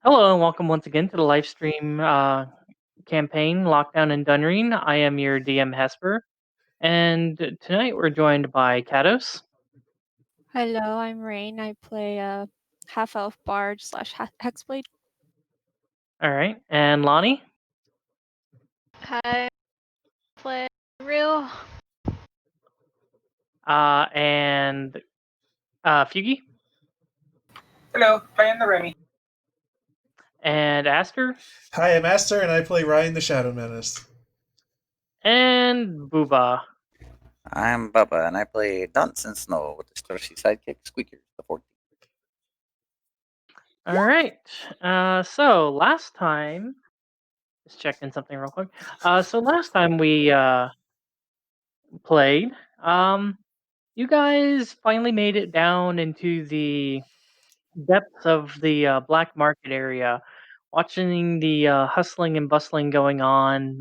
Hello and welcome once again to the Lifestream campaign, Lockdown in Dunreen. I am your DM Hesper, and tonight we're joined by Cados. Hello, I'm Raine. I play a half-elf bard slash hexblade. All right, and Lani. Hi, play Roux. And Feugy. Hello, playing the Remy. And Aster. Hi, I'm Aster, and I play Ryan the Shadow Menace. And Bubba. I'm Bubba, and I play Dunsen Snow with the Strushy sidekick Squeakers, the 14th. All right. So last time, just checking something real quick. So last time we played, you guys finally made it down into the depths of the black market area, watching the hustling and bustling going on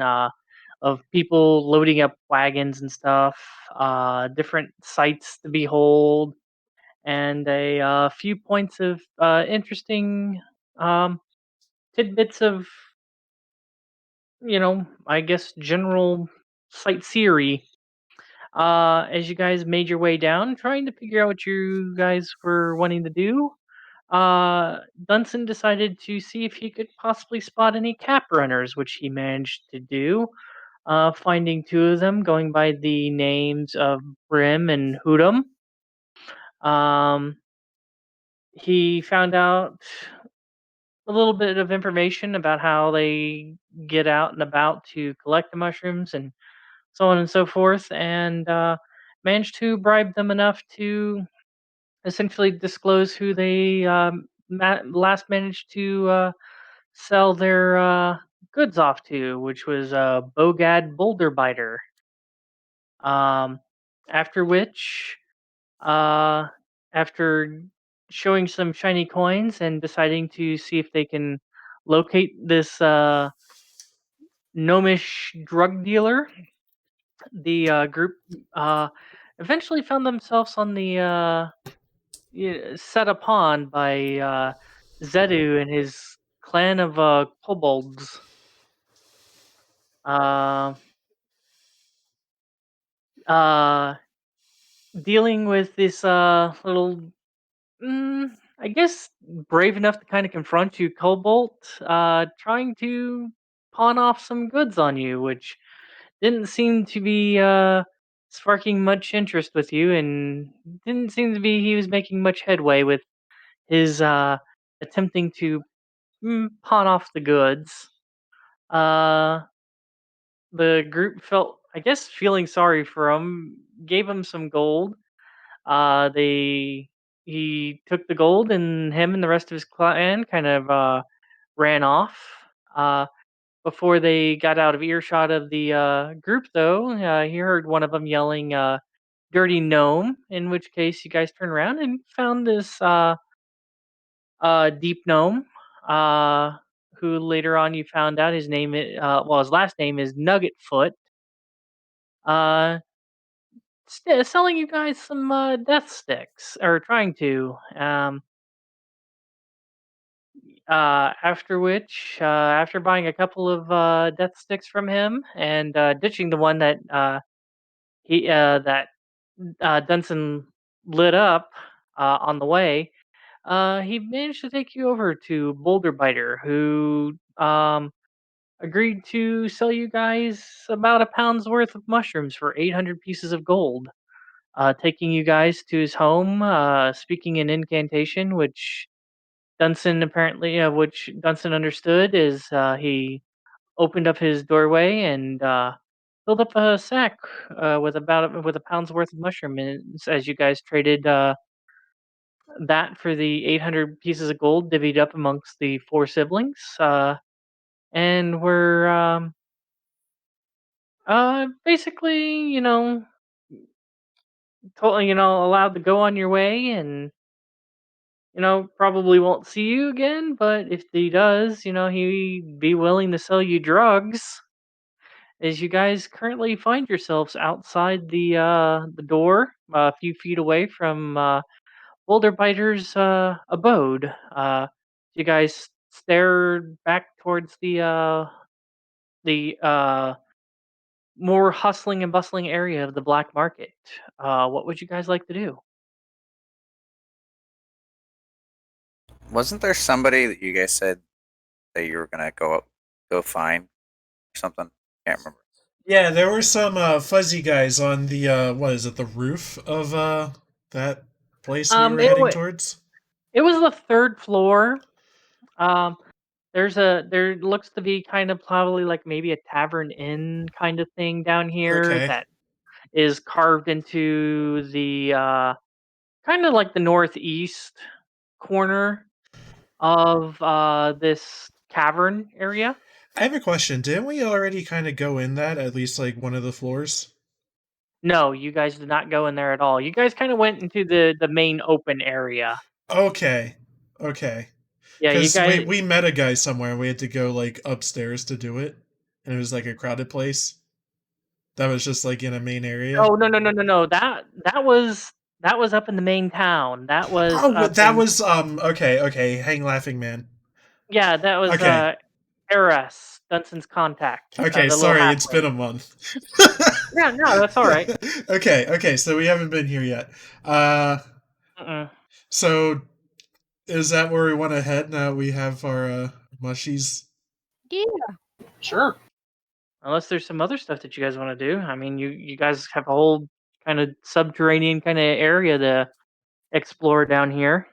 of people loading up wagons and stuff, different sights to behold, and a few points of interesting um, tidbits of, I guess, general sightseeing. As you guys made your way down, trying to figure out what you guys were wanting to do, Dunsen decided to see if he could possibly spot any cap runners, which he managed to do, finding two of them going by the names of Brim and Hootum. He found out a little bit of information about how they get out and about to collect the mushrooms and so on and so forth, and managed to bribe them enough to essentially disclose who they last managed to sell their goods off to, which was Bogad Boulderbiter. Um, after which, uh, after showing some shiny coins and deciding to see if they can locate this gnomish drug dealer, the group eventually found themselves on the set upon by Zedu and his clan of kobolds. Uh, uh, Dealing with this little, I guess, brave enough to kind of confront you, kobold, trying to pawn off some goods on you, which didn't seem to be sparking much interest with you, and didn't seem to be he was making much headway with his attempting to pawn off the goods. Uh, the group felt, I guess, feeling sorry for him, gave him some gold. They He took the gold, and him and the rest of his clan kind of ran off. Uh, Before they got out of earshot of the group, though, he heard one of them yelling, "Dirty gnome!" In which case, you guys turned around and found this deep gnome, uh, who later on you found out his last name is Nuggetfoot. Uh, Selling you guys some death sticks, or trying to. After which, after buying a couple of death sticks from him and ditching the one that he that Dunsen lit up on the way, he managed to take you over to Boulder Biter, who agreed to sell you guys about a pound's worth of mushrooms for 800 pieces of gold. Taking you guys to his home, speaking an incantation, which Dunsen understood, is he opened up his doorway and filled up a sack with a pound's worth of mushrooms as you guys traded that for the 800 pieces of gold divvied up amongst the four siblings, and were basically, allowed to go on your way, and probably won't see you again, but if he does, he'd be willing to sell you drugs. As you guys currently find yourselves outside the door, a few feet away from Boulder Biter's abode. You guys stare back towards the more hustling and bustling area of the black market. What would you guys like to do? Wasn't there somebody that you guys said that you were gonna go find or something? Can't remember. Yeah, there were some fuzzy guys on the what is it, the roof of that place we were It heading was towards. it was the third floor. Um, there looks to be kind of probably like maybe a tavern inn kind of thing down here Okay. that is carved into the kind of like the northeast corner of this cavern area. I have a question. Didn't we already kind of go in that, at least like one of the floors? No, you guys did not go in there at all. You guys kind of went into the main open area. Okay. Okay. Yeah, you Because we, guys. we met a guy somewhere and we had to go like upstairs to do it. And it was like a crowded place. That was just like in a main area. Oh no! That was up in the main town. That was Oh, up that in was okay. Hang laughing man. yeah. That was Okay. Eras Dunsen's contact. Okay, The little sorry, it's halfling. been a month. Yeah, no, that's all right. Okay, so we haven't been here yet. Mm-mm. So is that where we want to head now we have our mushies? Yeah. Sure. Unless there's some other stuff that you guys want to do. I mean, you guys have a whole kind of subterranean kind of area to explore down here.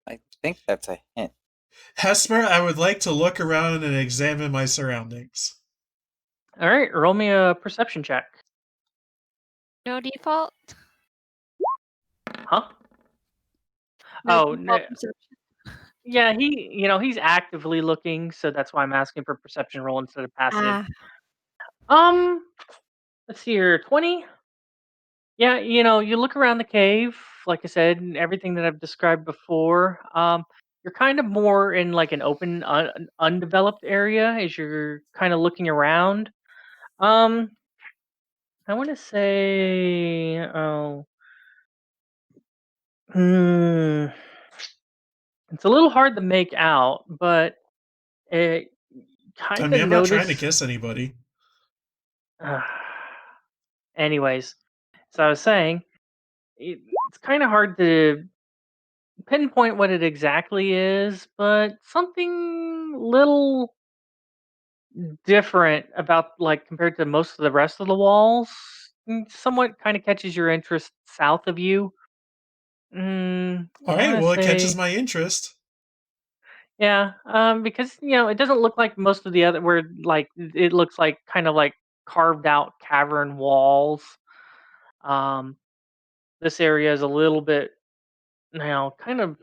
I think that's a hint. Hesper, I would like to look around and examine my surroundings. All right, roll me a perception check. No default. Huh? No Oh, no, default perception. yeah, he's actively looking, so that's why I'm asking for perception roll instead of passive. Ah, Let's see here, 20. Yeah, you look around the cave, like I said, and everything that I've described before. You're kind of more in like an open, undeveloped area as you're kind of looking around. Um, I want to say, hmm, it's a little hard to make out, but it I kind mean, of I'm not trying to notice. kiss anybody. Anyways, so I was saying, it's kind of hard to pinpoint what it exactly is, but something little different about like compared to most of the rest of the walls. Somewhat kind of catches your interest south of you. All I right, want to well, it catches say, my interest. yeah, because it doesn't look like most of the other where like it looks like kind of like carved out cavern walls. Um, this area is a little bit now kind of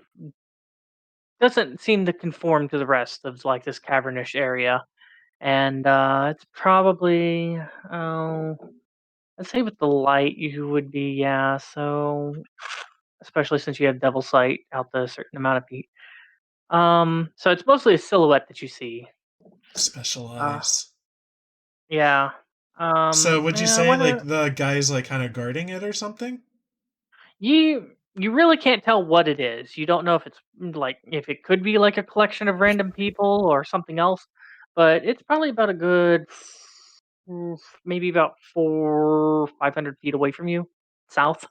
doesn't seem to conform to the rest of like this cavernish area, and it's probably I'd say with the light you would be so especially since you have devil sight out to a certain amount of feet. So it's mostly a silhouette that you see. Special Uh, eyes. yeah. So would you Yeah, I say want like to. the guy's like kind of guarding it or something? You really can't tell what it is. You don't know if it's like if it could be like a collection of random people or something else, but it's probably about a good maybe about 500 feet away from you, south.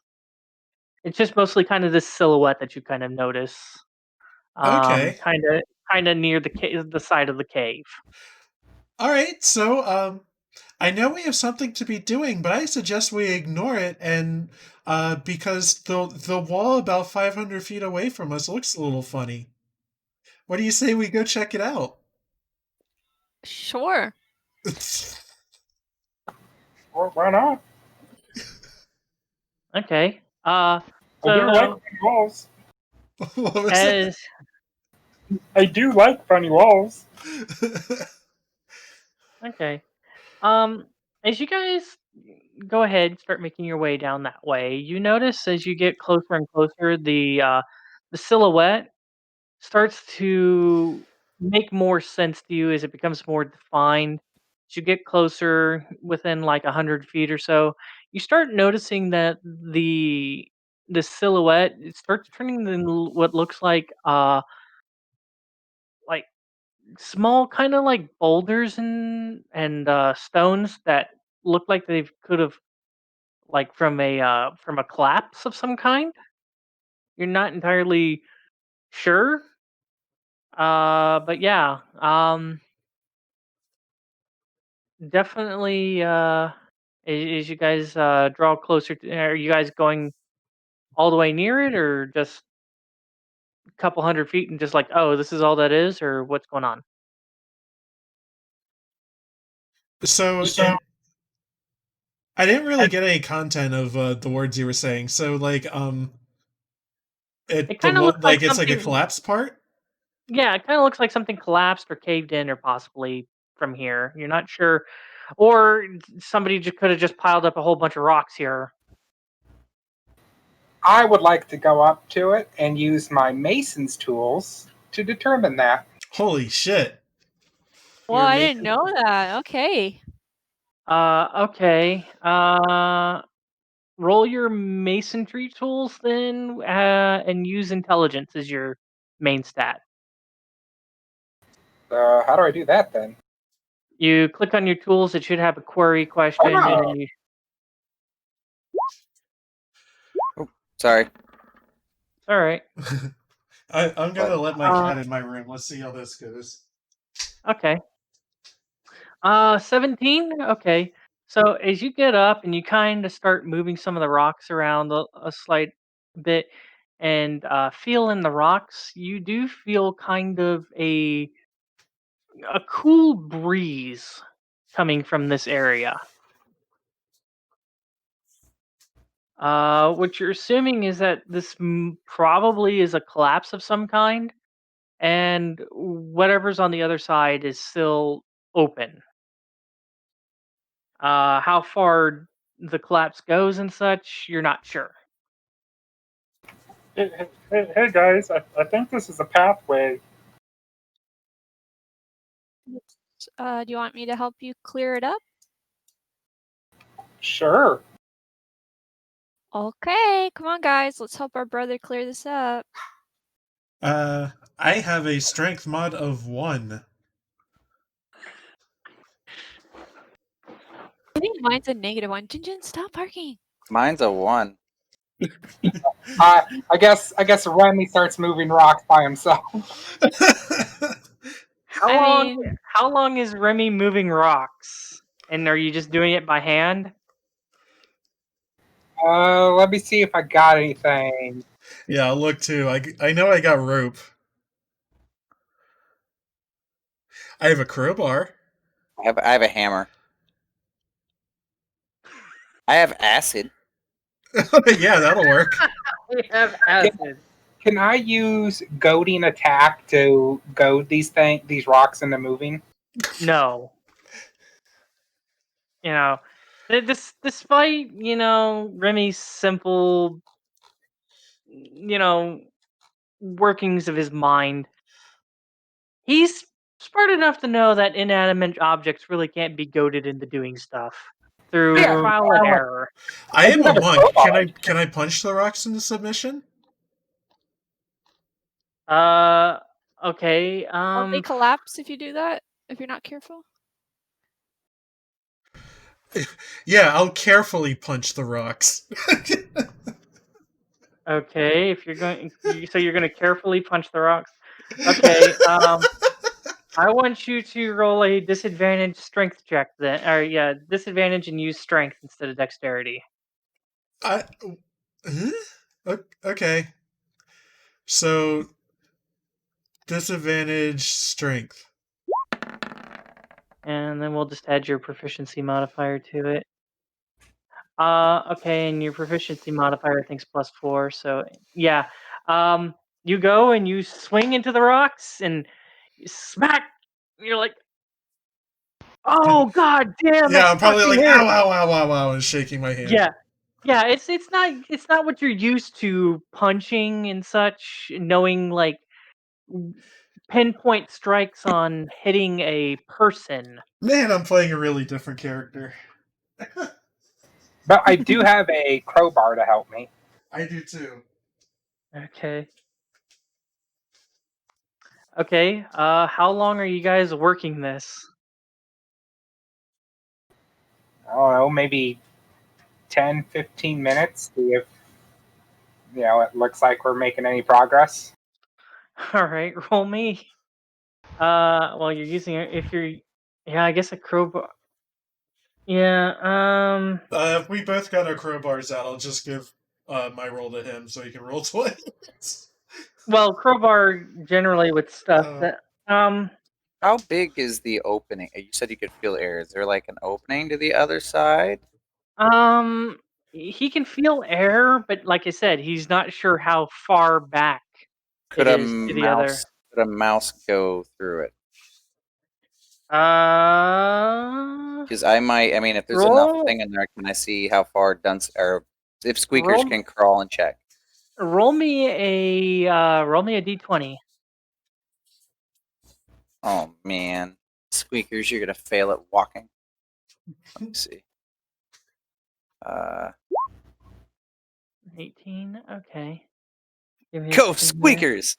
It's just mostly kind of this silhouette that you kind of notice, Okay. kind of near the side of the cave. All right. So I know we have something to be doing, but I suggest we ignore it and because the wall about 500 feet away from us looks a little funny. What do you say we go check it out? sure. Or why not? Okay. I do like So funny walls. What was as I do like funny walls. that? okay. Um, as you guys go ahead and start making your way down that way, you notice as you get closer and closer, the silhouette starts to make more sense to you as it becomes more defined. As you get closer, within like 100 feet or so, you start noticing that the silhouette it starts turning into what looks like small kind of like boulders and stones that look like they could have like from a collapse of some kind. You're not entirely sure, but yeah, definitely. As you guys draw closer, are you guys going all the way near it, or just a couple hundred feet and just like, oh, this is all that is, or what's going on? So I didn't really get any content of the words you were saying. So like It kind of looks like like it's like a something. collapse part. Yeah, it kind of looks like something collapsed or caved in, or possibly from here. You're not sure, or somebody just could have just piled up a whole bunch of rocks here. I would like to go up to it and use my mason's tools to determine that. Holy shit! Well, Your I didn't mason. know that. Okay. Okay. Roll your masonry tools then, and use intelligence as your main stat. How do I do that then? You click on your tools. It should have a query question, and then you. Sorry. It's all right. I'm gonna let my Uh, cat in my room. Let's see how this goes. Okay. 17. Okay. So as you get up and you kind of start moving some of the rocks around a slight bit, and feel in the rocks, you do feel kind of a cool breeze coming from this area. What you're assuming is that this probably is a collapse of some kind, and whatever's on the other side is still open. How far the collapse goes and such, you're not sure. Hey guys, I think this is a pathway. Do you want me to help you clear it up? Sure. Okay, come on, guys. Let's help our brother clear this up. I have a strength mod of 1. I think mine's a -1. Jinjin, stop barking. Mine's a 1. I guess Remy starts moving rocks by himself. How long is Remy moving rocks? And are you just doing it by hand? Let me see if I got anything. Yeah, I'll look too. I know I got rope. I have a crowbar. I have a hammer. I have acid. Yeah, that'll work. We have acid. Can I use goading attack to goad these rocks into moving? No. You know, despite Remy's simple, workings of his mind, he's smart enough to know that inanimate objects really can't be goaded into doing stuff through Yeah, trial and error. I am do a have a monk. crowbar. Can I punch the rocks into submission? Okay. Don't they collapse if you do that? If you're not careful? Yeah, I'll carefully punch the rocks. Okay, if you're going, so you're going to carefully punch the rocks. Okay. I want you to roll a disadvantage strength check then, or yeah, disadvantage and use strength instead of dexterity. Huh? Okay. So disadvantage strength. And then we'll just add your proficiency modifier to it. Okay, and your proficiency modifier I think is +4. So yeah, you go and you swing into the rocks and you smack. You're like, oh god damn it! Yeah, I'm probably Fucking like hit. ow, ow, ow, ow, ow, and shaking my hand. Yeah, yeah. It's not what you're used to punching and such. Knowing like pinpoint strikes on hitting a person. Man, I'm playing a really different character. But I do have a crowbar to help me. I do too. Okay. Okay. How long are you guys working this? I don't know, maybe 10, 15 minutes. See if it looks like we're making any progress. All right, roll me. Well, you're using it. If you're, yeah, I guess a crowbar. Yeah. If we both got our crowbars out, I'll just give my roll to him so he can roll twice. Well, crowbar generally with stuff Oh. that. How big is the opening? You said you could feel air. Is there like an opening to the other side? He can feel air, but like I said, he's not sure how far back Could it a is to the other. mouse go through it? Uh, Because I might. I mean, if there's enough thing in there, can I see how far Dunsen or if squeakers Roll- can crawl and check? roll me a d20. Oh man, squeakers, you're gonna fail at walking. Let me see. 18. Okay. Give me a Go second here. squeakers!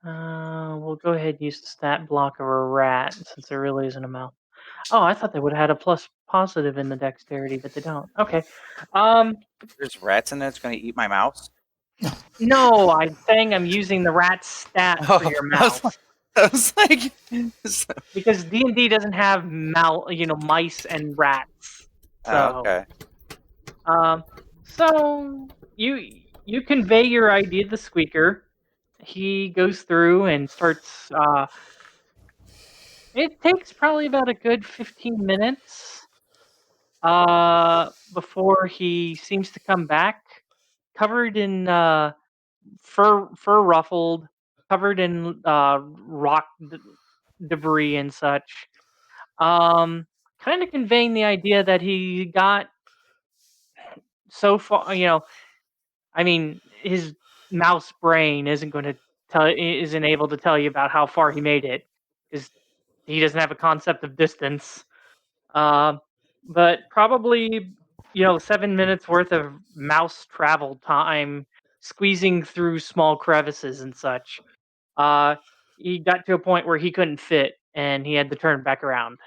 We'll go ahead and use the stat block of a rat since there really isn't a mouse. Oh, I thought they would have had a plus positive in the dexterity, but they don't. Okay. There's rats in there. It's gonna eat my mouse. No, I'm saying I'm using the rat stat for your mouse I was like, because D&D doesn't have mice and rats. So, okay. So you convey your idea to the squeaker. He goes through and starts. It takes probably about a good 15 minutes. Before he seems to come back, covered in fur ruffled, covered in rock debris and such. Kind of conveying the idea that he got so far. I mean, his mouse brain isn't able to tell you about how far he made it because he doesn't have a concept of distance. Uh, but probably 7 minutes worth of mouse travel time, squeezing through small crevices and such. Uh, he got to a point where he couldn't fit, and he had to turn back around.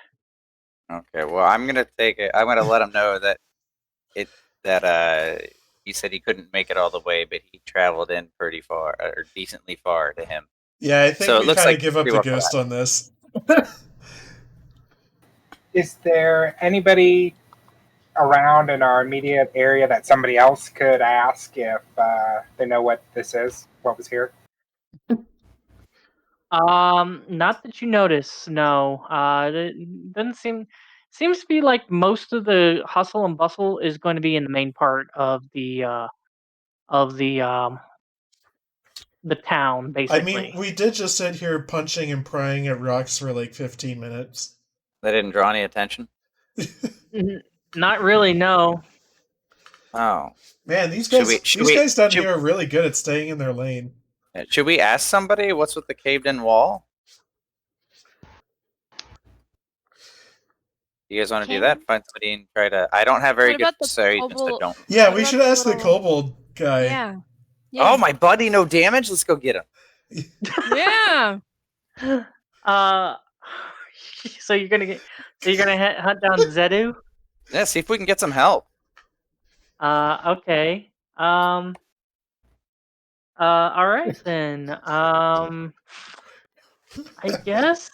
Okay. Well, I'm gonna take it. I'm gonna let him know that he said he couldn't make it all the way, but he traveled in pretty far or decently far to him. Yeah, I think So it we looks kind of like give up pretty the well for ghost that. on this. Is there anybody around in our immediate area that somebody else could ask if they know what this is, what was here? Not that you notice. No. It doesn't seems to be like most of the hustle and bustle is going to be in the main part of of the um the town, I basically. mean, we did just sit here punching and prying at rocks for like 15 minutes. They didn't draw any attention. Not really. No. Oh. Man, these Should guys down should- here are really good at staying in their lane. Should we ask somebody what's with the caved-in wall? You guys want to do that? Find somebody and try to. I don't have very What good about the persuasion, so kobold? don't. Yeah, What we about should the ask the little- kobold guy. Yeah. Oh, my buddy, no damage. Let's go get him. Yeah. So you're gonna hunt down Zedu? Yeah, see if we can get some help. Okay. All right then. I guess.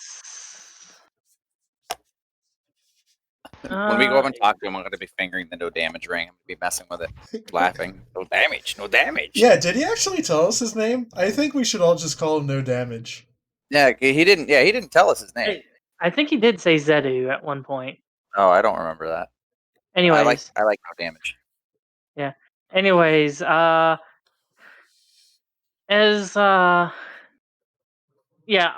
When we go up and talk to him, I'm going to be fingering the no damage ring. I'm going to be messing with it, laughing. No damage, no damage. Yeah, did he actually tell us his name? I think we should all just call him No Damage. Yeah, he didn't. Yeah, he didn't tell us his name. I think he did say Zedu at one point. Oh, I don't remember that. Anyways, I like no damage. yeah. Anyways, yeah,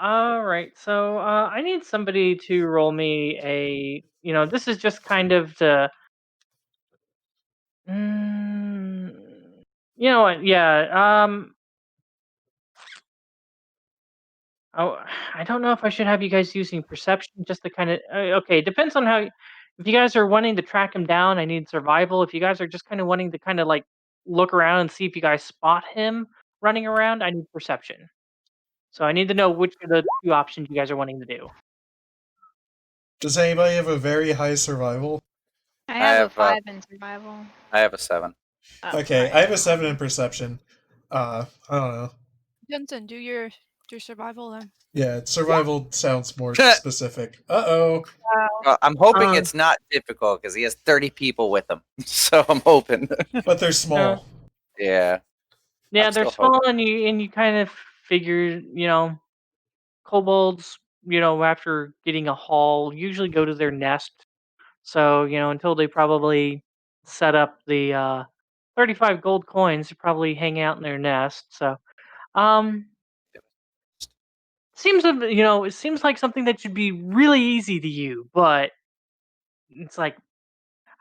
all right. So, I need somebody to roll me a, this is just kind of the you know what? Yeah, oh, I don't know if I should have you guys using perception just to kind of okay, it depends on how if you guys are wanting to track him down, I need survival. If you guys are just kind of wanting to kind of like look around and see if you guys spot him running around, I need perception. So I need to know which of the two options you guys are wanting to do. Does anybody have a very high survival? I have a have, 5 in survival. I have a 7. Oh, Okay, alright. I have a 7 in perception. I don't know. Dunsen, do your survival then. Yeah, survival sounds more specific. Uh-oh. Well, I'm hoping Um, it's not difficult because he has 30 people with him. So I'm hoping. But they're small. Yeah. Yeah, I'm they're still small, and you kind of figure, kobolds, after getting a haul, usually go to their nest. So until they probably set up the 35 gold coins, they're probably hanging out in their nest. So, um, it seems like something that should be really easy to you, but it's like,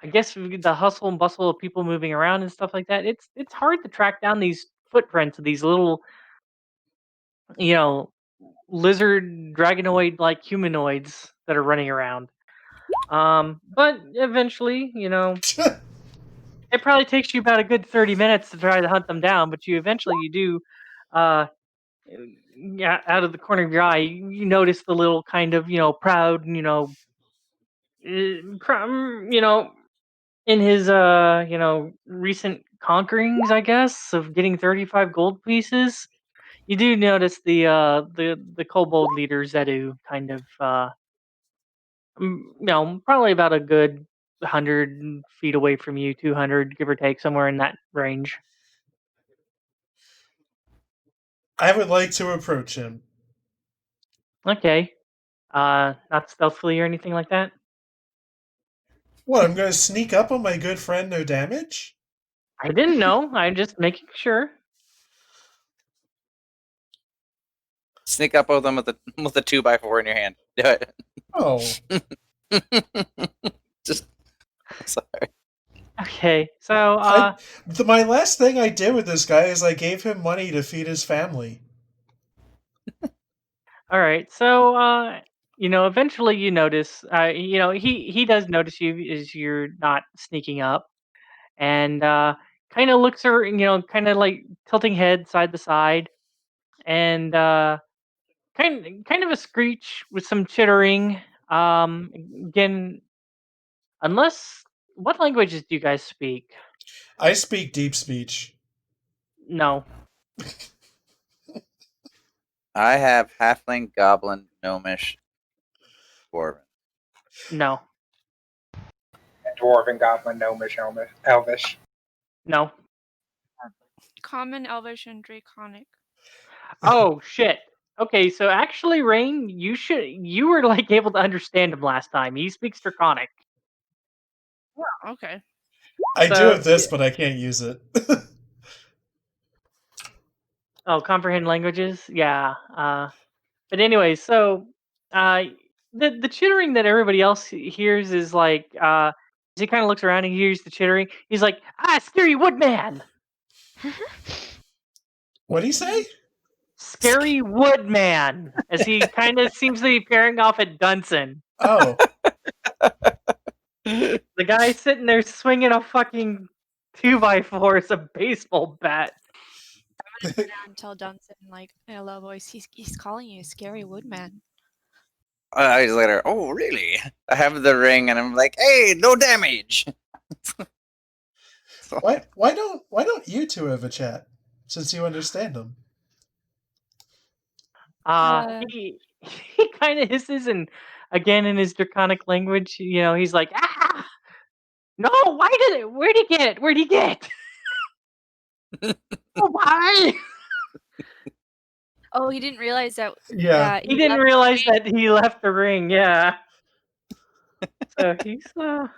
I guess with the hustle and bustle of people moving around and stuff like that, it's hard to track down these footprints of these little, you know, lizard dragonoid like humanoids that are running around. But eventually, it probably takes you about a good 30 minutes to try to hunt them down, but you do uh yeah, out of the corner of your eye, you notice the little kind of, proud, in his recent conquerings, I guess, of getting 35 gold pieces. You do notice the kobold leader Zedu kind of probably about a good 100 feet away from you, 200 give or take, somewhere in that range. I would like to approach him. Okay. Not stealthily or anything like that? What, I'm going to sneak up on my good friend No Damage? I didn't know. I'm just making sure. Sneak up with them with a 2x4 in your hand. Do it. Oh. Just sorry. Okay. So my last thing I did with this guy is I gave him money to feed his family. all right. So eventually you notice he does notice you as you're not sneaking up, and kind of looks her, kind of like tilting head side to side, and kind of a screech with some chittering. Again, unless, what languages do you guys speak? I speak deep speech. No. I have halfling, goblin, gnomish, dwarven. No. Dwarven, goblin, gnomish, elvish. No. Common, Elvish, and Draconic. Oh shit. Okay, so actually, Raine, you were like able to understand him last time. He speaks Draconic. Yeah, okay. I do So, have this, but I can't use it. oh, comprehend languages? Yeah. But anyway, so the chittering that everybody else hears is like as he kind of looks around and he hears the chittering, he's like, scary woodman. What'd he say? Scary woodman. As he kind of seems to be pairing off at Dunsen. Oh. The guy sitting there swinging a fucking 2x4 as a baseball bat. I'm gonna go down and tell Dunsen, like, in a low voice, he's calling you a scary woodman. I just later. Oh, really? I have the ring, and I'm like, hey, no damage. Why don't you two have a chat? Since you understand him. He kind of hisses, and again in his draconic language, he's like, no, where'd he get it? Oh, why? Oh, he didn't realize that. Yeah. that He didn't left realize the ring. that he left the ring, yeah. So he's not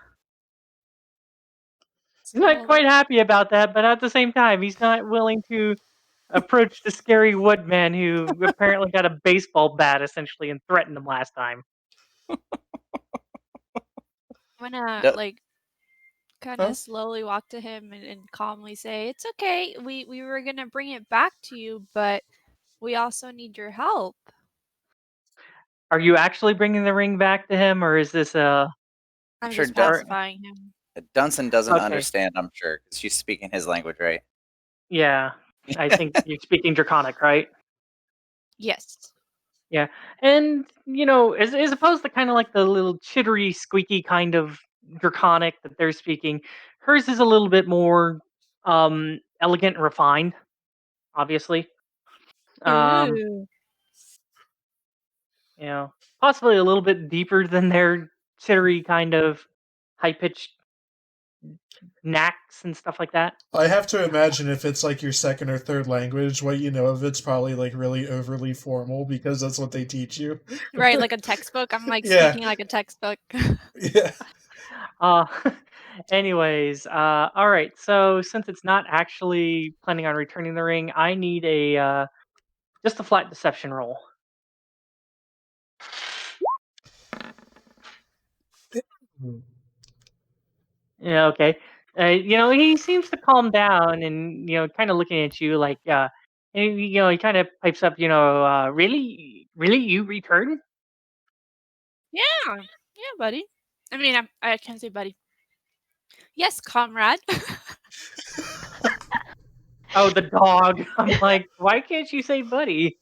quite happy about that, but at the same time, he's not willing to approach the scary woodman who apparently got a baseball bat essentially and threatened him last time. I'm gonna That- like kind Huh? of slowly walk to him and calmly say, "It's okay. We were gonna bring it back to you, but we also need your help." Are you actually bringing the ring back to him, or is this a I'm sure just Dunsen, pacifying him. Dunsen doesn't Okay. understand, I'm sure, because she's speaking his language, right? Yeah, I think you're speaking Draconic, right? Yes. Yeah, and as opposed to kind of like the little chittery, squeaky kind of Draconic that they're speaking, hers is a little bit more elegant and refined. Obviously, um, Ooh. possibly a little bit deeper than their chittery kind of high pitched knacks and stuff like that. I have to imagine if it's like your second or third language, what you know of it's probably like really overly formal because that's what they teach you. Right, like a textbook. I'm like Yeah. speaking like a textbook. Yeah. Uh, anyways, all right. So since it's not actually planning on returning the ring, I need a just a flat deception roll. Yeah. Okay. He seems to calm down and kind of looking at you like and, he kind of pipes up. Really, really, you return? Yeah, yeah, buddy. I mean, I can't say buddy. Yes, comrade. Oh, the dog. I'm like, why can't you say buddy?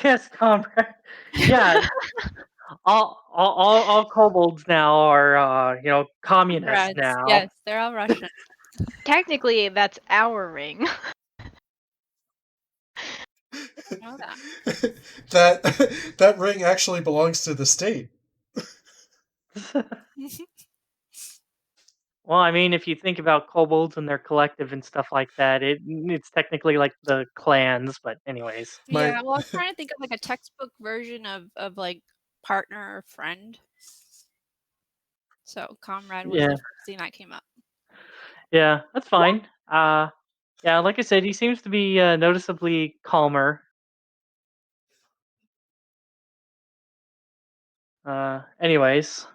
Yes, comrade. Yeah, all kobolds now are communists Comrades. now. Yes, they're all Russian. Technically, that's our ring. Know that. that ring actually belongs to the state. Well, I mean, if you think about kobolds and their collective and stuff like that, it's technically like the clans. But anyways, Yeah, well, I was trying to think of like a textbook version of like partner or friend. So comrade was Yeah. the first thing that came up. Yeah, that's fine. Yeah, like I said, he seems to be noticeably calmer. Anyways,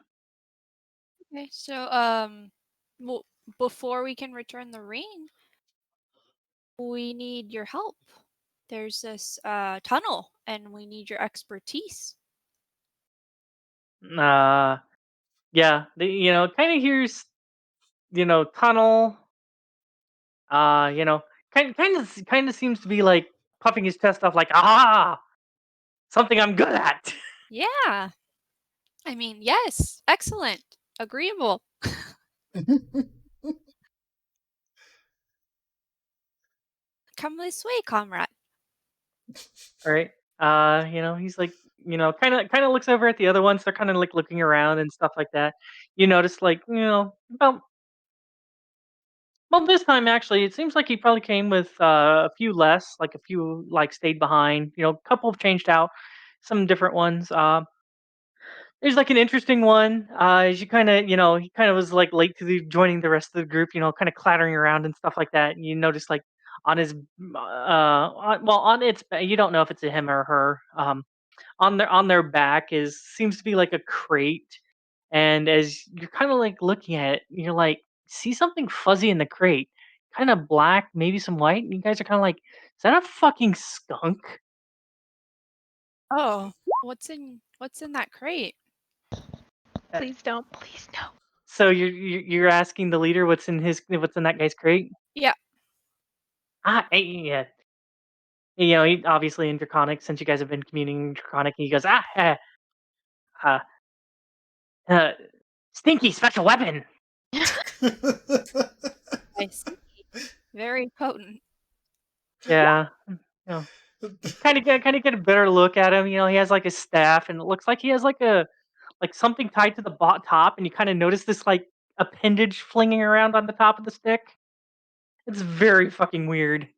Okay, so well, before we can return the ring, we need your help. There's this tunnel, and we need your expertise. yeah, kind of here's tunnel. Kind of seems to be like puffing his chest off, like something I'm good at. Yeah. I mean, yes. Excellent. Agreeable. Come this way, comrade. All right. He's like, kind of looks over at the other ones. They're kind of like looking around and stuff like that. You notice, like, about well, this time actually, it seems like he probably came with a few less, like a few like stayed behind. A couple have changed out, some different ones. There's like an interesting one. As you kind of, he kind of was like late to joining the rest of the group. Kind of clattering around and stuff like that. And you notice like on his, on its, you don't know if it's a him or her. On their back seems to be like a crate, and as you're kind of like looking at it, you're like, see something fuzzy in the crate, kind of black, maybe some white. And you guys are kind of like, is that a fucking skunk? Oh, what's in that crate? Please don't. Please no. So you're asking the leader what's in that guy's crate? Yeah. Yeah. He obviously in Draconic, since you guys have been communicating in Draconic, he goes, uh, uh, stinky special weapon. I see. Very potent. Yeah. Kind of get a better look at him. He has like a staff, and it looks like he has like something tied to the top, and you kind of notice this like appendage flinging around on the top of the stick. It's very fucking weird.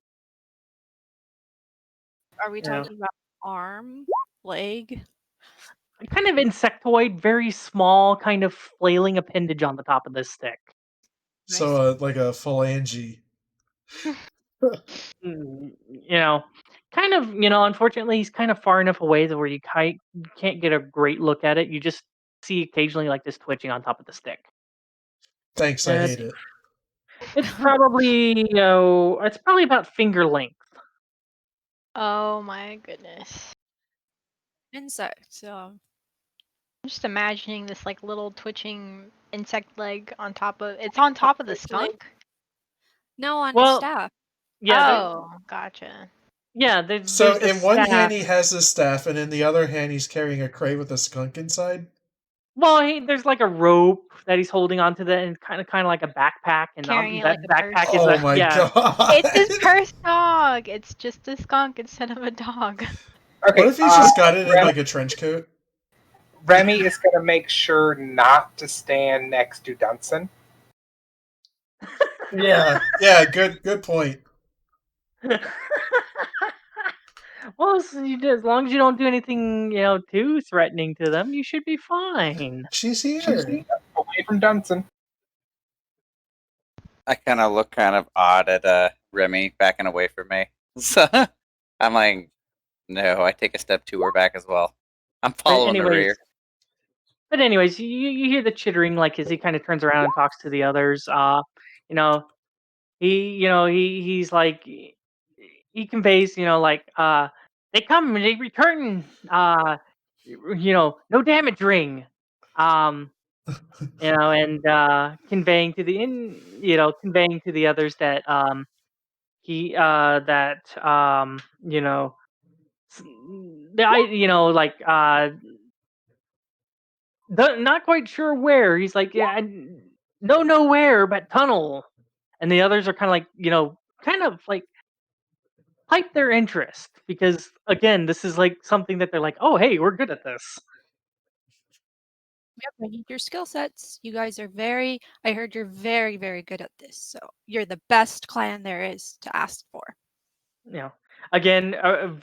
Are we talking about arm, leg? Kind of insectoid, very small, kind of flailing appendage on the top of this stick. So, like a phalange. Kind of, unfortunately, he's kind of far enough away to where you can't get a great look at it. You just see occasionally like this twitching on top of the stick. Thanks, I hate it. It's probably, it's probably about finger length. Oh my goodness. Insect. So I'm just imagining this like little twitching insect leg on top of it's on top of the skunk? No, on his Well, staff. yeah, Oh, gotcha. So there's a in one staff. hand he has the staff, and in the other hand he's carrying a crate with a skunk inside. Well, there's like a rope that he's holding onto the, and kind of like a backpack, and Carrying it that like a backpack purse. is Oh my yeah. god! It's his purse dog! It's just a skunk instead of a dog. Okay, What if he's just got it in like a trench coat? Remy is going to make sure not to stand next to Dunsen. Yeah, good point. Well, as long as you don't do anything, too threatening to them, you should be fine. She's here. Away from Dunsen. I kind of look kind of odd at Remy backing away from me. So I'm like, no, I take a step to her back as well. I'm following the rear. But anyways, you hear the chittering, like, as he kind of turns around and talks to the others. He's like, he conveys, like, they come and they return, no damage ring, and conveying to the others that he that like, not quite sure where. He's like, yeah, nowhere but tunnel, and the others are kind of like, kind of like pique their interest, because again, this is like something that they're like, oh, hey, we're good at this. Yep, I need your skill sets. You guys are I heard you're very, very good at this. So you're the best clan there is to ask for. Again,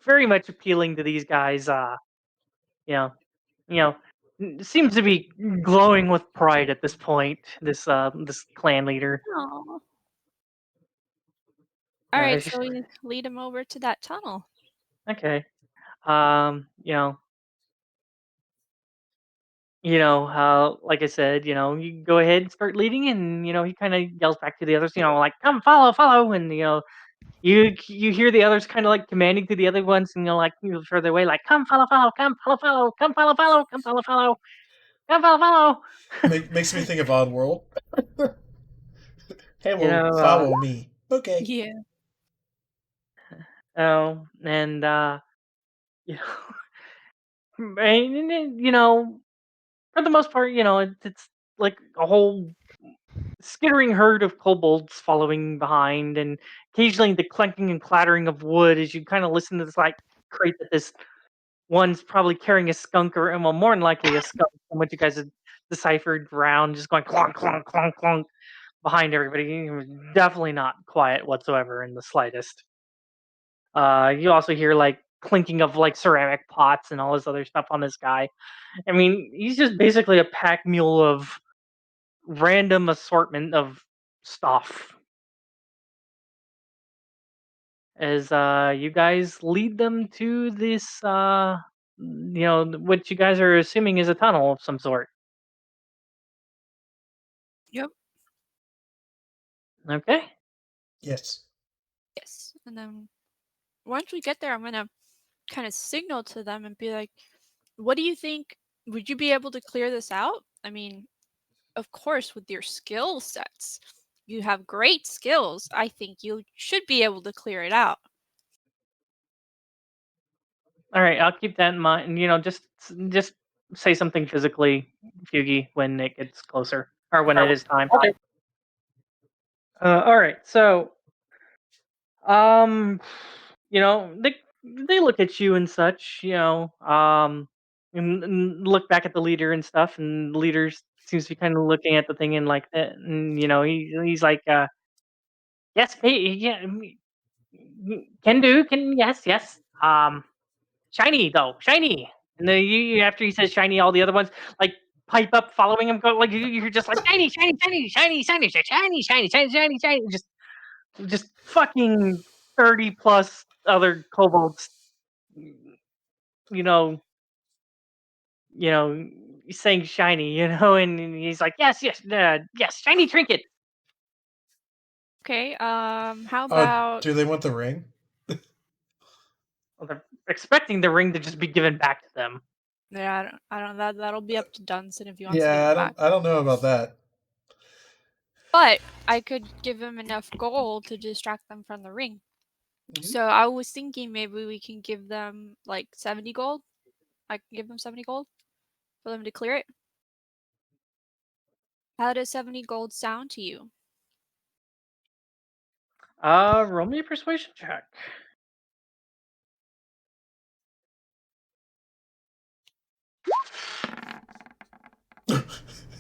very much appealing to these guys. Seems to be glowing with pride at this point. This clan leader. All Yeah, right, there's just- so we lead him over to that tunnel. okay. Like I said, you go ahead and start leading, and he kind of yells back to the others, like, come, follow, and you hear the others kind of like commanding to the other ones, and like, further away, like, come, follow, come, follow, come, follow, come, follow, come, follow. Makes me think of Oddworld. Hey, follow me. Okay. Yeah. Oh, and you know, for the most part, it's like a whole skittering herd of kobolds following behind, and occasionally the clanking and clattering of wood as you kind of listen to this like crate that this one's probably carrying a skunk, or, well, more than likely a skunk from what you guys have deciphered around, just going clonk, clonk, clonk, clonk behind everybody. Definitely not quiet whatsoever in the slightest. You also hear like clinking of like ceramic pots and all this other stuff on this guy. I mean, he's just basically a pack mule of random assortment of stuff. As you guys lead them to this, what you guys are assuming is a tunnel of some sort. Yep. Okay. Yes. Yes. And then once we get there, I'm gonna kind of signal to them and be like, what do you think? Would you be able to clear this out? I mean, of course, with your skill sets, you have great skills. I think you should be able to clear it out. All right, I'll keep that in mind. Just say something physically, Feugy, when it gets closer, or when it is time. Okay. All right, so, they look at you and such, and look back at the leader and stuff, and the leader seems to be kind of looking at the thing and like that, and he's like, yes, yeah, can do, yes. Shiny though, shiny. And then after he says shiny, all the other ones like pipe up, following him. Go like you're just like shiny, shiny. Just fucking 30 plus other kobolds. You know, saying shiny. And he's like, yes, shiny trinket. Okay. How about Do they want the ring? Well, they're expecting the ring to just be given back to them. Yeah, I don't. That'll be up to Dunsen if he wants to Yeah, give it back. I don't know about that. But I could give him enough gold to distract them from the ring. So I was thinking maybe we can give them like 70 gold. I can give them 70 gold for them to clear it. How does 70 gold sound to you? Roll me a persuasion check.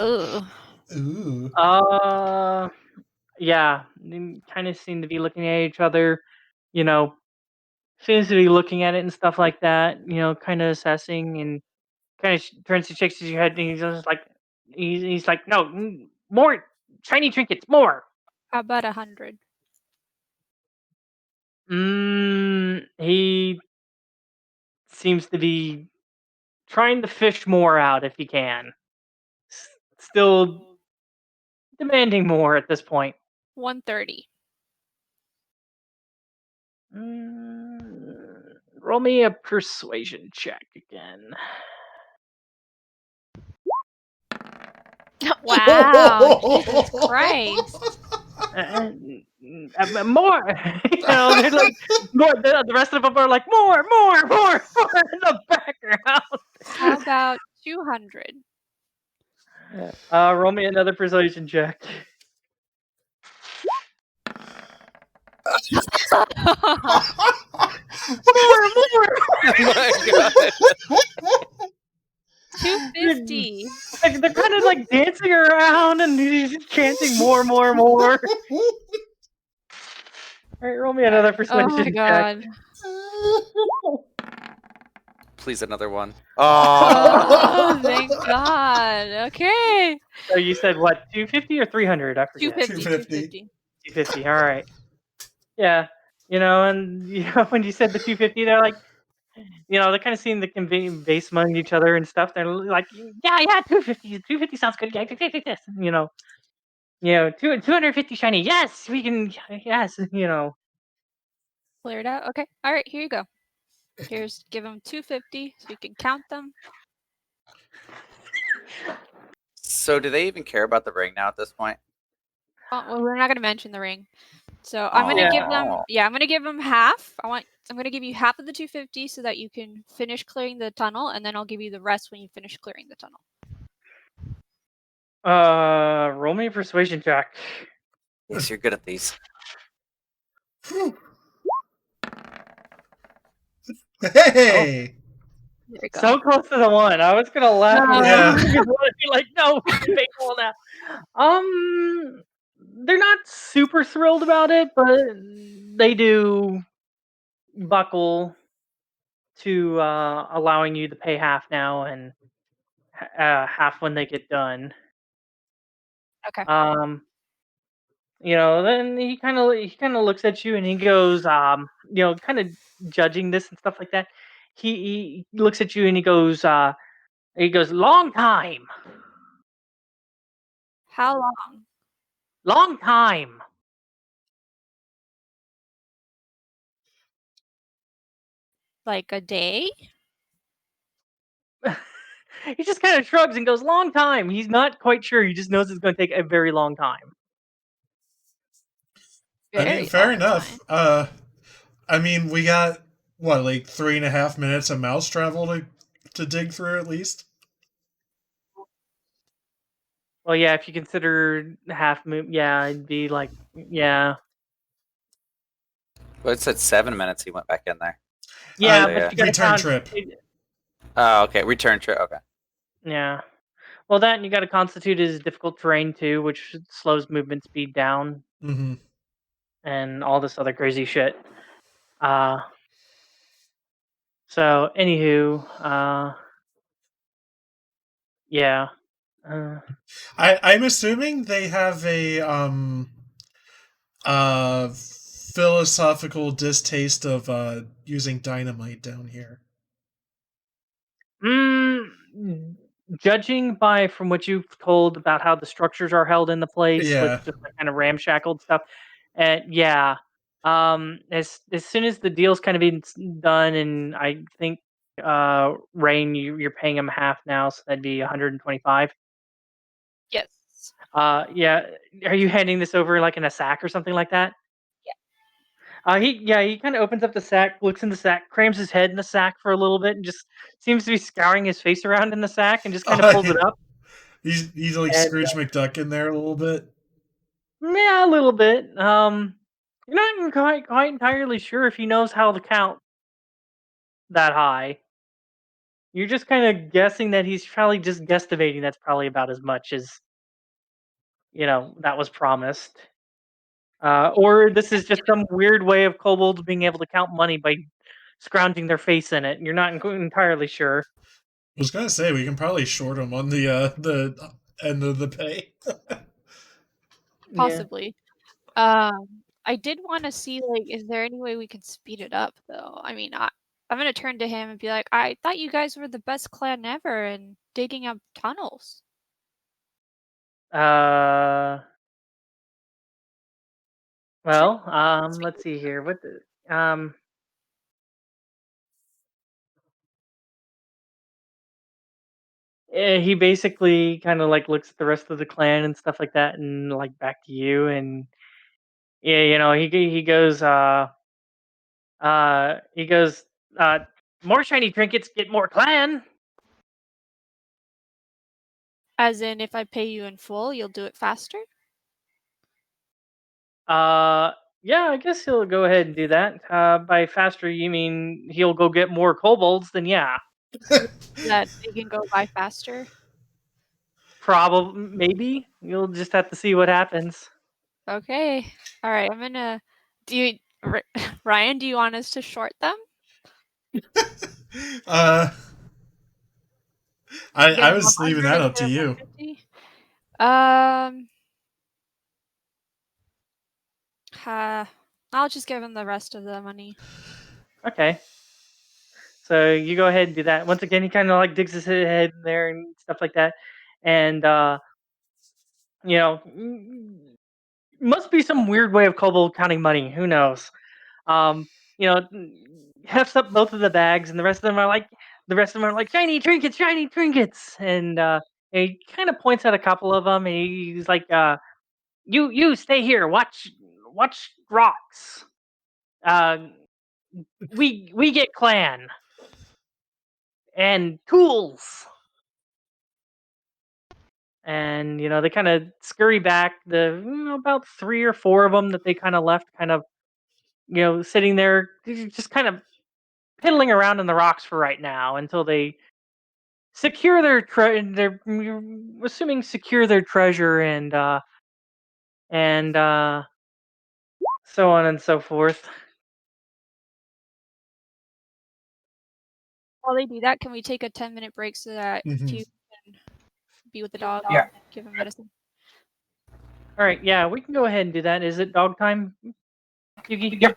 Ugh. Ooh. Yeah, kind of seem to be looking at each other. You know, seems to be looking at it and stuff like that. You know, kind of assessing and kind of turns to shakes his head and he's just like, he's like, no, more shiny trinkets, more. How about 100? He seems to be trying to fish more out if he can. Still demanding more at this point. 130. Roll me a persuasion check again. Wow, Jesus Christ. More, you know, they're like more. The rest of them are like more in the background. How about 200? Roll me another persuasion check. More. Oh my god. 250. They're kind of like dancing around and he's just chanting more. All right, roll me another persuasion Oh my check. god. Please, another one. Oh, thank God. Okay. So you said what? 250 or 300? I forget. 250. 250. 250. All right. Yeah. You know, and you know when you said the 250, they're like, you know, they're kind of seeing the base among each other and stuff. They're like, yeah, 250. 250 sounds good. Yeah, this. You know, 250 shiny. Yes, we can. Yes, you know. Cleared out. Okay. All right. Here you go. Here's give them 250 so you can count them. So, do they even care about the ring now at this point? Well, we're not going to mention the ring. So I'm going to give them. Yeah, I'm going to give them half. I'm going to give you half of the 250 so that you can finish clearing the tunnel, and then I'll give you the rest when you finish clearing the tunnel. Roll me a persuasion check. Yes, you're good at these. Hey! There we go. So close to the one. I was gonna laugh. No. Yeah. Be like, no, we can make all now. They're not super thrilled about it, but they do buckle to allowing you to pay half now and half when they get done. Okay. You know, then he kind of looks at you and he goes, you know, kind of judging this and stuff like that. He looks at you and he goes, long time, How long? long time. Like a day? He just kind of shrugs and goes, long time. He's not quite sure. He just knows it's going to take a very long time. I Very mean, fair long enough. time. I mean, we got what, like 3.5 minutes of mouse travel to dig through at least. Well, yeah, if you consider half move, yeah, it'd be like, yeah. Well, it said 7 minutes. He went back in there. Yeah, yeah. but you got Return trip. Oh, okay. Return trip. Okay. Yeah. Well, that and you got to constitute as difficult terrain too, which slows movement speed down Mm-hmm. and all this other crazy shit. So, anywho, yeah. I'm assuming they have a philosophical distaste of using dynamite down here. Judging by from what you've told about how the structures are held in the place with Yeah. just like kind of ramshackled stuff, and yeah, as soon as the deal's kind of been done, and I think Raine, you're paying him half now, so that'd be 125. Yes. Yeah. Are you handing this over like in a sack or something like that? He kind of opens up the sack, looks in the sack, crams his head in the sack for a little bit, and just seems to be scouring his face around in the sack, and just kind of pulls it up. He's like And, Scrooge McDuck in there a little bit. Yeah, a little bit. You're not even quite entirely sure if he knows how to count that high. You're just kind of guessing that he's probably just guesstimating. That's probably about as much as that was promised. Or this is just some weird way of kobolds being able to count money by scrounging their face in it. You're not entirely sure. I was gonna say we can probably short him on the end of the pay. Possibly. I did want to see, like, is there any way we can speed it up, though? I mean, I'm gonna turn to him and be like, I thought you guys were the best clan ever in digging up tunnels. Well, let's see here. He basically kind of like looks at the rest of the clan and stuff like that, and like back to you, and yeah, he goes, uh, more shiny trinkets get more clan. As in, if I pay you in full, you'll do it faster? Yeah, I guess he'll go ahead and do that. By faster, you mean he'll go get more kobolds? Then yeah, That they can go by faster? probably, maybe you'll just have to see what happens. Okay. All right. I'm gonna. Ryan? Do you want us to short them? I was leaving that up to you. I'll just give him the rest of the money. Okay. So you go ahead and do that. Once again, he kind of like digs his head in there and stuff like that, and you know, must be some weird way of kobold counting money. Who knows? Um, you know, hefts up both of the bags, and the rest of them are like shiny trinkets, and he kind of points at a couple of them, and he's like, you stay here, watch rocks. Uh, we get clan and tools. And they kind of scurry back. About 3 or 4 of them that they kind of left, kind of sitting there, just kind of piddling around in the rocks for right now until they secure assuming secure their treasure and so on and so forth. While they do that, can we take a 10-minute break so that Hugh can be with the dog? Yeah. Give him medicine. All right, yeah, we can go ahead and do that. Is it dog time, Yugi? Yep.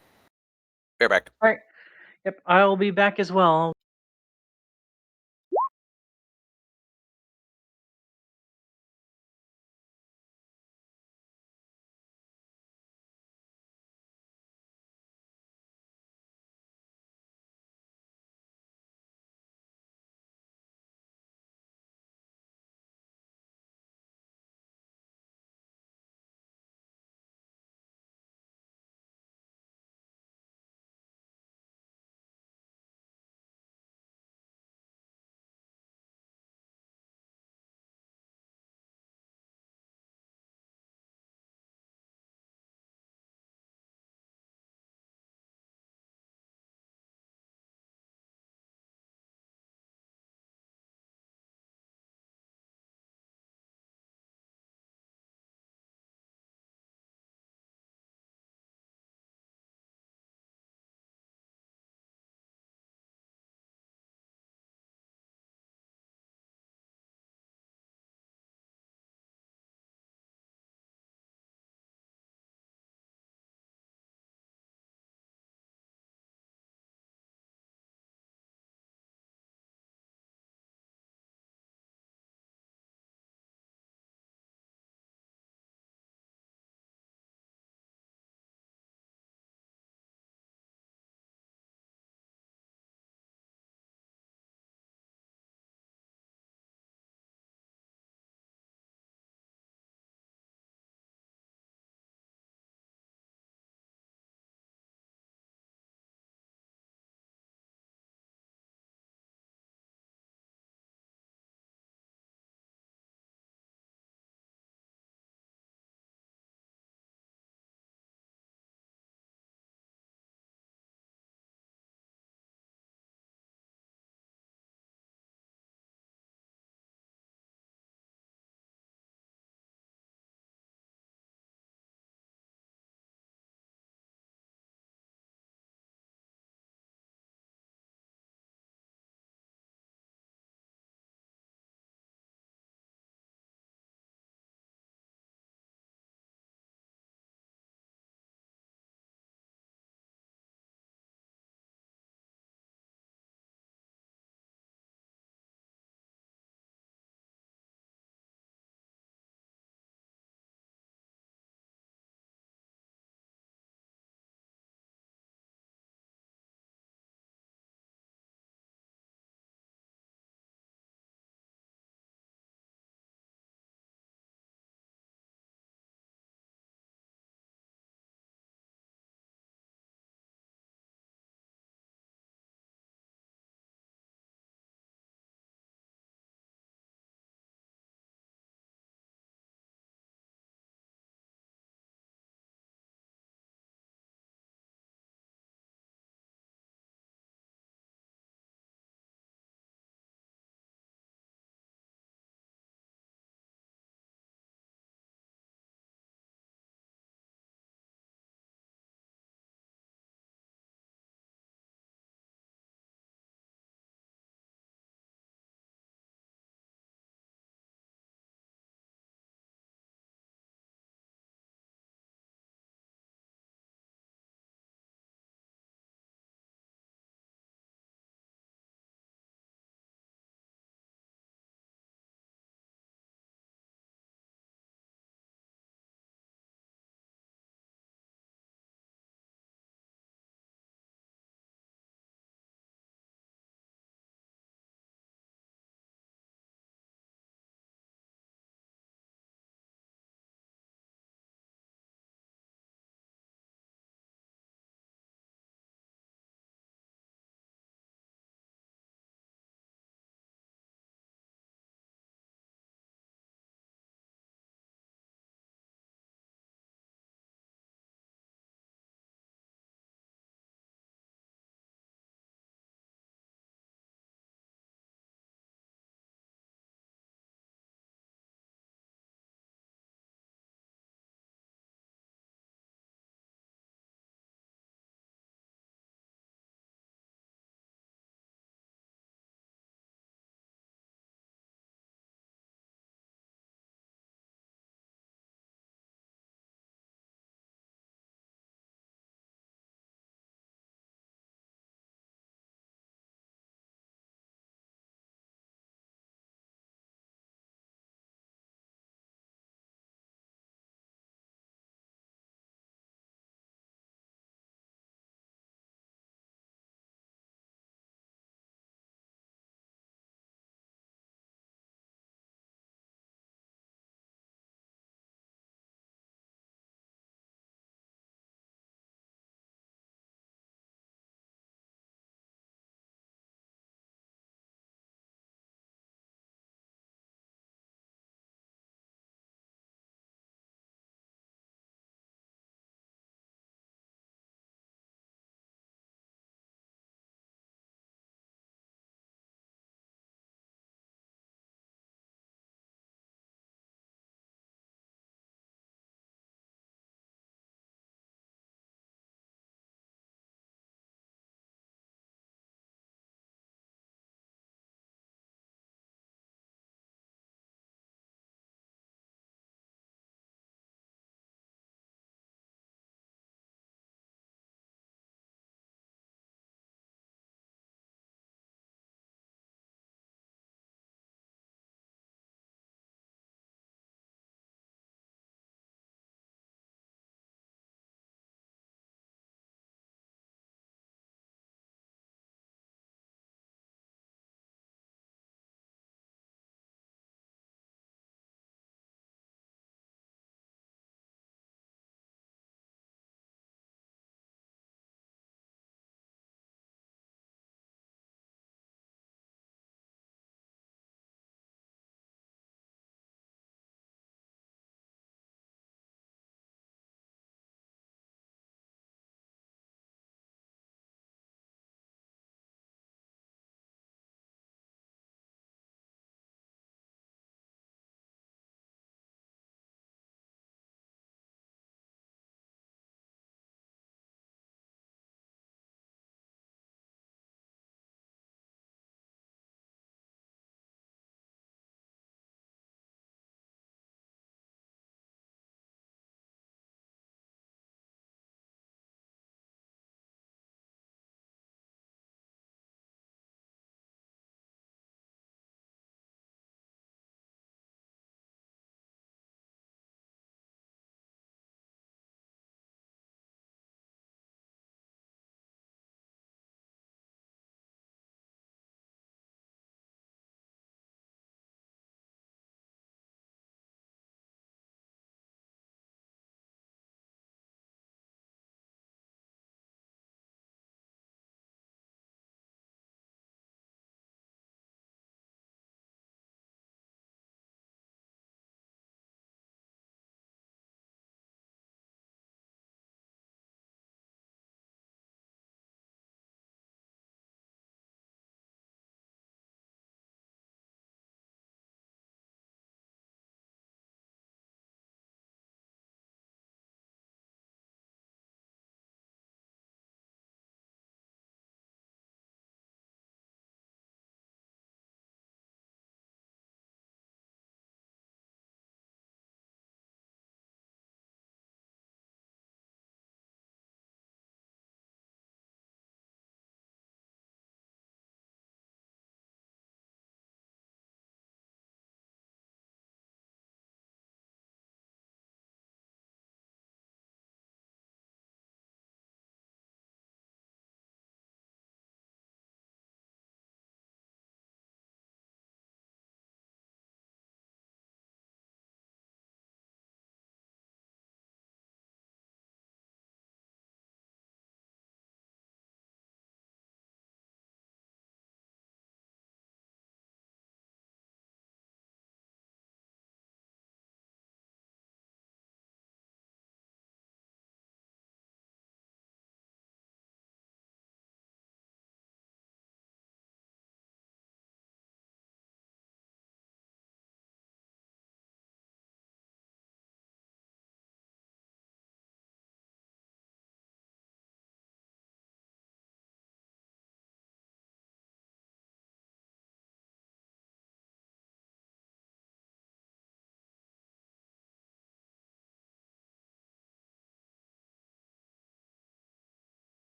Bear back. All right. Yep, I'll be back as well.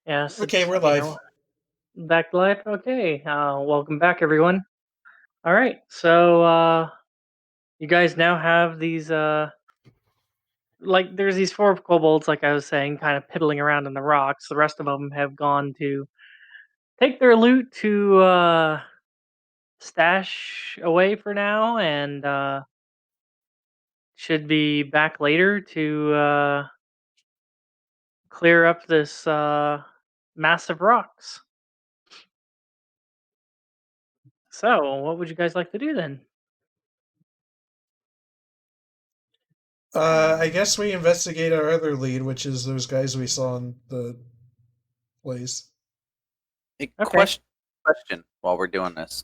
Yes. Okay, it's, we're you live. know, back to life. Okay. Welcome back, everyone. All right. So, you guys now have these, like, there's these four kobolds, like I was saying, kind of piddling around in the rocks. The rest of them have gone to take their loot to, stash away for now, and, should be back later to, clear up this, massive rocks. So, what would you guys like to do then? I guess we investigate our other lead, which is those guys we saw in the place. Hey, Okay. question while we're doing this.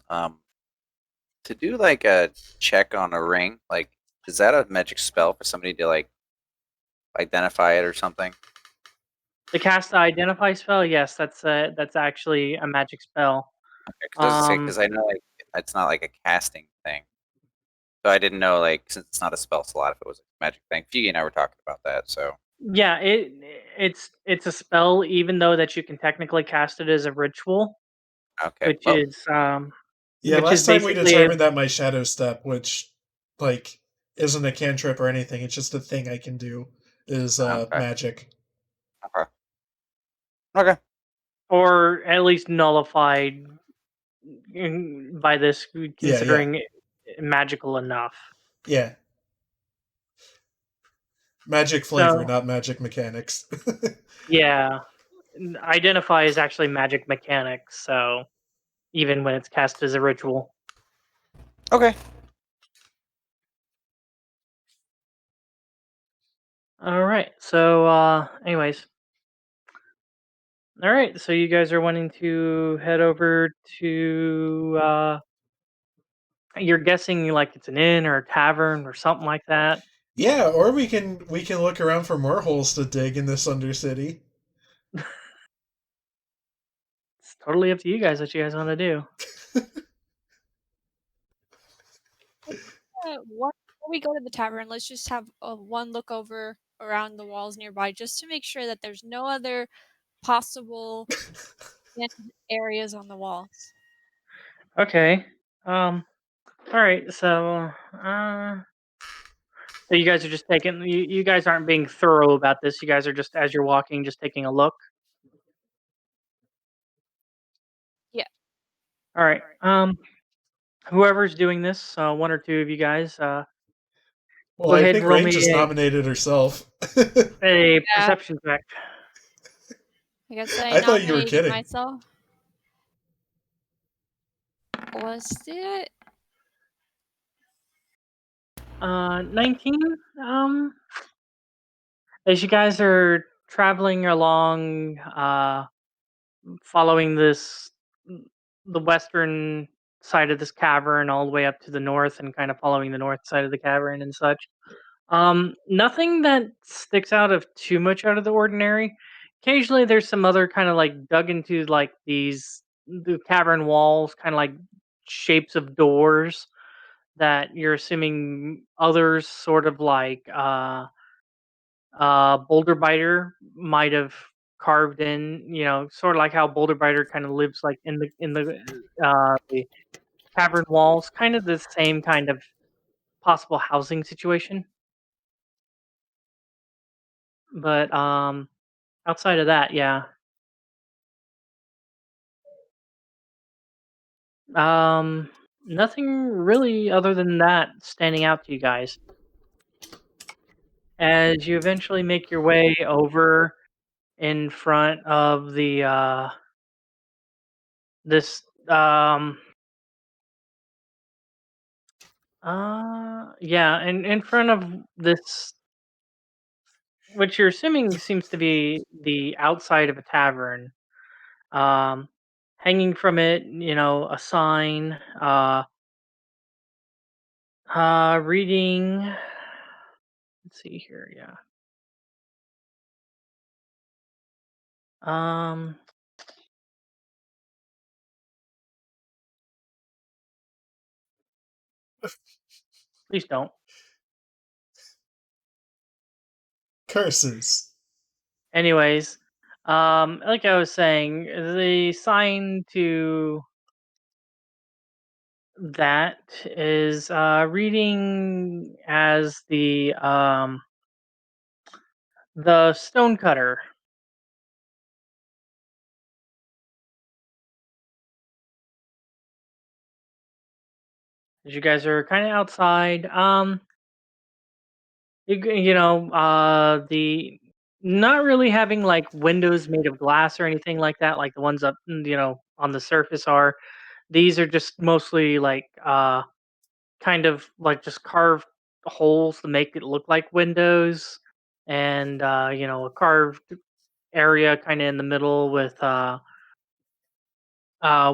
To do like a check on a ring, like, is that a magic spell for somebody to like identify it or something? The cast identify spell, yes, that's actually a magic spell. Because I know like it's not like a casting thing, so I didn't know like since it's not a spell slot if it was a magic thing. Feugy and I were talking about that, so Yeah, it's a spell, even though that you can technically cast it as a ritual, okay. which Well, is Yeah, which is last time we basically a determined that my shadow step, which like isn't a cantrip or anything, it's just a thing I can do, is okay, magic. okay, okay. or at least nullified by this, Yeah, yeah, considering it magical enough. yeah. Magic flavor, So not magic mechanics. yeah, identify is actually magic mechanics. So even when it's cast as a ritual. Okay. All right. So, anyways, all right. So you guys are wanting to head over to. You're guessing like it's an inn or a tavern or something like that. Yeah, or we can look around for more holes to dig in this Undercity. It's totally up to you guys what you guys want to do. Before we go to the tavern, let's just have one look over around the walls nearby just to make sure that there's no other possible areas on the walls. Okay. All right. So you guys are just taking. You guys aren't being thorough about this. You guys are just, as you're walking, just taking a look. Yeah. All right. Whoever's doing this, one or two of you guys, Well, go I ahead think and roll Raine me just nominated herself. a Yeah. perception check. I guess I I thought you were nominated kidding. myself. Was it? 19. As you guys are traveling along, following the western side of this cavern all the way up to the north, and kind of following the north side of the cavern and such. Nothing that sticks out of too much out of the ordinary. Occasionally, there's some other kind of like dug into like the cavern walls, kind of like shapes of doors that you're assuming others sort of like boulder biter might have carved in. Sort of like how boulder biter kind of lives like in the cavern walls, kind of the same kind of possible housing situation. But outside of that, yeah. Um, Nothing really other than that standing out to you guys. As you eventually make your way over in front of the this yeah, and in front of this, which you're assuming seems to be the outside of a tavern. Um, Hanging from it, a sign, reading. Let's see here, yeah. Um, Please don't. Curses. Anyways, Like I was saying, the sign to that is reading as the stonecutter. As you guys are kind of outside, the not really having like windows made of glass or anything like that, like the ones up, on the surface are. These are just mostly like kind of like just carved holes to make it look like windows, and a carved area kind of in the middle with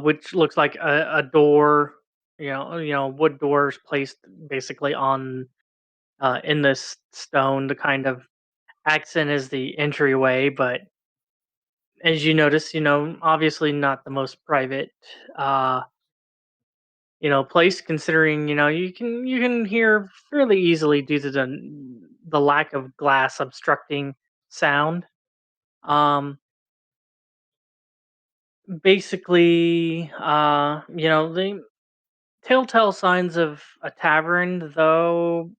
which looks like a door. Wood doors placed basically on in this stone to kind of accent as the entryway, but as you notice, obviously not the most private uh place, considering you can hear fairly easily due to the lack of glass obstructing sound. um Basically, the telltale signs of a tavern, though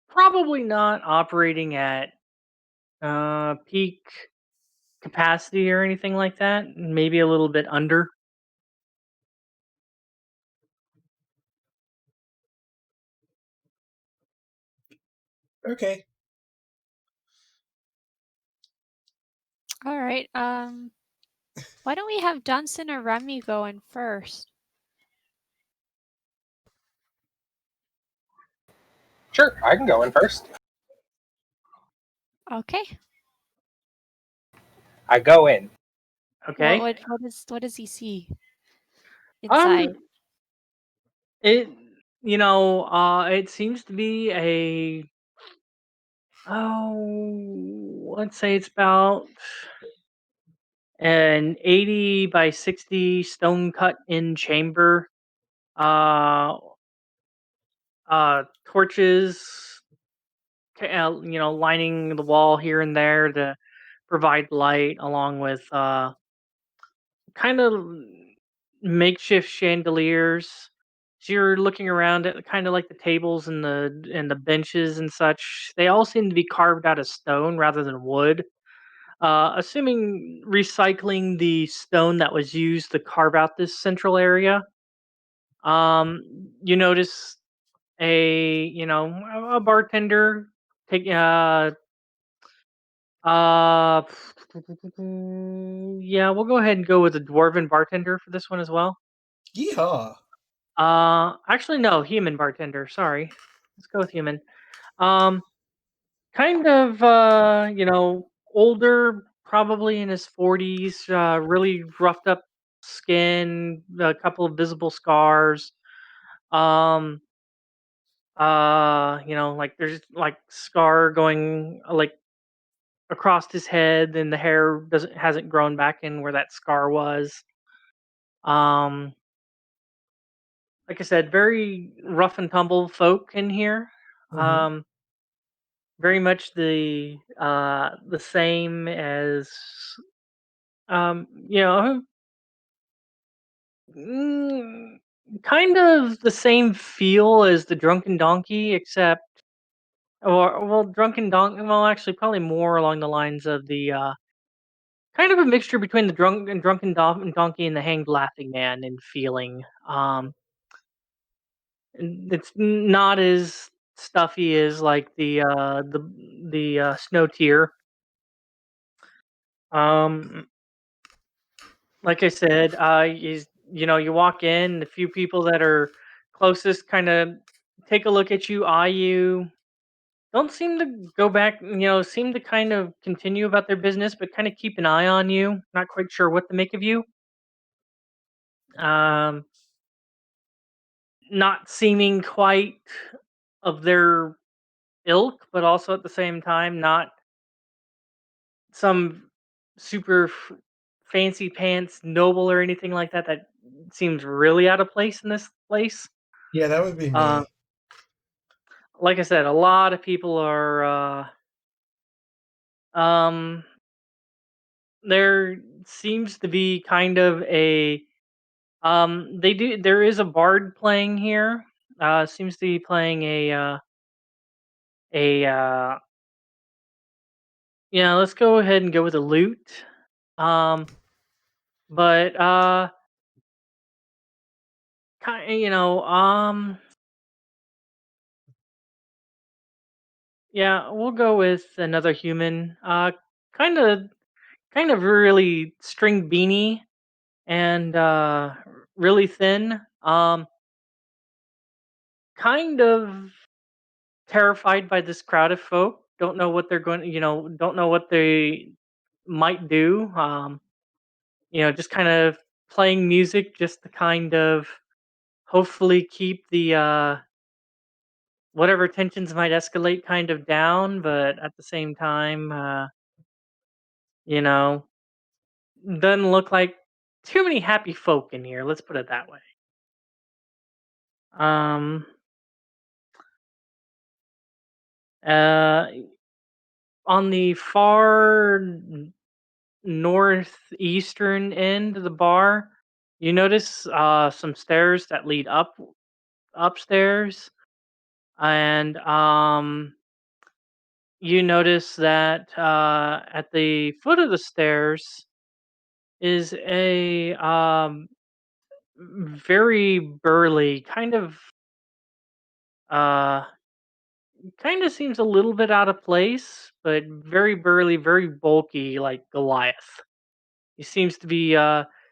probably not operating at peak capacity or anything like that, maybe a little bit under. Okay. All right. Why don't we have Dunsen or Remy go in first? Sure, I can go in first. Okay. I go in. Okay. What does he see inside? It it seems to be a, let's say it's about an 80 by 60 stone cut in chamber. Uh Torches, lining the wall here and there to provide light, along with kind of makeshift chandeliers. So you're looking around at kind of like the tables and the benches and such. They all seem to be carved out of stone rather than wood. Assuming recycling the stone that was used to carve out this central area. You notice a bartender take uh yeah, we'll go ahead and go with a dwarven bartender for this one as well. Yeehaw. Actually, no, human bartender. Sorry, let's go with human. Um, Kind of, older, probably in his 40s. Really roughed up skin, a couple of visible scars. Um, like there's like scar going like across his head, and the hair hasn't grown back in where that scar was. Um, like I said, very rough and tumble folk in here. Mm-hmm. Um, Very much the same as um, you know, mm, kind of the same feel as the drunken donkey, except, or well, drunken donkey. Well, actually, probably more along the lines of the kind of a mixture between the donkey and the hanged laughing man in feeling. It's not as stuffy as like the snow tier. Um, like I said, you walk in, the few people that are closest kind of take a look at you, eye you. Don't seem to go back, seem to kind of continue about their business, but kind of keep an eye on you. Not quite sure what to make of you. Um, Not seeming quite of their ilk, but also at the same time not some super fancy pants noble or anything like that. That seems really out of place in this place. Yeah, that would be Uh, me. like I said, a lot of people are um there seems to be kind of a there is a bard playing here. Seems to be playing a let's go ahead and go with a lute. Um, but kind yeah, we'll go with another human. Kind of really string beanie and really thin. Kind of terrified by this crowd of folk. Don't know what they're going. Don't know what they might do. Just kind of playing music just to kind of hopefully keep the whatever tensions might escalate kind of down, but at the same time, you know, doesn't look like too many happy folk in here. Let's put it that way. Um, uh, on the far northeastern end of the bar, you notice some stairs that lead upstairs, and you notice that at the foot of the stairs is a very burly uh kind of seems a little bit out of place, but very burly, very bulky, like Goliath. He seems to be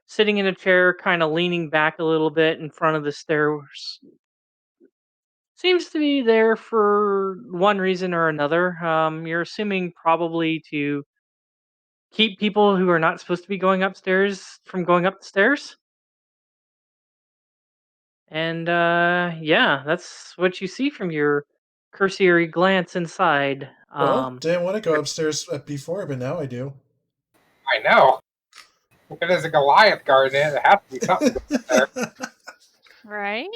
sitting in a chair, kind of leaning back a little bit in front of the stairs. Seems to be there for one reason or another. You're assuming probably to keep people who are not supposed to be going upstairs from going up the stairs. And yeah, that's what you see from your cursory glance inside. Well, didn't want to go upstairs before, but now I do. I know. If it is a Goliath garden, it has to be something there. Right?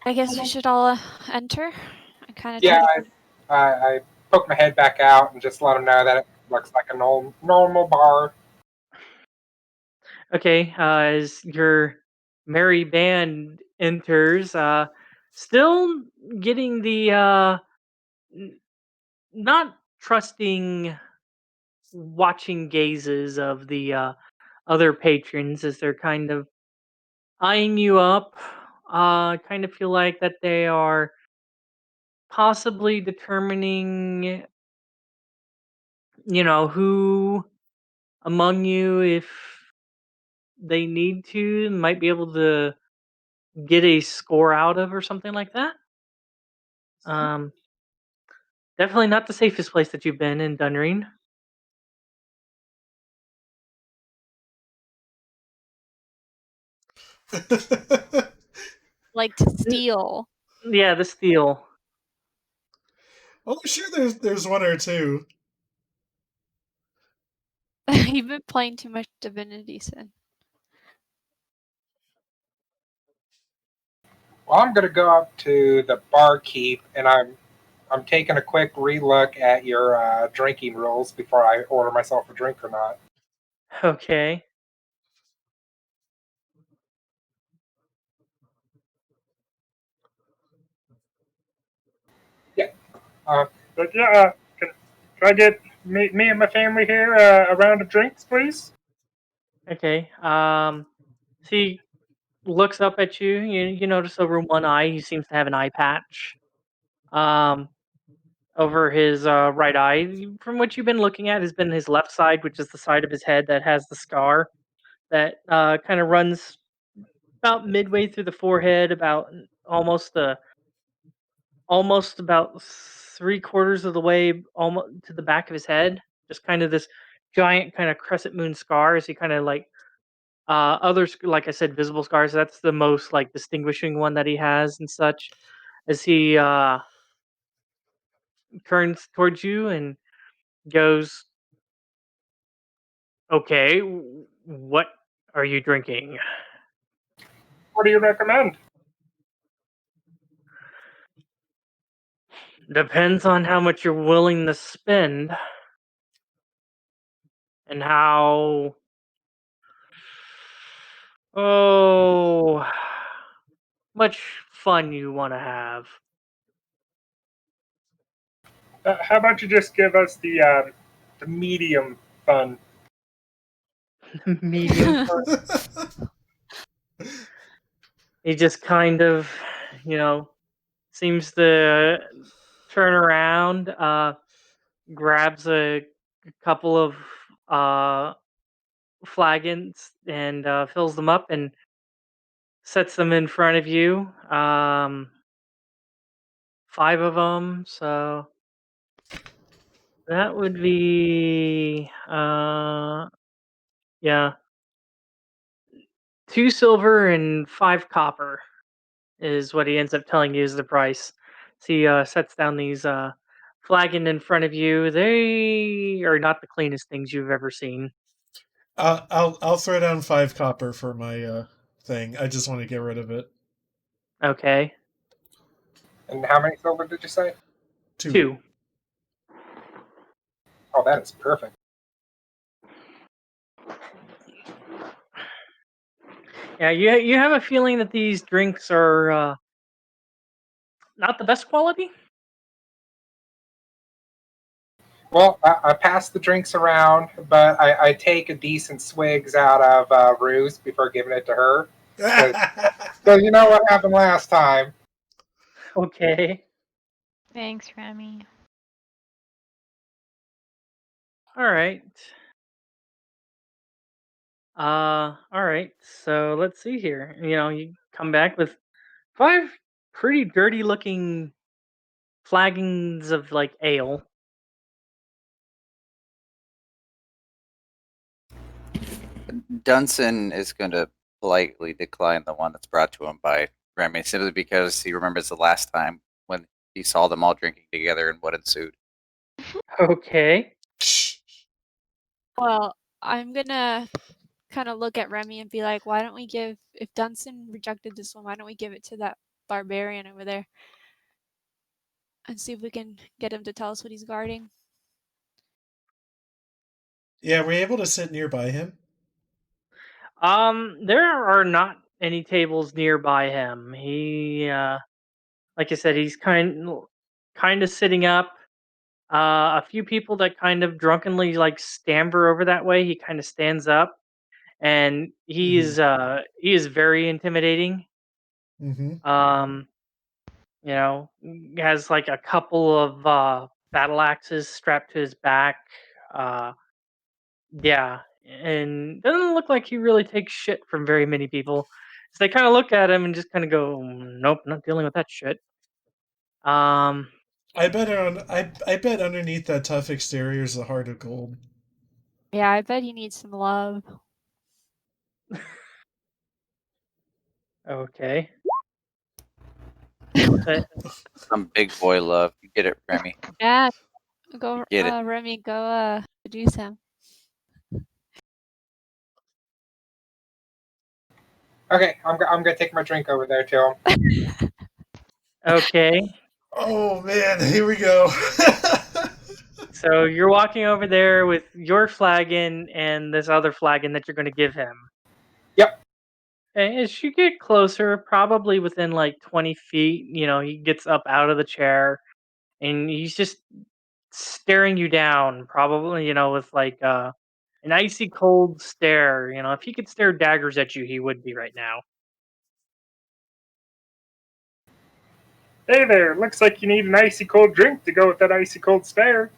I guess we should all enter. I kind of Yeah, I poke my head back out and just let them know that it looks like a normal bar. Okay, as your merry band enters, still getting the not trusting watching gazes of the other patrons as they're kind of eyeing you up. Kind of feel like that they are possibly determining, who among you, if they need to, might be able to get a score out of or something like that. Um, Definitely not the safest place that you've been in Dunreen. like to steal. Yeah, the steel. Oh, sure, there's one or two. You've been playing too much Divinity Sin. Well, I'm gonna go up to the barkeep and I'm taking a quick relook at your drinking rules before I order myself a drink or not. Okay. Yeah. But yeah, can I get me and my family here a round of drinks, please? Okay. He looks up at you. You notice over one eye, he seems to have an eye patch. Um, Over his right eye. From what you've been looking at, has been his left side, which is the side of his head that has the scar that kind of runs about midway through the forehead, about almost about 3/4 of the way almost to the back of his head. Just kind of this giant kind of crescent moon scar as he kind of like others, like I said, visible scars. That's the most like distinguishing one that he has and such. As he turns towards you and goes, "Okay, what are you drinking?" What do you recommend? Depends on how much you're willing to spend and how much fun you want to have. How about you just give us the medium fun? Medium fun. He just kind of, seems to turn around, grabs a couple of flagons and fills them up and sets them in front of you. 5 of them, so that would be yeah, 2 silver and 5 copper is what he ends up telling you is the price. So he sets down these flagon in front of you. They are not the cleanest things you've ever seen. I'll throw down 5 copper for my thing. I just want to get rid of it. Okay. And how many silver did you say? 2. Oh, that is perfect. Yeah, you have a feeling that these drinks are not the best quality. Well, I pass the drinks around, but I take a decent swigs out of Roux before giving it to her. So you know what happened last time. Okay. Thanks, Remy. All right. All right. So let's see here. You come back with 5 pretty dirty looking flagons of like ale. Dunsen is going to politely decline the one that's brought to him by Remy simply because he remembers the last time when he saw them all drinking together and what ensued. Okay. Well, I'm gonna kind of look at Remy and be like, why don't we give, if Dunsen rejected this one, why don't we give it to that barbarian over there and see if we can get him to tell us what he's guarding? Yeah, we're able to sit nearby him. There are not any tables nearby him. He, like I said, he's kind of sitting up. A few people that kind of drunkenly like stammer over that way. He kind of stands up, and he is very intimidating. Mm-hmm. Has like a couple of battle axes strapped to his back. Uh, yeah, and doesn't look like he really takes shit from very many people. So they kind of look at him and just kind of go, "Nope, not dealing with that shit." Um, I bet underneath that tough exterior is a heart of gold. Yeah, I bet he needs some love. okay. But Some big boy love. You get it, Remy. Yeah, go, You get it. Remy, go seduce him. Okay, I'm gonna take my drink over there to him. okay. Oh man, here we go. So you're walking over there with your flagon and this other flagon that you're going to give him. Yep. And as you get closer, probably within like 20 feet, he gets up out of the chair and he's just staring you down, probably, with like an icy cold stare. If he could stare daggers at you, he would be right now. Hey there, looks like you need an icy cold drink to go with that icy cold stare.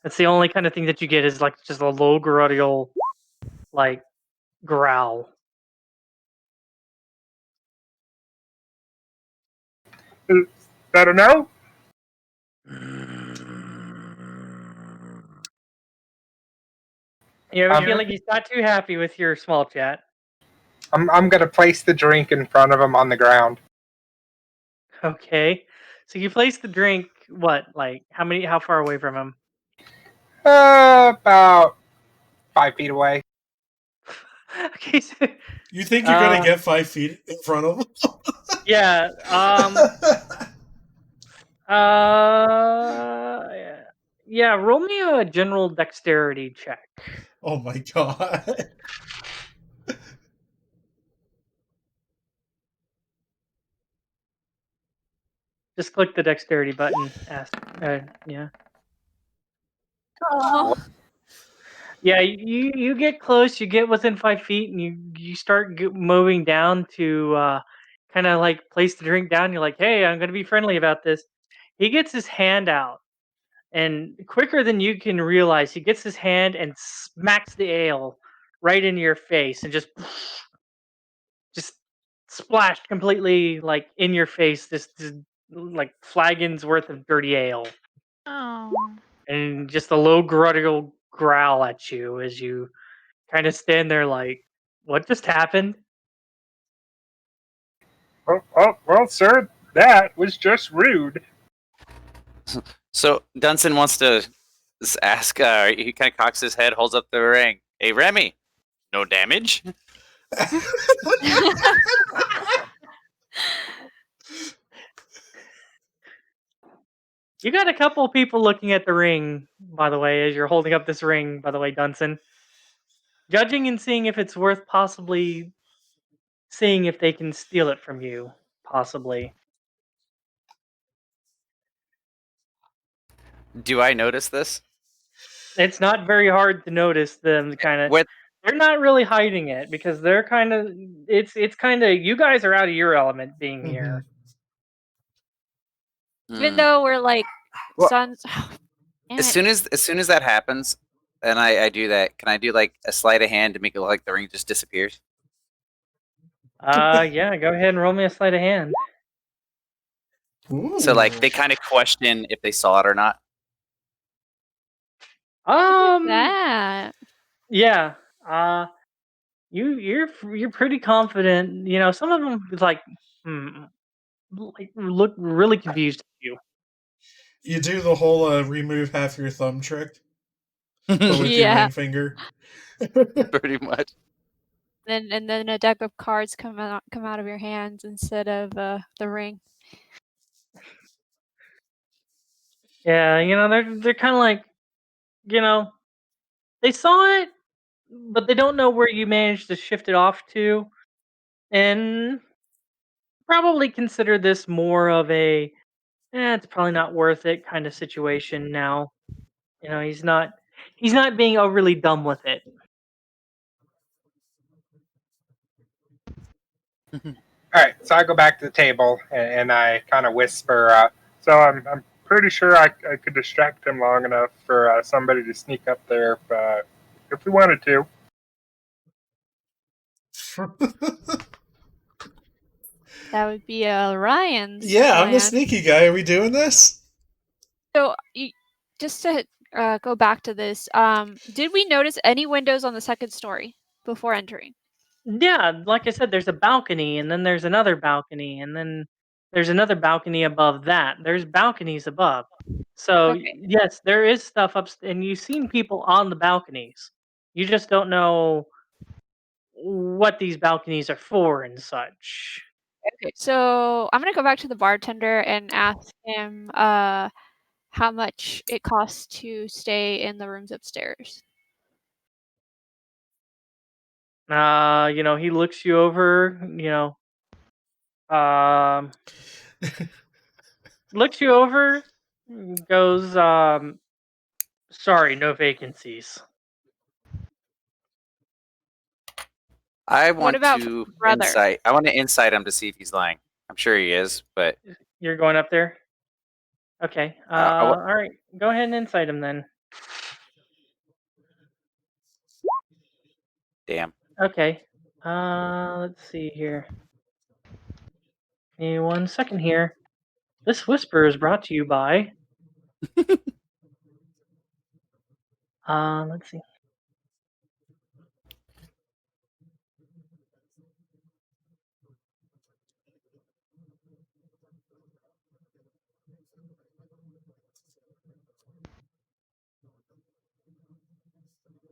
That's the only kind of thing that you get is like just a low guttural like growl. Is that a no? You have a feeling he's not too happy with your small chat. I'm gonna place the drink in front of him on the ground. Okay. So you place the drink, what, like, how far away from him? About 5 feet away. Okay, so, You think you're gonna get 5 feet in front of him? yeah. Uh, yeah. Roll me a general dexterity check. Oh my god. Just click the dexterity button. Yeah. Oh. Yeah, you get close, you get within 5 feet, and you start moving down to kind of like place the drink down. You're like, hey, I'm gonna be friendly about this. He gets his hand out, and quicker than you can realize, he gets his hand and smacks the ale right into your face, and just splashed completely like in your face. This like flagons worth of dirty ale, Oh. and just a low guttural growl at you as you kind of stand there like, what just happened? Well, sir, that was just rude. So Dunsen wants to ask. He kind of cocks his head, holds up the ring. Hey, Remy, no damage. You got a couple people looking at the ring, by the way, as you're holding up this ring, by the way, Dunsen. Judging and seeing if it's worth possibly seeing if they can steal it from you, possibly. Do I notice this? It's not very hard to notice them kind of. With They're not really hiding it because they're kind of. It's kind of you guys are out of your element being here. Even though we're like Well, sons. Damn as it. soon as that happens, and I do that, can I do like a sleight of hand to make it look like the ring just disappears? Yeah, go ahead and roll me a sleight of hand. Ooh. So like they kind of question if they saw it or not. That. Yeah. You're pretty confident. You know, some of them like, hmm, like look really confused at you. You do the whole remove half your thumb trick, but with your Yeah. ring finger. Pretty much. And then a deck of cards come out of your hands instead of the ring. Yeah, you know, they're kind of like, you know, they saw it, but they don't know where you managed to shift it off to, and probably consider this more of a, it's probably not worth it kind of situation now. You know, he's not being overly dumb with it. All right, so I go back to the table and I kind of whisper. So I'm pretty sure I could distract him long enough for somebody to sneak up there if we wanted to. That would be Ryan's Yeah, I'm the plan. sneaky guy. Are we doing this? So, just to go back to this, did we notice any windows on the second story before entering? Yeah, like I said, there's a balcony, and then there's another balcony, and then there's another balcony above that. There's balconies above. So Okay. yes, there is stuff up, and you've seen people on the balconies. You just don't know what these balconies are for and such. Okay. So I'm gonna go back to the bartender and ask him how much it costs to stay in the rooms upstairs. You know, he looks you over. Looks you over. Goes, sorry, no vacancies. I What want about to brother? insight. I want to insight him to see if he's lying. I'm sure he is, but You're going up there. Okay. All right. Go ahead and incite him then. damn. Okay. Let's see here. Give me 1 second here. This whisper is brought to you by. Let's see.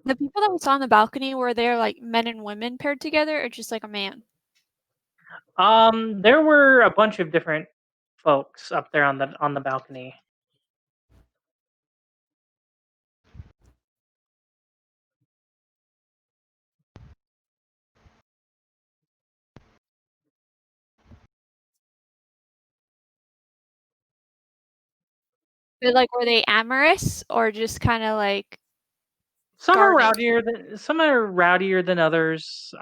The people that we saw on the balcony, were they like men and women paired together, or just like a man? There were a bunch of different folks up there on the balcony. But like, were they amorous or just kind of like? Some are Guarded. rowdier than others.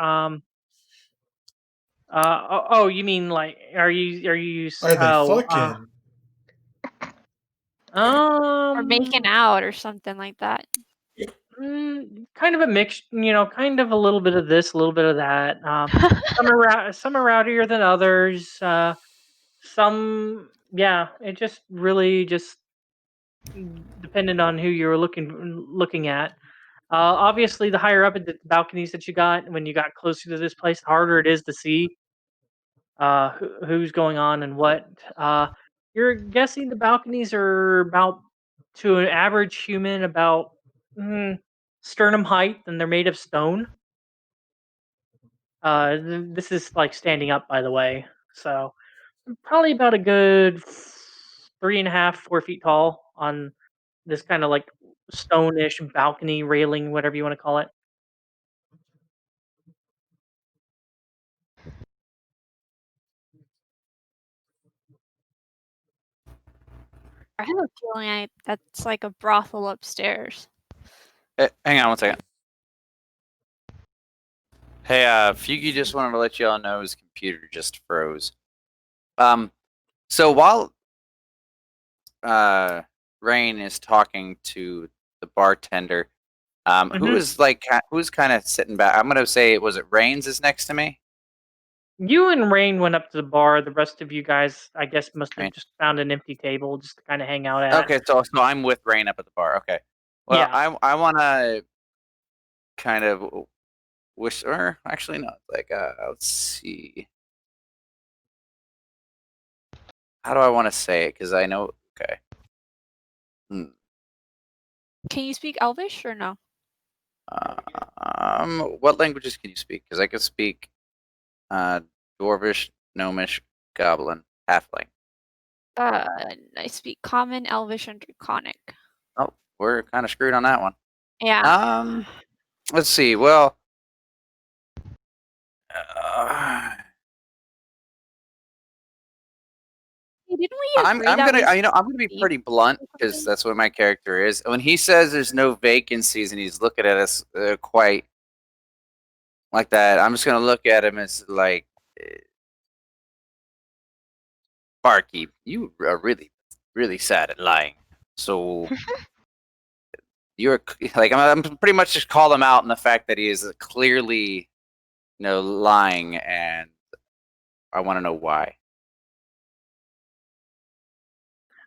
Oh, you mean like Are they fucking? Or making out or something like that? Kind of a mix, kind of a little bit of this, a little bit of that. Some are rowdier than others. Some, yeah, it just really just depended on who you were looking at. Obviously, the higher up at the balconies that you got, when you got closer to this place, the harder it is to see who's going on and what. You're guessing the balconies are about, to an average human, about sternum height, and they're made of stone. This is like standing up, by the way. So probably about a good 3.5, 4 feet tall on this kind of like stone-ish balcony railing, whatever you want to call it. I have a feeling that's like a brothel upstairs. Hang on one second. Hey, Feugy just wanted to let you all know his computer just froze. So while Raine is talking to the bartender, who is like who's kind of sitting back? I'm gonna say was it Raine's is next to me. You and Raine went up to the bar. The rest of you guys, I guess, must have Raine. just found an empty table just to kind of hang out at. Okay, so I'm with Raine up at the bar. Okay. Well, Yeah. I want to kind of wish, or actually no, like let's see. How do I want to say it? Because I know. Okay. Can you speak Elvish or no? What languages can you speak? Because I can speak Dwarvish, Gnomish, Goblin, Halfling. I speak Common, Elvish, and Draconic. Oh, we're kind of screwed on that one. Yeah. Let's see. Well, Didn't we I'm agree that gonna be pretty blunt because that's what my character is. When he says there's no vacancies and he's looking at us quite like that, I'm just gonna look at him as like, Barkeep, you are really, really sad at lying. So you're like, I'm pretty much just call him out on the fact that he is clearly, lying, and I want to know why.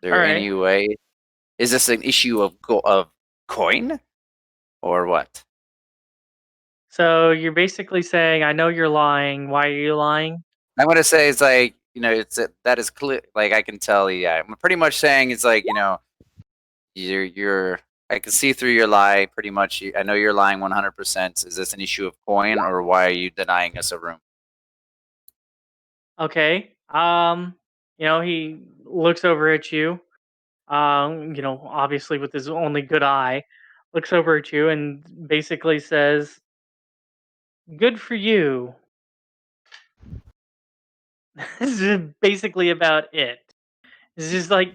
Is there any way? Is this an issue of coin, or what? So you're basically saying, I know you're lying. Why are you lying? I'm gonna say it's like, that is clear. Like I can tell. Yeah, I'm pretty much saying it's like, you're. I can see through your lie. Pretty much, I know you're lying 100%. Is this an issue of coin, or why are you denying us a room? Okay. He looks over at you. Obviously with his only good eye, looks over at you and basically says, "Good for you." This is basically about it. It's just like,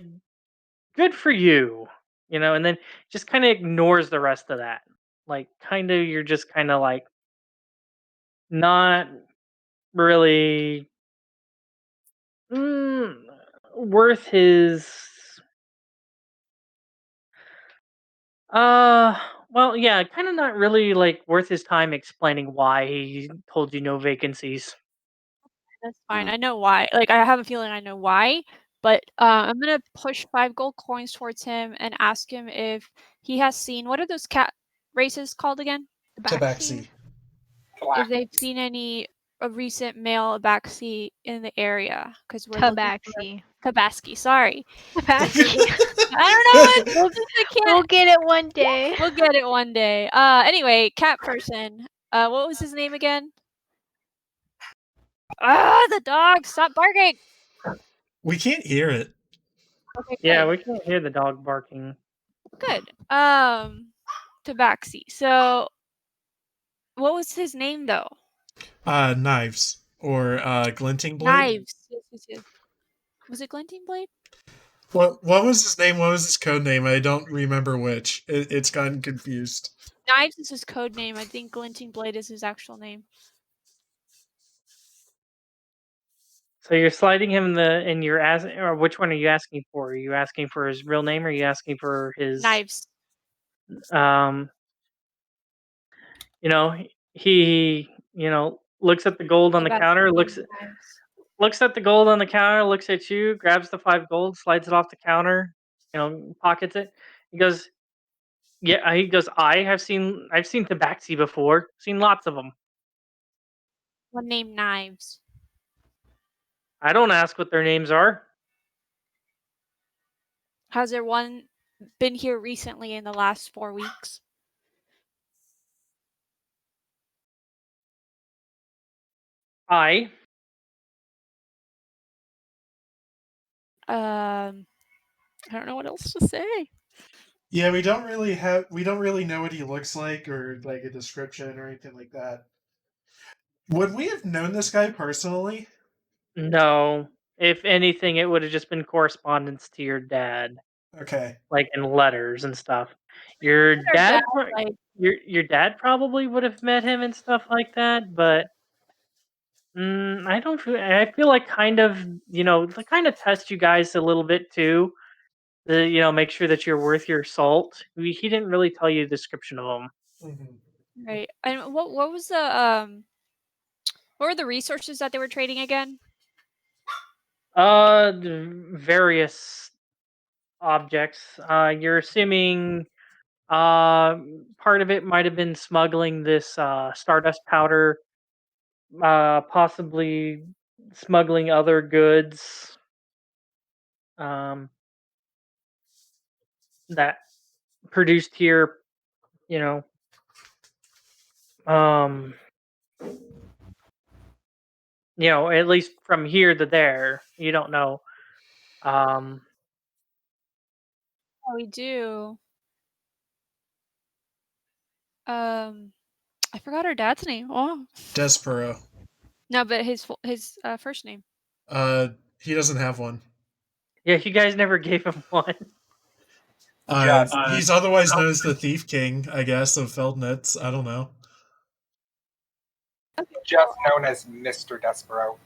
"Good for you," and then just kind of ignores the rest of that. Like, kind of, you're just kind of like not really worth his. Well, yeah, kind of not really like worth his time explaining why he told you no vacancies. That's fine. I know why. Like, I have a feeling I know why. But I'm gonna push 5 gold coins towards him and ask him if he has seen, what are those cat races called again? Tabaxi. If they've seen any a recent male Abaxi in the area, because we're looking for Tabaxi. Kabaski, sorry. Capacity. I don't know. We'll get it one day. We'll get it one day. Anyway, cat person. What was his name again? The dog! Stop barking! We can't hear it. Okay, Yeah, good. we can hear the dog barking. Good. Tabaxi. So, what was his name though? Knives or glinting blade. Knives. Yes. Was it Glinting Blade? What was his name? What was his code name? I don't remember which. It's gotten confused. Knives is his code name. I think Glinting Blade is his actual name. So you're sliding him and you're asking, or which one are you asking for? Are you asking for his real name, or are you asking for his Knives. He looks at the gold on the counter, looks at the gold on the counter, looks at you, grabs the 5 gold, slides it off the counter, pockets it. He goes, yeah. He goes, I've seen tabaxi before, seen lots of them. One named Knives. I don't ask what their names are. Has there one been here recently in the last 4 weeks? I don't know what else to say. Yeah, we don't really know what he looks like or like a description or anything like that. Would we have known this guy personally? No. If anything, it would have just been correspondence to your dad, Okay. like in letters and stuff. Your Our dad, dad, like, your dad probably would have met him and stuff like that, but I don't feel. I feel like to kind of test you guys a little bit too. Make sure that you're worth your salt. He didn't really tell you a description of them. Mm-hmm. right. And what was the what were the resources that they were trading again? Various objects. You're assuming part of it might have been smuggling this stardust powder, possibly smuggling other goods that produced here, you know, at least from here to there. You don't know. Oh, we do. I forgot her dad's name. Oh. Despero. No, but his first name. He doesn't have one. Yeah, you guys never gave him one. He's otherwise known as the Thief King, I guess, of Feldnitz. I don't know. Okay. Just known as Mr. Despero.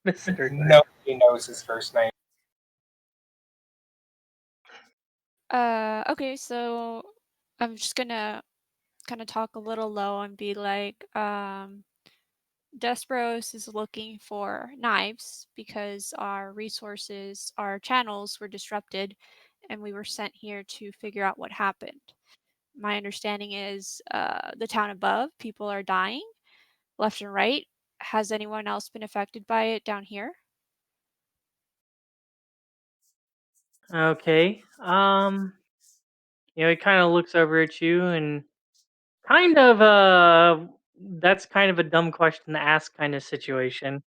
Mr. Nobody knows his first name. Okay, so I'm just gonna kind of talk a little low and be like, Desperos is looking for knives because our resources, our channels were disrupted, and we were sent here to figure out what happened. My understanding is the town above, people are dying left and right. Has anyone else been affected by it down here? Okay. He kind of looks over at you and kind of that's kind of a dumb question to ask kind of situation.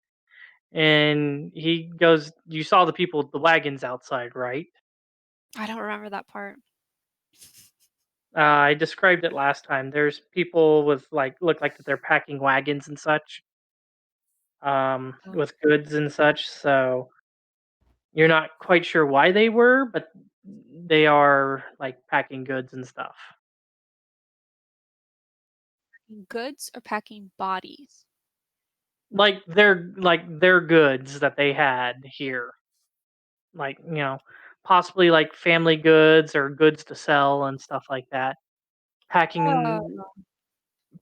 And he goes, "You saw the people with the wagons outside, right?" I don't remember that part. I described it last time. There's people with look like that they're packing wagons and such, with goods and such. So you're not quite sure why they were, but they are packing goods and stuff. Packing goods or packing bodies? Their goods that they had here, possibly family goods or goods to sell and stuff like that. Packing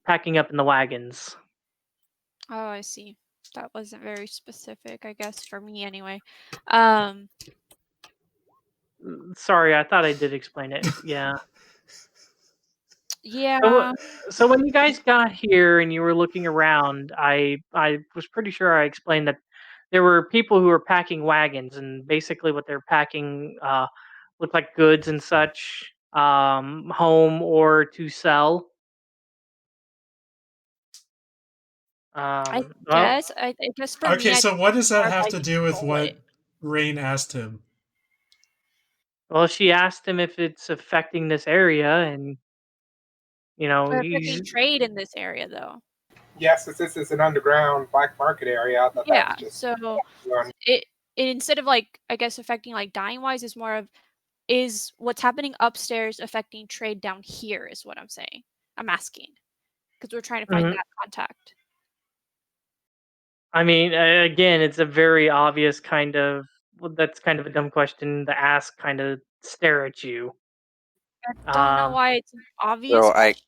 packing up in the wagons. Oh, I see. That wasn't very specific, I guess, for me anyway. Um, Sorry, I thought I did explain it. Yeah. yeah. So when you guys got here and you were looking around, I was pretty sure I explained that there were people who were packing wagons, and basically what they're packing looked like goods and such, home or to sell. I Well, guess for me, Okay, I so think what does it's that more of, have like, to do with control what it. Raine asked him? well, she asked him if it's affecting this area, and Or affecting he's trade in this area, though. Yes, this is an underground black market area. I thought that was Yeah, just so one. it instead of, like, I guess affecting, like, dying-wise, is more of, is what's happening upstairs affecting trade down here is what I'm saying. I'm asking, because 'cause we're trying to find Mhm. that contact. I mean, again, it's a very obvious kind of. Well, that's kind of a dumb question to ask. Kind of stare at you. I don't know why it's an obvious So I question,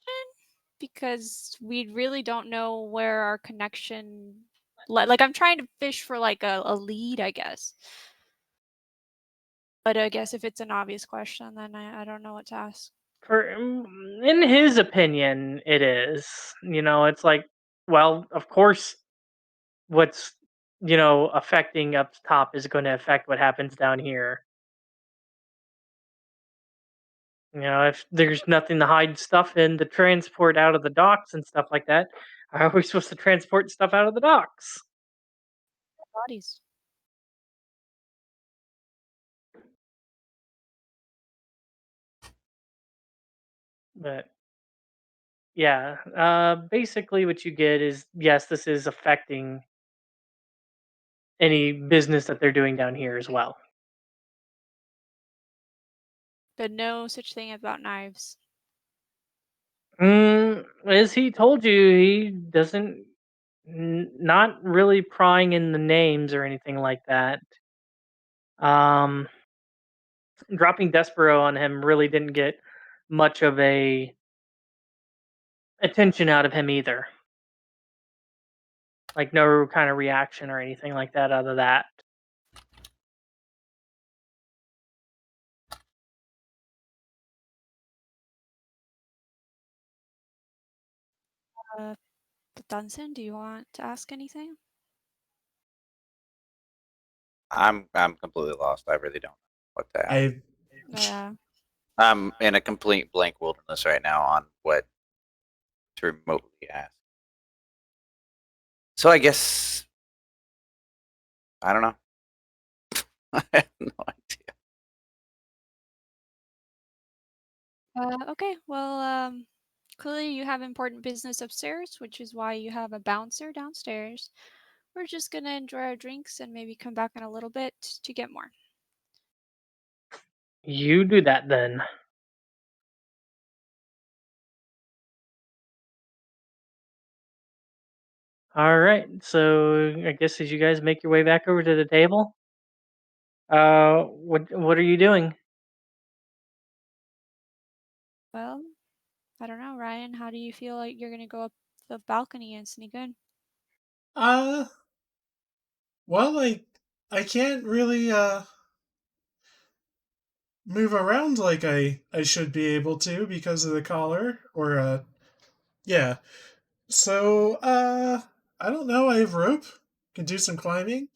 because we really don't know where our connection like, I'm trying to fish for, like, a lead, I guess. But I guess if it's an obvious question, then I don't know what to ask. In his opinion, it is. It's like, well, of course, what's affecting up top is going to affect what happens down here. If there's nothing to hide stuff in to transport out of the docks and stuff like that, how are we supposed to transport stuff out of the docks? Bodies. But yeah, basically what you get is, yes, this is affecting any business that they're doing down here as well. But no such thing about knives. As he told you, he doesn't, not really prying in the names or anything like that. Um, Dropping Despero on him really didn't get much of a attention out of him either. Like no kind of reaction or anything like that out of that. Uh, Dunsen, do you want to ask anything? I'm completely lost. I really don't know what to ask. Yeah. I'm in a complete blank wilderness right now on what to remotely ask. So I guess I don't know. I have no idea. Okay. Well, clearly you have important business upstairs, which is why you have a bouncer downstairs. We're just gonna enjoy our drinks and maybe come back in a little bit to get more. You do that then. All right. So I guess as you guys make your way back over to the table, what are you doing? Well, I don't know, Ryan. How do you feel like you're gonna go up the balcony and sneak in? Uh, well, I can't really move around like I should be able to because of the collar or yeah. So I don't know, I have rope. Can do some climbing.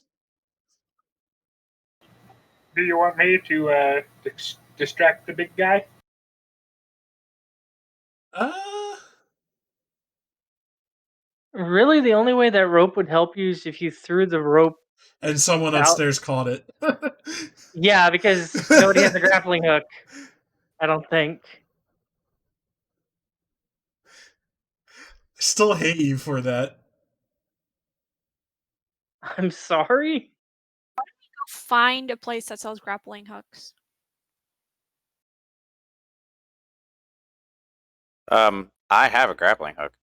Do you want me to distract the big guy? Uh Really, the only way that rope would help you is if you threw the rope and someone out. upstairs caught it. Yeah, because nobody has a grappling hook. I don't think. Still hate you for that. I'm sorry. Go find a place that sells grappling hooks. I have a grappling hook.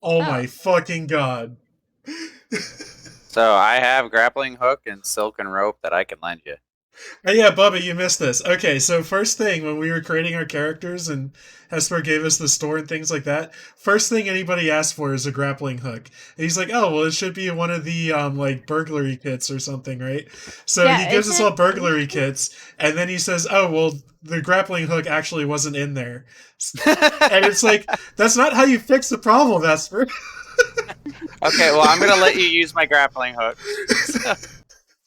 Oh Oh. my fucking god. So I have grappling hook and silken rope that I can lend you. Oh, yeah, Bubba, you missed this. Okay, so first thing, when we were creating our characters and Hesper gave us the store and things like that, first thing anybody asked for is a grappling hook. And he's like, oh, well, it should be one of the, like, burglary kits or something, right? So Yeah, he gives us isn't all burglary kits, and then he says, oh, well, the grappling hook actually wasn't in there. And it's like, that's not how you fix the problem, Hesper. Okay, well, I'm gonna let you use my grappling hook.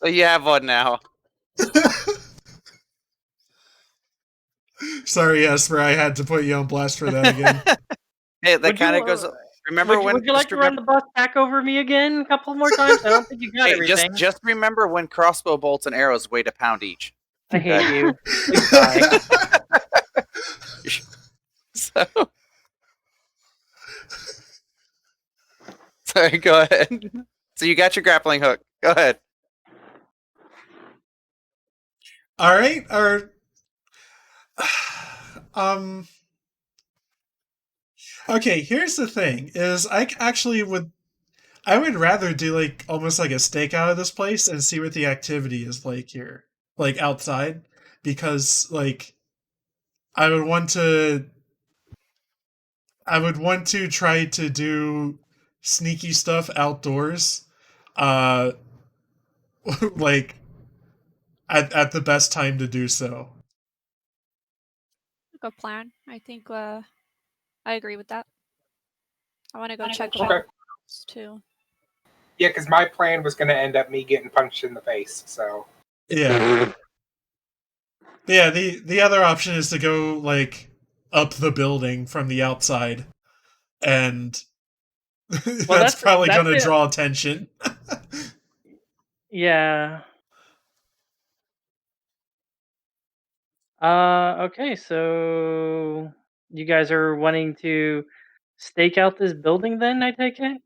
So you have one now. Sorry, Hesper, I had to put you on blast for that again. Hey, that Would you, kind of goes. Remember when? would you like Just to run remember. the bus back over me again a couple more times? I don't think you got Hey, everything. just remember when crossbow bolts and arrows weighed a pound each. I hate you. Please die. So, sorry, go ahead. So you got your grappling hook. Go ahead. All right, or okay, here's the thing: is I would rather do like almost like a stakeout of this place and see what the activity is like here, like outside, because like I would want to try to do sneaky stuff outdoors, uh, like at the best time to do so. Good plan. I think I agree with that. I want to go check Okay. around too. Yeah, because my plan was going to end up me getting punched in the face. So Yeah. Yeah, the other option is to go like up the building from the outside, and Well, that's probably that's going to it. draw attention. Yeah. Okay, so you guys are wanting to stake out this building then, I take it?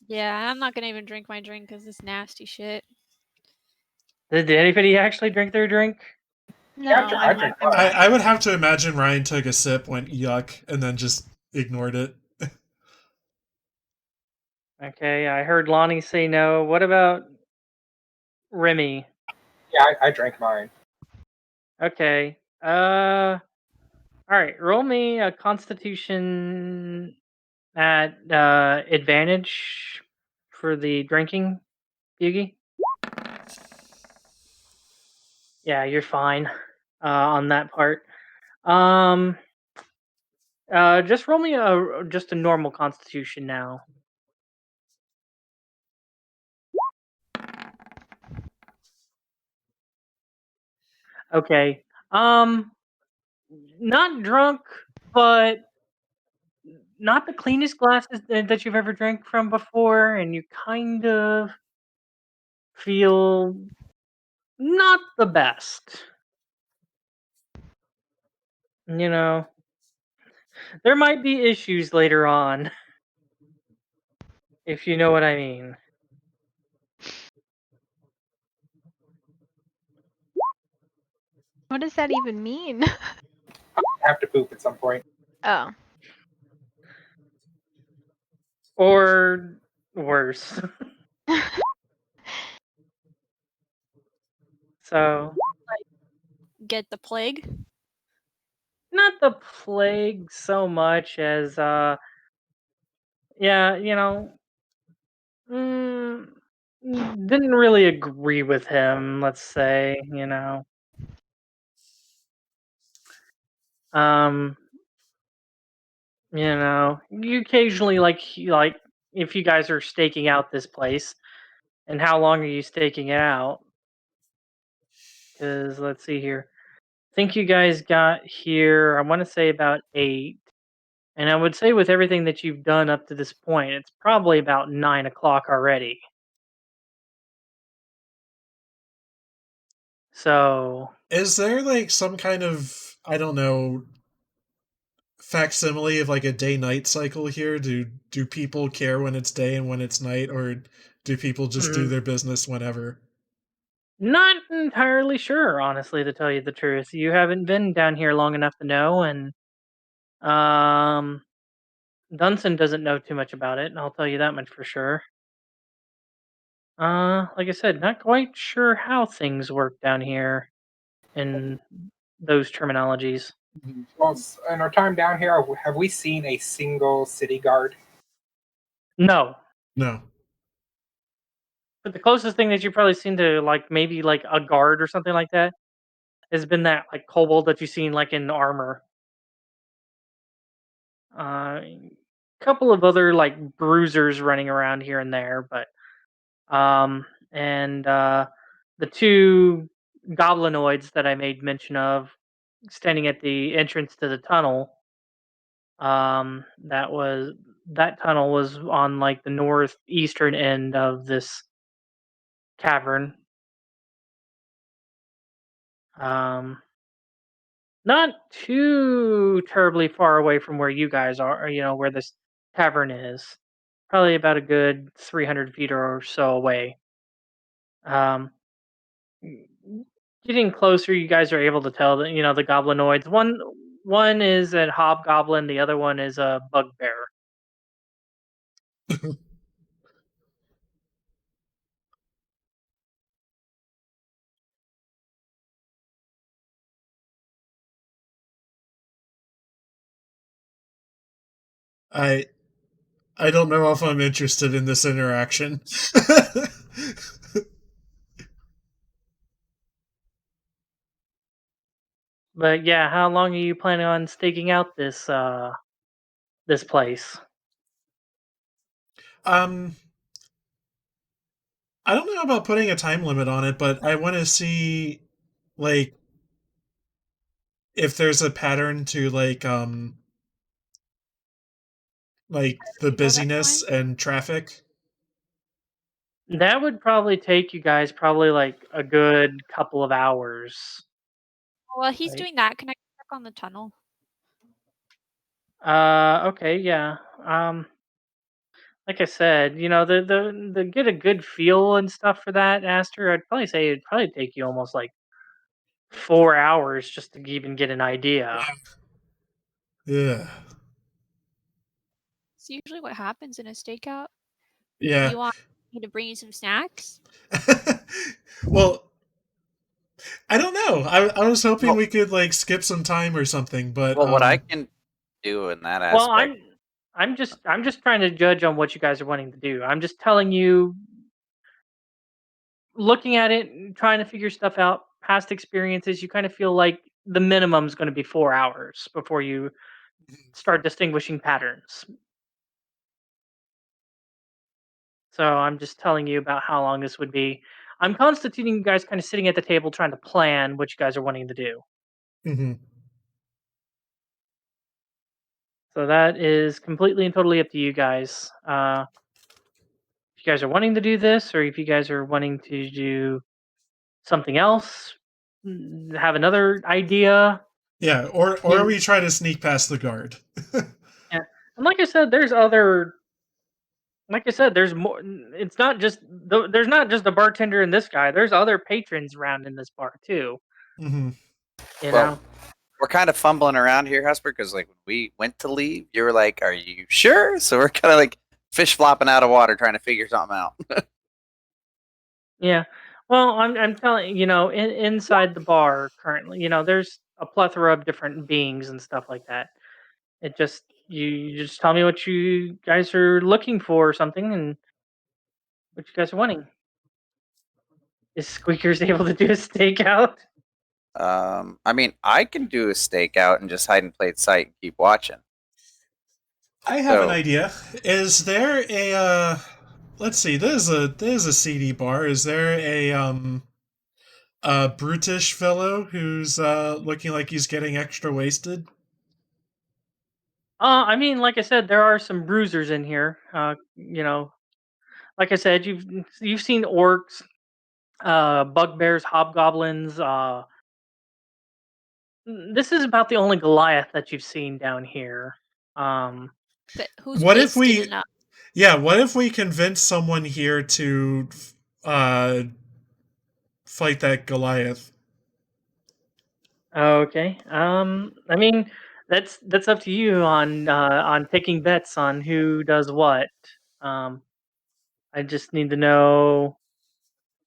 Yeah, I'm not gonna even drink my drink because it's nasty shit. Did anybody actually drink their drink? No, yeah, I drink mine. I would have to imagine Ryan took a sip, went yuck, and then just ignored it. Okay, I heard Lani say no. What about Remy? Yeah, I drank mine. Okay. All right. Roll me a Constitution at advantage for the drinking, Feugy. Yeah, you're fine on that part. Um, just roll me just a normal Constitution now. Okay. Not drunk, but not the cleanest glasses that you've ever drank from before, and you kind of feel not the best. You know, there might be issues later on, if you know what I mean. what does that even mean? I have to poop at some point. Oh, Or worse. So, Get the plague. not the plague so much as, yeah, mm, didn't really agree with him, let's say, Um, you occasionally like if you guys are staking out this place, and how long are you staking it out? Because let's see here. I think you guys got here, I want to say about 8. And I would say with everything that you've done up to this point, it's probably about 9 o'clock already. So, Is there like some kind of, I don't know, facsimile of like a day-night cycle here? Do people care when it's day and when it's night, or do people just do mm, their business whenever? not entirely sure, honestly, to tell you the truth. You haven't been down here long enough to know, and um, Dunsen doesn't know too much about it, and I'll tell you that much for sure. Like I said, not quite sure how things work down here in those terminologies. Well, in our time down here, have we seen a single city guard? No, No. but the closest thing that you've probably seen to like maybe like a guard or something like that has been that like kobold that you've seen like in armor. Uh, couple of other like bruisers running around here and there, but and the two goblinoids that I made mention of standing at the entrance to the tunnel. That was that tunnel was on like the northeastern end of this cavern. Um, Not too terribly far away from where you guys are, or, where this tavern is. Probably about a good 300 feet or so away. Um, Getting closer, you guys are able to tell that the goblinoids. One is a hobgoblin, the other one is a bugbear. I I don't know if I'm interested in this interaction. But yeah, how long are you planning on staking out this place? um, I don't know about putting a time limit on it, but I want to see, like, if there's a pattern to like the You know that busyness time? and traffic. That would probably take you guys probably like a good couple of hours. While he's Like, doing that, can I check on the tunnel? okay, yeah. Like I said, the get a good feel and stuff for that, Aster. I'd probably say it'd probably take you almost like 4 hours just to even get an idea. Yeah. It's usually what happens in a stakeout. Yeah. You want me to bring you some snacks? Well, I don't know. I was hoping Well, we could like skip some time or something, but well, what I can do in that Well, aspect. I'm just trying to judge on what you guys are wanting to do. I'm just telling you, looking at it, and trying to figure stuff out. Past experiences, you kind of feel like the minimum is going to be 4 hours before you start distinguishing patterns. So I'm just telling you about how long this would be. I'm constituting you guys kind of sitting at the table trying to plan what you guys are wanting to do. Mhm. So that is completely and totally up to you guys. If you guys are wanting to do this, or if you guys are wanting to do something else, have another idea. Yeah, or You, we try to sneak past the guard. yeah. And like I said, there's other. Like I said, there's more. It's not just there's not just a bartender and this guy. There's other patrons around in this bar too. Hmm. You Well, know. we're kind of fumbling around here, Hesper, because like when we went to leave, you were like, "Are you sure?" So we're kind of like fish flopping out of water, trying to figure something out. Yeah. Well, I'm telling inside the bar currently, there's a plethora of different beings and stuff like that. It just you just tell me what you guys are looking for or something, and what you guys are wanting. Is Squeaker's able to do a stakeout? I mean, I can do a stakeout and just hide in plain sight and keep watching. I have an So, idea. Is there a let's see, there's a CD bar. Is there a brutish fellow who's looking like he's getting extra wasted? I mean, like I said, there are some bruisers in here. Like I said, you've seen orcs, bugbears, hobgoblins. This is about the only Goliath that you've seen down here. Um, But who's What if wasted we enough? Yeah, what if we convince someone here to uh fight that Goliath? okay. I mean, that's up to you on taking bets on who does what. Um, I just need to know.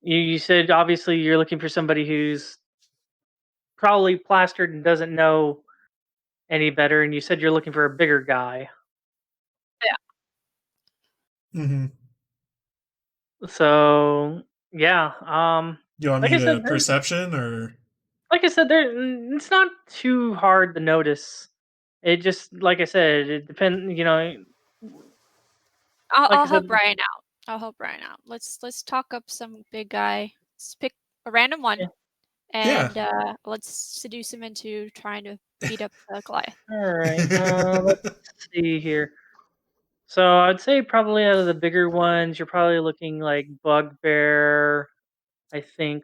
You said obviously you're looking for somebody who's probably plastered and doesn't know any better, and you said you're looking for a bigger guy. Mhm. So yeah, You want like me I to said, there, perception or like I said, it's not too hard to notice. It just, like I said, it depends. I'll I help said, Ryan out. I'll help Ryan out. Let's talk up some big guy. Let's pick a random one, Yeah. and let's seduce him into trying to beat up Goliath. all right. Let's see here. So I'd say probably out of the bigger ones, you're probably looking like bugbear. I think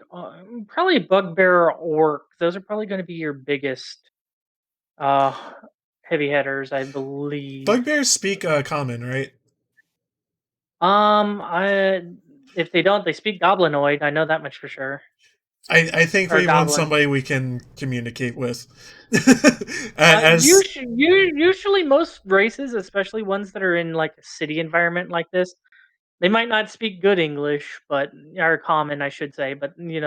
probably bugbear or orc. Those are probably going to be your biggest uh heavy hitters, I believe. Bugbears speak common, right? I if they don't, they speak goblinoid. I know that much for sure. I think Or we want goblin. somebody we can communicate with. As Usually, most races, especially ones that are in like a city environment like this, they might not speak good English, but are common, I should say. But they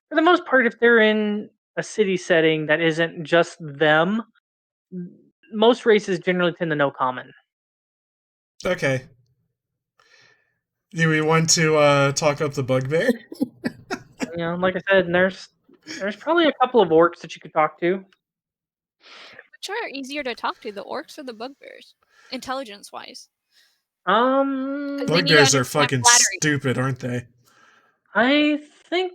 for the most part, if they're in a city setting that isn't just them, most races generally tend to know common. okay. Do we want to talk up the bugbear? Like I said, and there's probably a couple of orcs that you could talk to. Which are easier to talk to, the orcs or the bugbears, intelligence-wise? Because they need to Bugbears are understand fucking flattery. stupid, aren't they? I think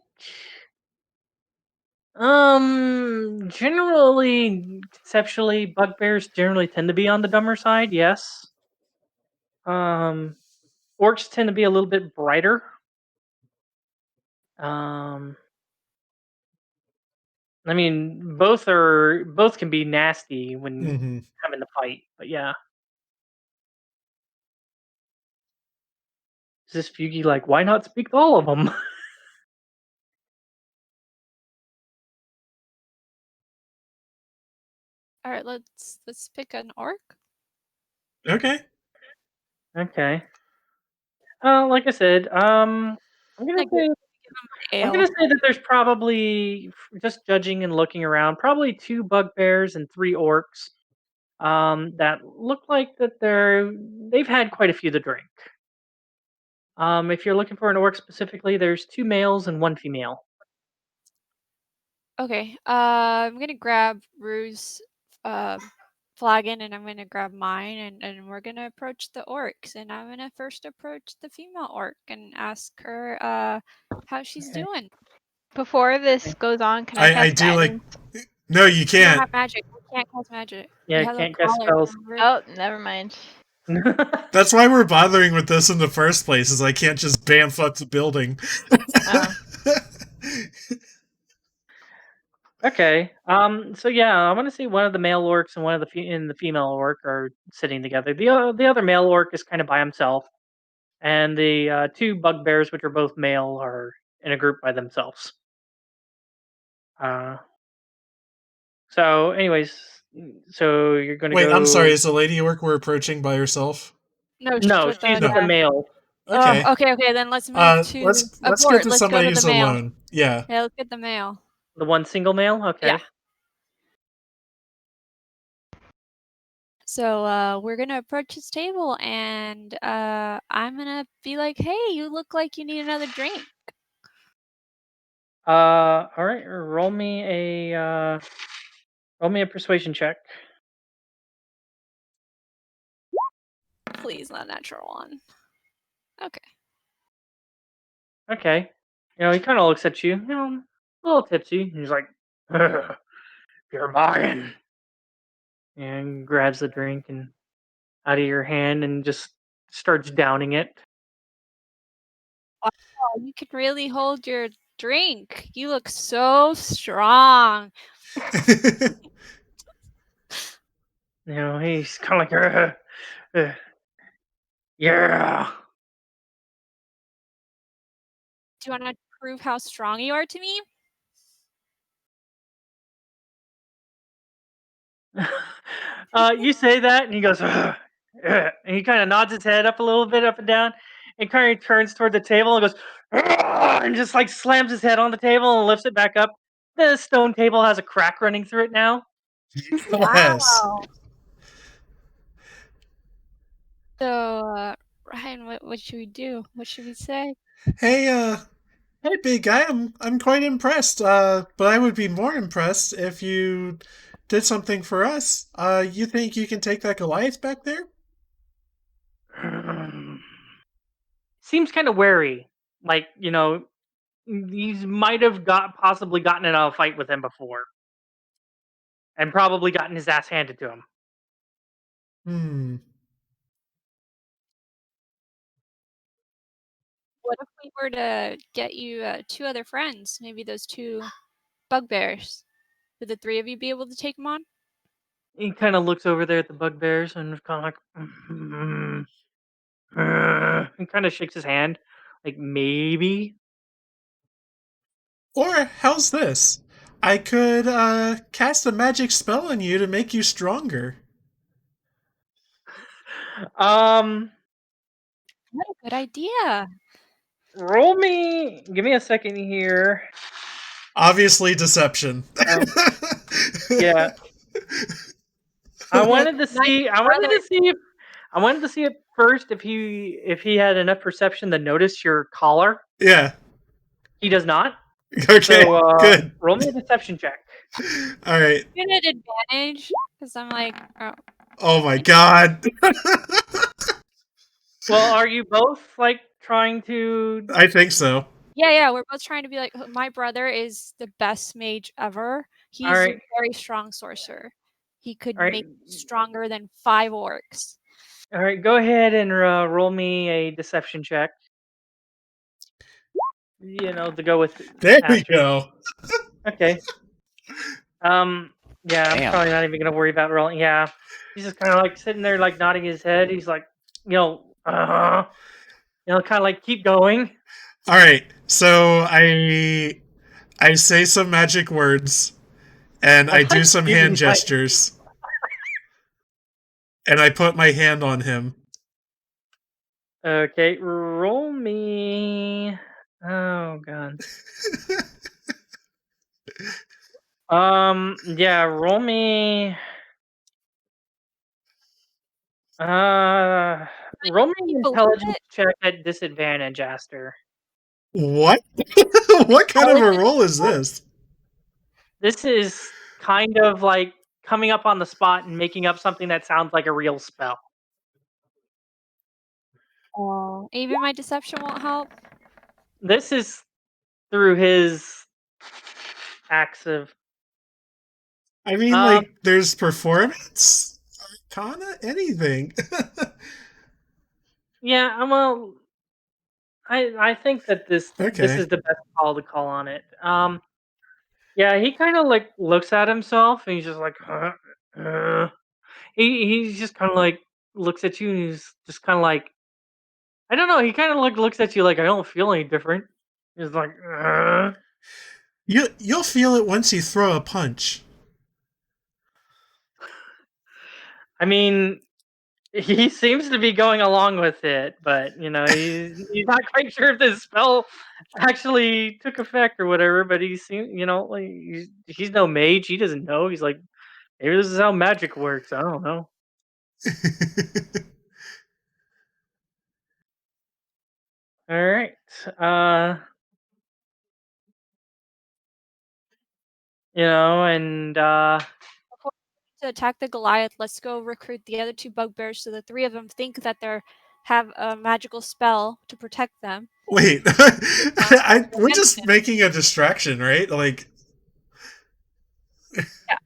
generally conceptually bugbears generally tend to be on the dumber side, yes. Um orcs tend to be a little bit brighter. Um I mean both can be nasty when Mm-hmm. having to fight, but yeah. Is this Feugy like why not speak to all of them? All right, let's pick an orc. Okay. Okay. Like I said, I'm gonna Like, say I'm ale. gonna say that there's probably just judging and looking around, probably two bugbears and three orcs. That look like that they've had quite a few to drink. If you're looking for an orc specifically, there's two males and one female. Okay, I'm gonna grab Roux' flagon, and I'm gonna grab mine, and we're gonna approach the orcs, and I'm gonna first approach the female orc and ask her how she's Okay. doing. Before this Okay. goes on, can I I cast do like. guidance? No, you We don't can't. have magic. We can't cast magic. Yeah, We I have a can't cast collar. spells. Remember? Oh, never mind. That's why we're bothering with this in the first place, is I can't just bamf up the building. Oh. Okay. So yeah, I want to say one of the male orcs and one of the female orc are sitting together. The other male orc is kind of by himself, and the two bugbears, which are both male, are in a group by themselves. Uh, so, anyways, so you're gonna Wait, I'm go. sorry. Is the lady orc we're approaching by herself? No, she's No, with she's the with the guy. male. Okay. Oh, okay. Then let's move to Let's get abort. to Let's go somebody to the who's male. alone. Yeah. Yeah, let's get the male. The one single male. Okay. Yeah. So we're gonna approach his table, and I'm gonna be like, "Hey, you look like you need another drink." All right. Roll me a persuasion check. Please, not natural one. Okay. Okay. He kind of looks at you. A little tipsy. He's like, "You're mine," and grabs the drink and out of your hand and just starts downing it. Wow, you can really hold your drink. You look so strong. He's kind of like, yeah. Do you want to prove how strong you are to me? You say that, and he goes, "Ugh, ugh," and he kind of nods his head up a little bit, up and down, and kind of turns toward the table and goes, "Ugh," and just like slams his head on the table and lifts it back up. The stone table has a crack running through it now. Yes. Wow. So, Ryan, what should we do? What should we say? Hey, hey, big guy. I'm quite impressed. But I would be more impressed if you did something for us. You think you can take that Goliath back there? seems kind of wary. Like, he might have possibly gotten in a fight with him before, and probably gotten his ass handed to him. What if we were to get you 2 other friends? Maybe those 2 bugbears. Would the 3 of you be able to take them on? He kind of looks over there at the bugbears and kind of like, and kind of shakes his hand, like maybe. Or how's this? I could cast a magic spell on you to make you stronger. What a good idea. Give me a second here. Obviously, deception. Yeah. I wanted to see it first if he had enough perception to notice your collar. Yeah. He does not. Okay. So good. roll me a deception check. All right. I'm at advantage because I'm like, Oh my god. Well, are you both like trying to? I think so. Yeah, we're both trying to be like, my brother is the best mage ever. He's a right. very strong sorcerer. He could All right. make you stronger than 5 orcs. All right, go ahead and roll me a deception check. To go with. There we Aster. go. Okay. Yeah, I'm Damn. probably not even gonna worry about rolling. Yeah, he's just kind of like sitting there, like nodding his head. He's like, kind of like keep going. All right. So I say some magic words, and I do some hand gestures, and I put my hand on him. Okay, roll me. Oh god. Yeah, roll me. Roll me an intelligence check at disadvantage, Aster. What? What kind of a roll is this? This is kind of like coming up on the spot and making up something that sounds like a real spell. Oh, even my deception won't help. This is through his acts of. I mean, like, there's performance, arcana, anything. Yeah, well, I think that this is the best call on it. Yeah, he kind of like looks at himself and he's just like, he's just kind of like looks at you and he's just kind of like, I don't know. He kind of like looks at you like I don't feel any different. He's like, You'll feel it once you throw a punch. I mean, he seems to be going along with it, but he's not quite sure if this spell actually took effect or whatever. But he seems, like he's no mage. He doesn't know. He's like, maybe this is how magic works. I don't know. All right. And Before to attack the Goliath, let's go recruit the other 2 bugbears so the 3 of them think that they have a magical spell to protect them. Wait, we're just making a distraction, right? Like, yeah.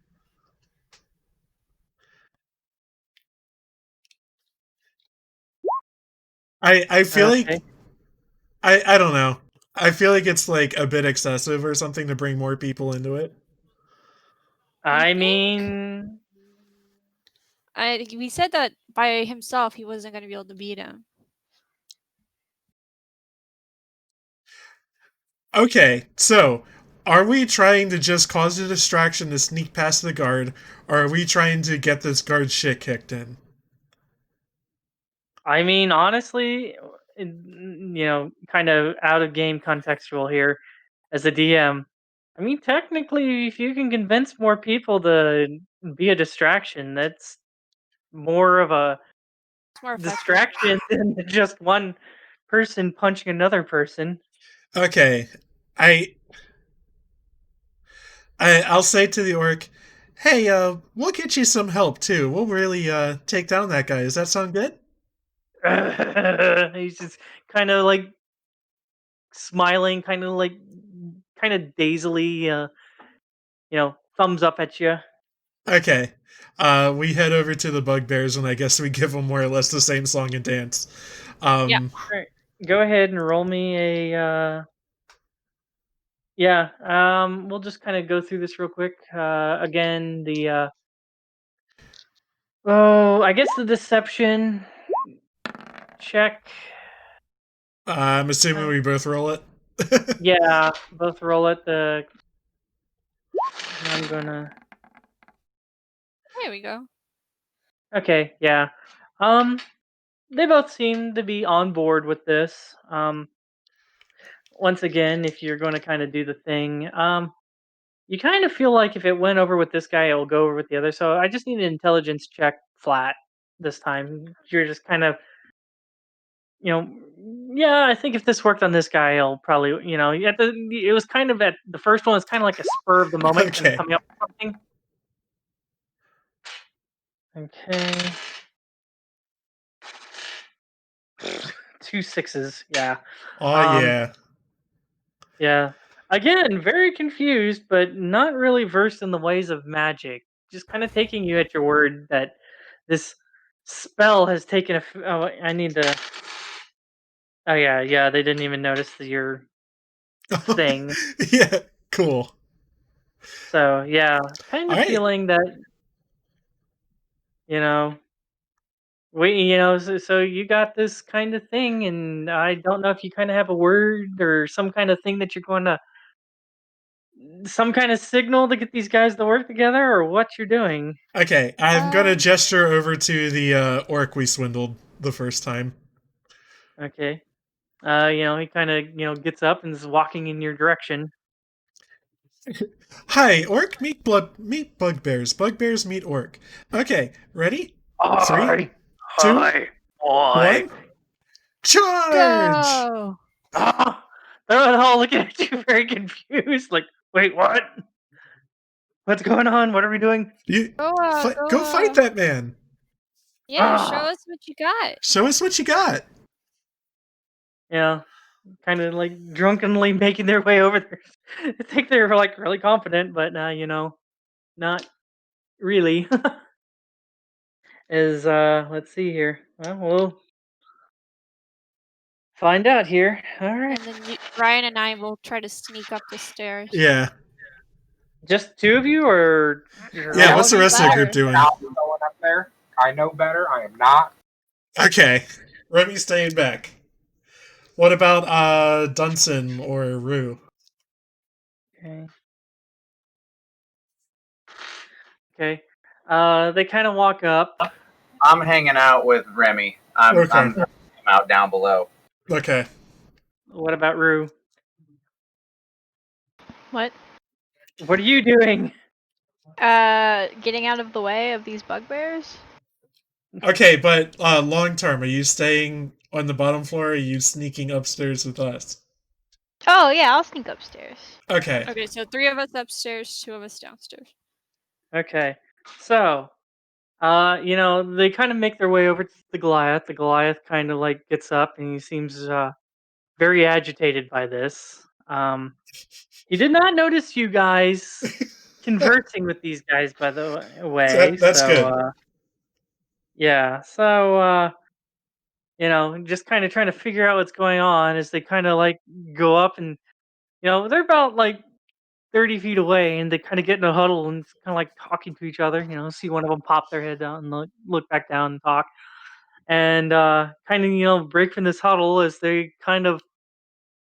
I feel like I don't know. I feel like it's like a bit excessive or something to bring more people into it. I mean, we said that by himself he wasn't going to be able to beat him. Okay, so are we trying to just cause a distraction to sneak past the guard, or are we trying to get this guard's shit kicked in? I mean, honestly, kind of out of game contextual here as a DM. I mean, technically, if you can convince more people to be a distraction, that's more of a distraction than just one person punching another person. Okay, I'll say to the orc, hey, we'll get you some help too. We'll really take down that guy. Does that sound good? He's just kind of like smiling, kind of dazily, thumbs up at you. Okay. We head over to the bugbears, and I guess we give them more or less the same song and dance. Yeah. Alright, go ahead and roll me a. We'll just kind of go through this real quick. Again, I guess the deception check. I'm assuming we both roll it. Yeah, both roll it. I'm gonna. There we go. Okay, yeah. They both seem to be on board with this. Once again, if you're going to kind of do the thing, you kind of feel like if it went over with this guy, it will go over with the other. So I just need an intelligence check flat this time. You're just kind of, yeah, I think if this worked on this guy, I'll probably, it was kind of the first one was kind of like a spur of the moment, kind of Okay. coming up with something. Okay. 2 6s, yeah. Oh, yeah. Yeah. Again, very confused, but not really versed in the ways of magic. Just kind of taking you at your word that this spell has taken oh, I need to. Oh yeah. They didn't even notice your thing. Yeah, cool. So yeah, kind All of right. feeling that you know so you got this kind of thing, and I don't know if you kind of have a word or some kind of thing that you're going to some kind of signal to get these guys to work together, or what you're doing. Okay, I'm gonna Um, gesture over to the orc we swindled the first time. Okay. He kind of, gets up and is walking in your direction. Hi, orc meet bugbears. Bugbears meet orc. Okay, ready? 3, 2, Boy. 1. Charge! go. Ah, they're all looking at you very confused. Like, wait, what? What's going on? What are we doing? You Go. go fight that man. Yeah, show Ah. us what you got. Show us what you got. Yeah, kind of like drunkenly making their way over there. I think they're like really confident, but not really. Let's see here. Well, we'll find out here. All right. And then Ryan and I will try to sneak up the stairs. Yeah. Just 2 of you, or Yeah, what's the would be rest of the group better. doing? Not going up there. I know better. I am not. Okay. Remy's staying back. What about Dunsen or Roux? Okay. Okay. They kind of walk up. I'm hanging out with Remy. I'm out down below. Okay. What about Roux? What? What are you doing? Getting out of the way of these bugbears? Okay, but long term, are you staying on the bottom floor or are you sneaking upstairs with us? Oh, yeah, I'll sneak upstairs. Okay. Okay, so 3 of us upstairs, 2 of us downstairs. Okay. So, they kind of make their way over to the Goliath. The Goliath kind of like gets up and he seems very agitated by this. He did not notice you guys conversing with these guys, by the way. That's So, good. yeah. So, just kind of trying to figure out what's going on as they kind of like go up and, they're about like 30 feet away and they kind of get in a huddle and kind of like talking to each other. See one of them pop their head down and look back down and talk. And kind of, break from this huddle as they kind of,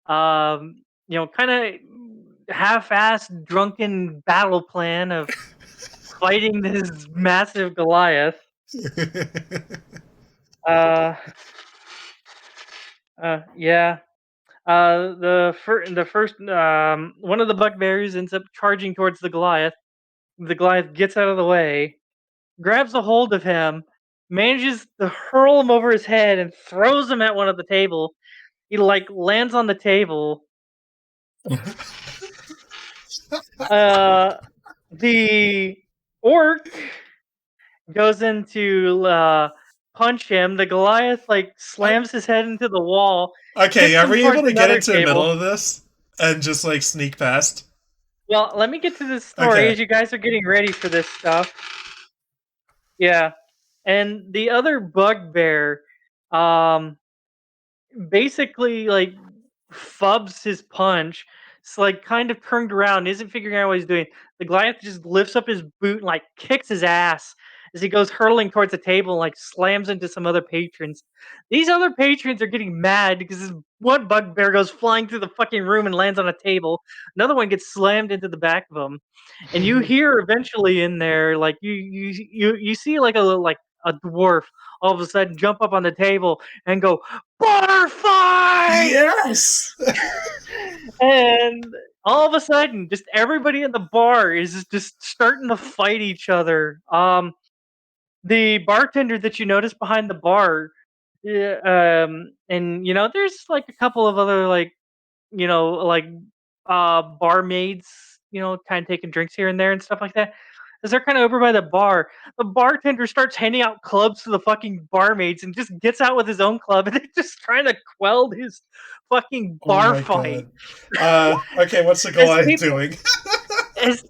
kind of half-assed drunken battle plan of fighting this massive Goliath. Yeah. The first one of the bugbears ends up charging towards the Goliath. The Goliath gets out of the way, grabs a hold of him, manages to hurl him over his head, and throws him at one of the table. He like lands on the table. The orc goes into punch him. The Goliath like slams his head into the wall. Okay, kicks are him we towards able to get another into the table. middle of this and just like sneak past? Well, let me get to this story Okay. as you guys are getting ready for this stuff. Yeah. And the other bugbear, um, basically like fubs his punch. It's like kind of turned around, isn't figuring out what he's doing. The Goliath just lifts up his boot and like kicks his ass as he goes hurtling towards the table and like slams into some other patrons. These other patrons are getting mad because this one bugbear goes flying through the fucking room and lands on a table. Another one gets slammed into the back of him. And you hear eventually in there, like you see like a dwarf all of a sudden jump up on the table and go, bar fight! Yes! And all of a sudden, just everybody in the bar is just starting to fight each other. The bartender that you notice behind the bar, and there's like a couple of other like barmaids, kind of taking drinks here and there and stuff like that. As they're kind of over by the bar, the bartender starts handing out clubs to the fucking barmaids and just gets out with his own club and they're just trying to quell his fucking Oh bar my fight. god. Okay, what's the As Goliath people, doing? as,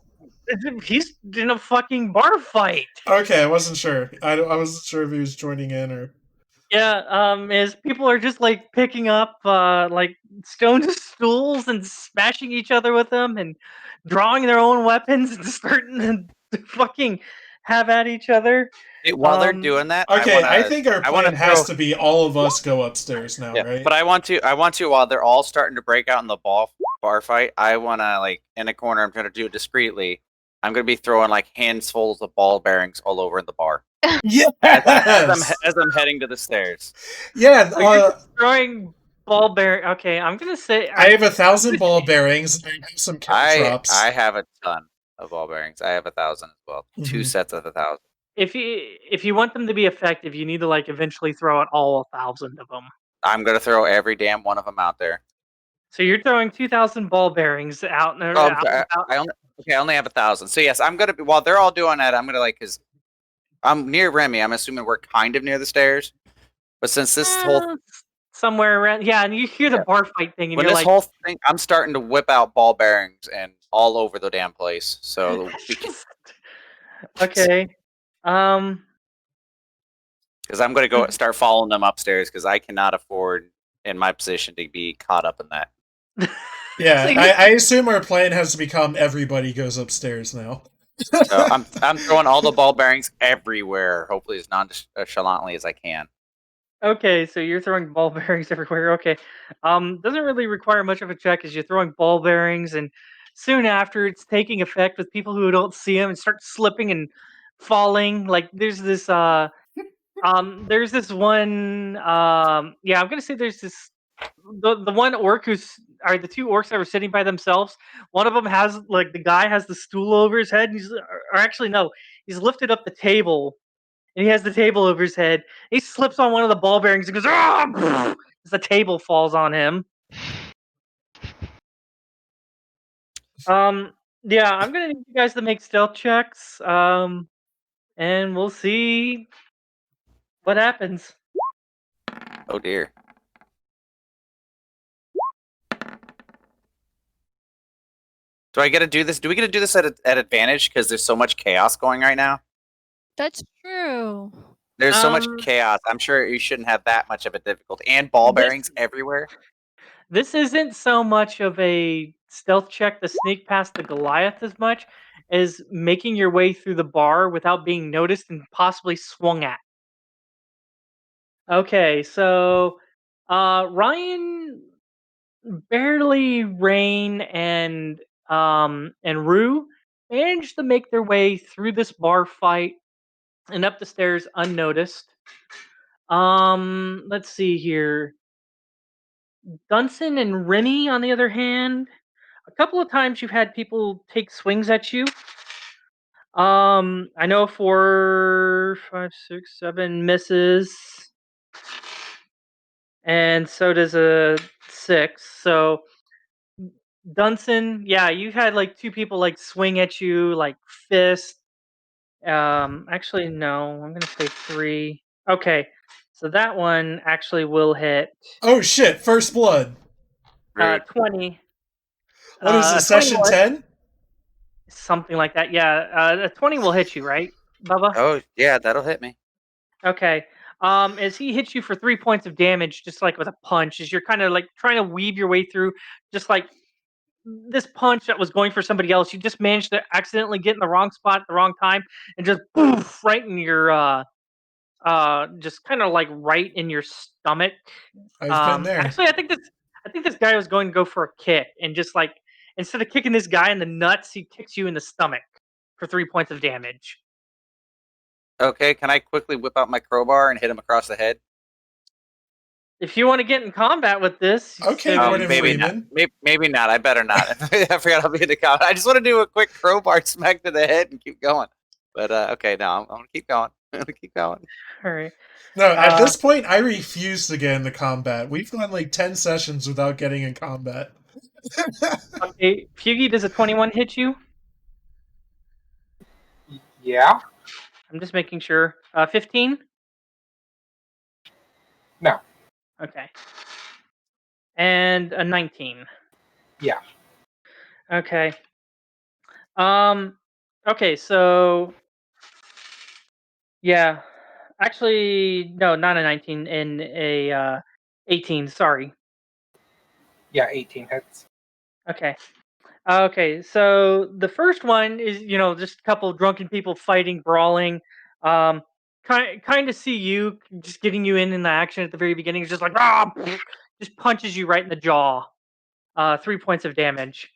he's in a fucking bar fight. Okay, I wasn't sure. I wasn't sure if he was joining in or. Yeah, as people are just like picking up like stone stools and smashing each other with them and drawing their own weapons and starting to fucking have at each other. While they're doing that, Okay, I think our I wanna plan has throw- to be all of us go upstairs now, Yeah, right? but I want to while they're all starting to break out in the bar fight, I want to like in a corner. I'm trying to do it discreetly. I'm going to be throwing like handfuls of ball bearings all over in the bar Yes! as I'm heading to the stairs. Yeah, So you're destroying ball bearing. Okay, I'm gonna say I have 1,000 ball bearings and I have some caltrops. I have a ton of ball bearings. I have 1,000 as well. 2 Mhm. sets of 1,000. if you want them to be effective, you need to like eventually throw out all 1,000 of them. I'm going to throw every damn one of them out there. So you're throwing 2,000 ball bearings out. Oh, I'm sorry. I only have 1,000. So yes, I'm gonna be while they're all doing that. I'm gonna because I'm near Remy. I'm assuming we're kind of near the stairs. But since this whole somewhere around, yeah, and you hear the bar fight thing, and when you're this like, whole thing, I'm starting to whip out ball bearings and all over the damn place. So we can, okay, because I'm gonna go start following them upstairs because I cannot afford in my position to be caught up in that. Yeah, So I assume our plan has to become everybody goes upstairs now. So I'm throwing all the ball bearings everywhere. Hopefully as nonchalantly as I can. Okay, so you're throwing ball bearings everywhere. Okay, doesn't really require much of a check as you're throwing ball bearings, and soon after it's taking effect with people who don't see them and start slipping and falling. Like there's this one yeah, I'm gonna say there's this the one orc who's are the two orcs that were sitting by themselves. One of them has like the guy has the stool over his head, and or actually no, he's lifted up the table and he has the table over his head. He slips on one of the ball bearings and goes, "Ah!" As the table falls on him. Yeah, I'm gonna need you guys to make stealth checks. And we'll see what happens. Oh dear. Do I get to do this? Do we get to do this at advantage because there's so much chaos going right now? That's true. There's so much chaos. I'm sure you shouldn't have that much of a difficulty. And ball bearings everywhere. This isn't so much of a stealth check to sneak past the Goliath as much as making your way through the bar without being noticed and possibly swung at. Okay, so Ryan, barely Raine and Roux managed to make their way through this bar fight and up the stairs unnoticed. Let's see here. Dunsen and Remy, on the other hand, a couple of times you've had people take swings at you. I know 4, 5, 6, 7 misses, and so does a 6. So Dunsen, yeah, you had like 2 people like swing at you, like fist. Actually, no, I'm gonna say 3. Okay, so that one actually will hit Oh shit! First blood. Rude. 20. What is this, A 20 session will hit, 10? something like that. Yeah, a 20 will hit you, right, Bubba? Oh yeah, that'll hit me. Okay. As he hits you for 3 points of damage, just like with a punch, as you're kind of like trying to weave your way through, just like this punch that was going for somebody else, you just managed to accidentally get in the wrong spot at the wrong time, and just poof right in your just kind of like right in your stomach. I've been there. Actually, I think this guy was going to go for a kick, and just like instead of kicking this guy in the nuts, he kicks you in the stomach for 3 points of damage. Okay, can I quickly whip out my crowbar and hit him across the head? If you want to get in combat with this, Okay, so Gordon Maybe not. Freeman. Maybe not. I better not. I forgot I'll be in the combat. I just want to do a quick crowbar smack to the head and keep going. But okay, no, I'm gonna keep going. I'm gonna keep going. all right. No, at this point, I refuse to get into combat. We've gone like 10 sessions without getting in combat. Okay, Feugy, does a 21 hit you? Yeah. I'm just making sure. 15? No. Okay. And a 19. Yeah. Okay. Okay, so yeah. Actually, no, not a 19, in a 18, sorry. Yeah. 18 hits. Okay. Okay, so the first one is, just a couple of drunken people fighting, brawling. Kind of see you just getting you in the action at the very beginning. It's just like just punches you right in the jaw. 3 points of damage.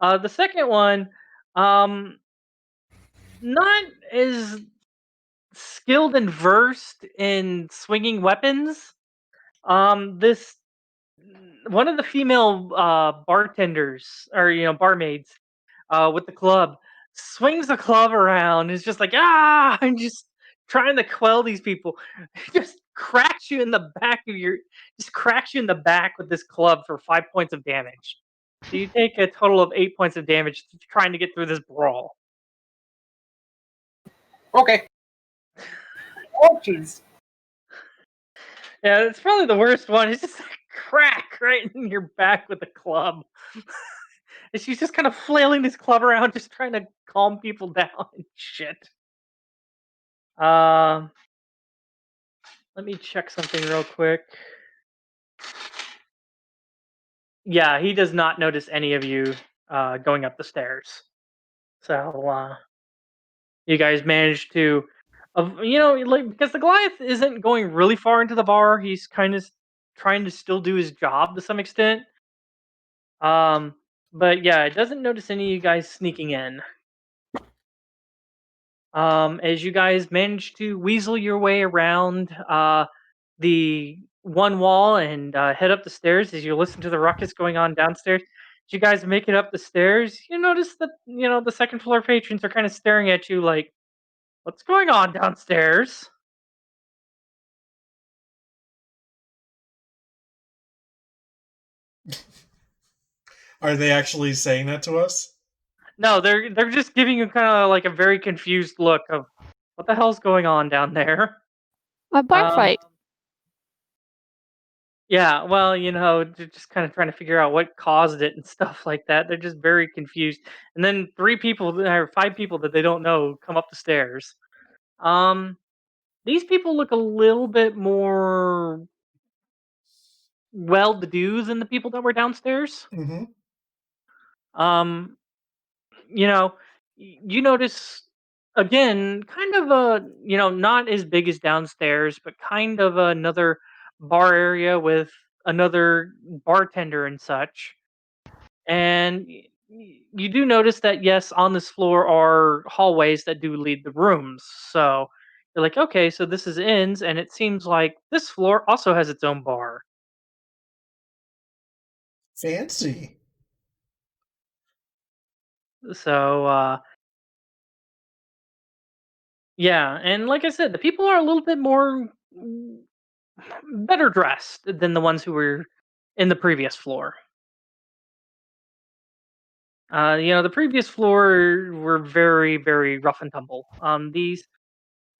The second one, not as skilled and versed in swinging weapons. This one of the female bartenders, or barmaids, with the club, swings the club around. Is just like I'm just trying to quell these people. Just cracks you in the back of your, just cracks you in the back with this club for 5 points of damage. So you take a total of 8 points of damage trying to get through this brawl. Okay. Oh, jeez. Yeah, it's probably the worst one. It's just a crack right in your back with the club. And she's just kind of flailing this club around, just trying to calm people down and shit. Let me check something real quick. Yeah, he does not notice any of you going up the stairs. So you guys managed to, like, because the Goliath isn't going really far into the bar. He's kind of trying to still do his job to some extent. But yeah, it doesn't notice any of you guys sneaking in. As you guys manage to weasel your way around the one wall and head up the stairs, as you listen to the ruckus going on downstairs. As you guys make it up the stairs, you notice that the second floor patrons are kind of staring at you like, "What's going on downstairs?" Are they actually saying that to us? No, they're just giving you kind of like a very confused look of, "What the hell's going on down there?" A bar fight. Yeah, well, they're just kind of trying to figure out what caused it and stuff like that. They're just very confused. And then 3 people or 5 people that they don't know come up the stairs. Um, these people look a little bit more well-to-do than the people that were downstairs. Mm-hmm. Um, you know, you notice again, kind of a, not as big as downstairs, but kind of another bar area with another bartender and such. And you do notice that, yes, on this floor are hallways that do lead the rooms. So you're like, okay, so this is inns, and it seems like this floor also has its own bar. Fancy. So yeah, and like I said, the people are a little bit more better dressed than the ones who were in the previous floor. The previous floor were very, very rough and tumble. These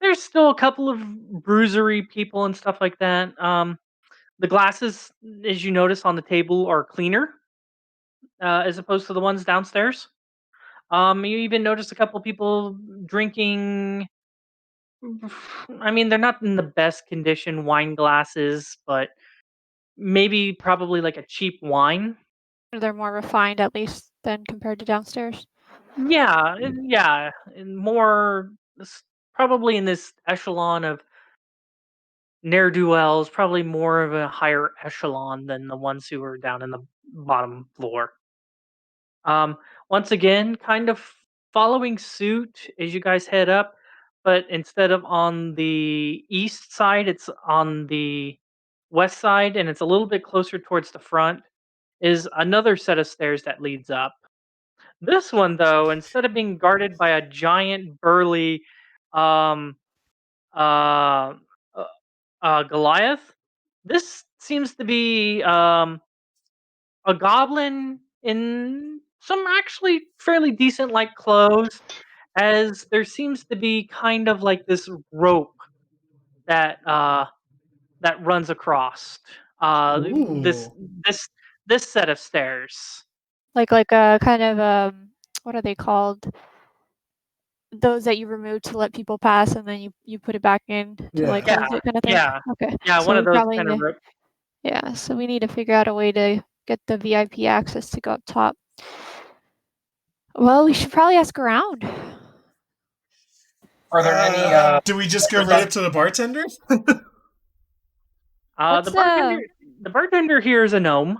there's still a couple of bruisery people and stuff like that. The glasses, as you notice on the table, are cleaner as opposed to the ones downstairs. You even notice a couple people drinking. I mean, they're not in the best condition wine glasses, but maybe probably like a cheap wine. They're more refined, at least, than compared to downstairs. Yeah, yeah, and more probably in this echelon of ne'er do wells, probably more of a higher echelon than the ones who are down in the bottom floor. Um, Once again, kind of following suit as you guys head up, but instead of on the east side, it's on the west side, and it's a little bit closer towards the front. Is another set of stairs that leads up. This one, though, instead of being guarded by a giant, burly, um, uh, uh, Goliath, this seems to be a goblin in some actually fairly decent like clothes, as there seems to be kind of like this rope that that runs across this Ooh. this this set of stairs. Like a kind of what are they called? Those that you remove to let people pass, and then you put it back in to like Yeah. Yeah, close it, kind of thing. yeah, Okay, yeah. so One of we those probably kind of rope. yeah. So we need to figure out a way to get the VIP access to go up top. Well, we should probably ask around. Are there any? Do we just go right up to the bartender? What's The bartender here is a gnome.